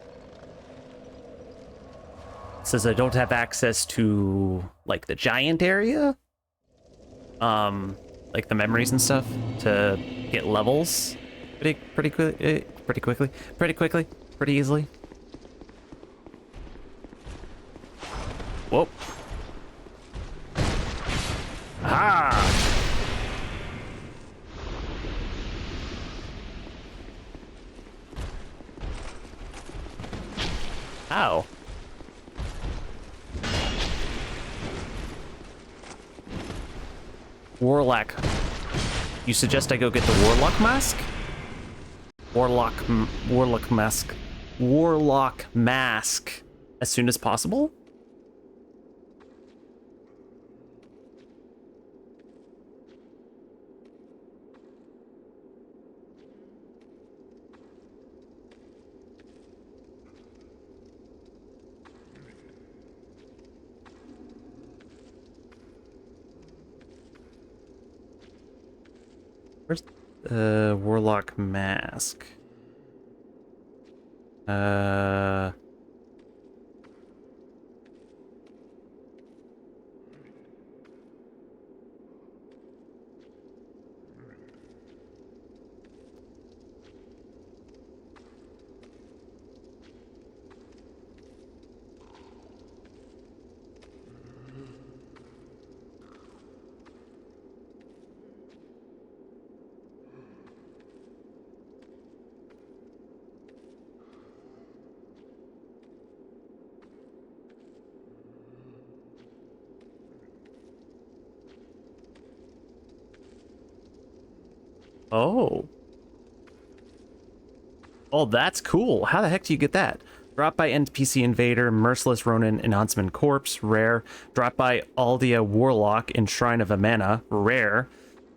It says I don't have access to, like, the giant area. Like the memories and stuff to get levels pretty easily. Whoa. Aha! Ow. Warlock. You suggest I go get the Warlock mask? Warlock mask. Warlock mask. As soon as possible? Where's the Warlock mask? Oh. Oh, that's cool. How the heck do you get that? Drop by NPC Invader, Merciless Ronin, and Huntsman Corpse, rare. Drop by Aldia Warlock in Shrine of Amana, rare.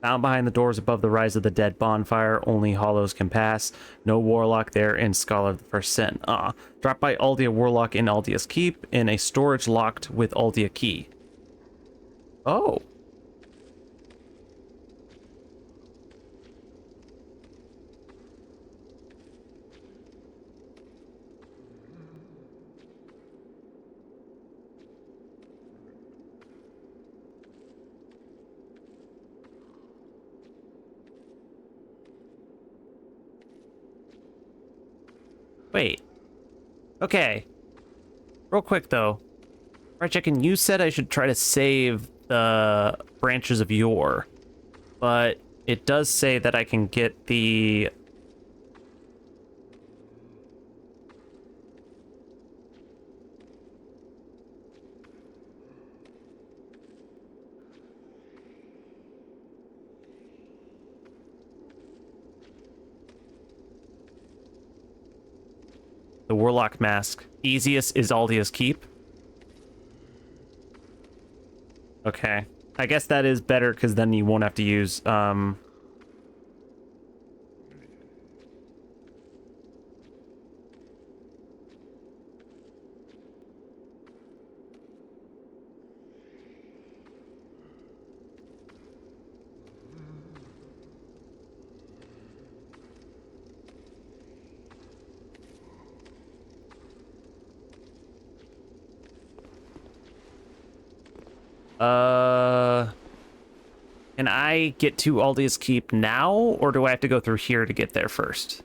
Found behind the doors above the Rise of the Dead bonfire, only hollows can pass. No Warlock there in Scholar of the First Sin. Drop by Aldia Warlock in Aldia's Keep, in a storage locked with Aldia Key. Oh. Wait. Okay. Real quick, though. Right, chicken, you said I should try to save the branches of yore. But it does say that I can get the... the Warlock mask. Easiest is Aldia's Keep. Okay. I guess that is better because then you won't have to use can I get to Aldia's Keep now, or do I have to go through here to get there first?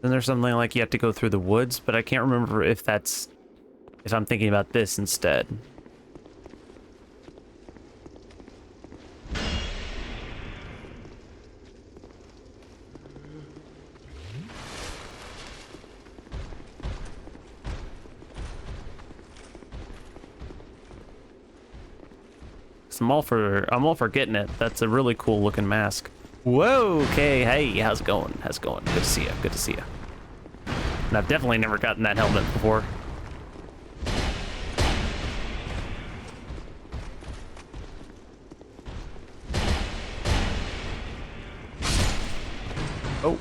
Then there's something like you have to go through the woods, but I can't remember if that's if I'm thinking about this instead. I'm all for getting it. That's a really cool looking mask. Whoa, okay, hey, how's it going? How's it going? Good to see you. Good to see you. And I've definitely never gotten that helmet before. Oh.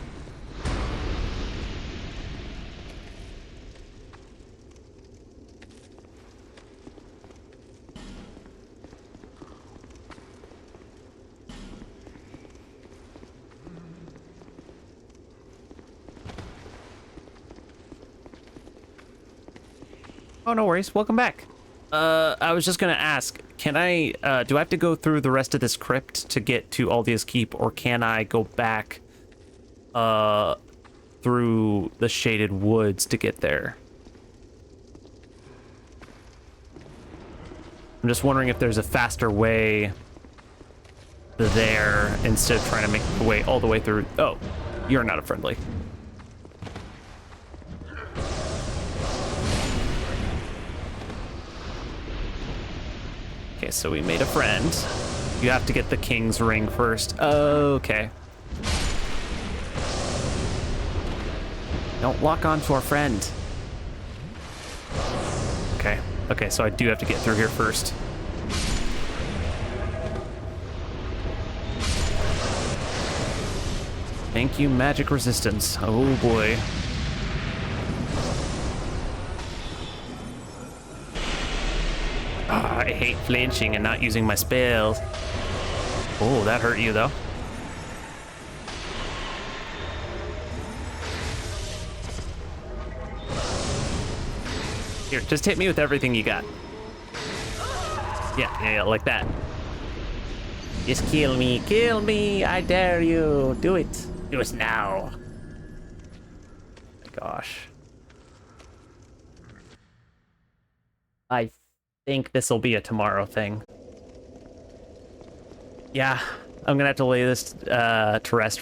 Oh, no worries. Welcome back. I was just gonna ask, can I, do I have to go through the rest of this crypt to get to Aldia's Keep, or can I go back, through the shaded woods to get there? I'm just wondering if there's a faster way there instead of trying to make the way all the way through. Oh, you're not a friendly. Okay, so we made a friend. You have to get the king's ring first. Okay. Don't lock on to our friend. Okay. Okay, so I do have to get through here first. Thank you, magic resistance. Oh boy. I hate flinching and not using my spells. Oh, that hurt you, though. Here, just hit me with everything you got. Yeah, like that. Just kill me, I dare you. Do it. Do it now. Oh my gosh. I think this will be a tomorrow thing. Yeah, I'm gonna have to lay this to rest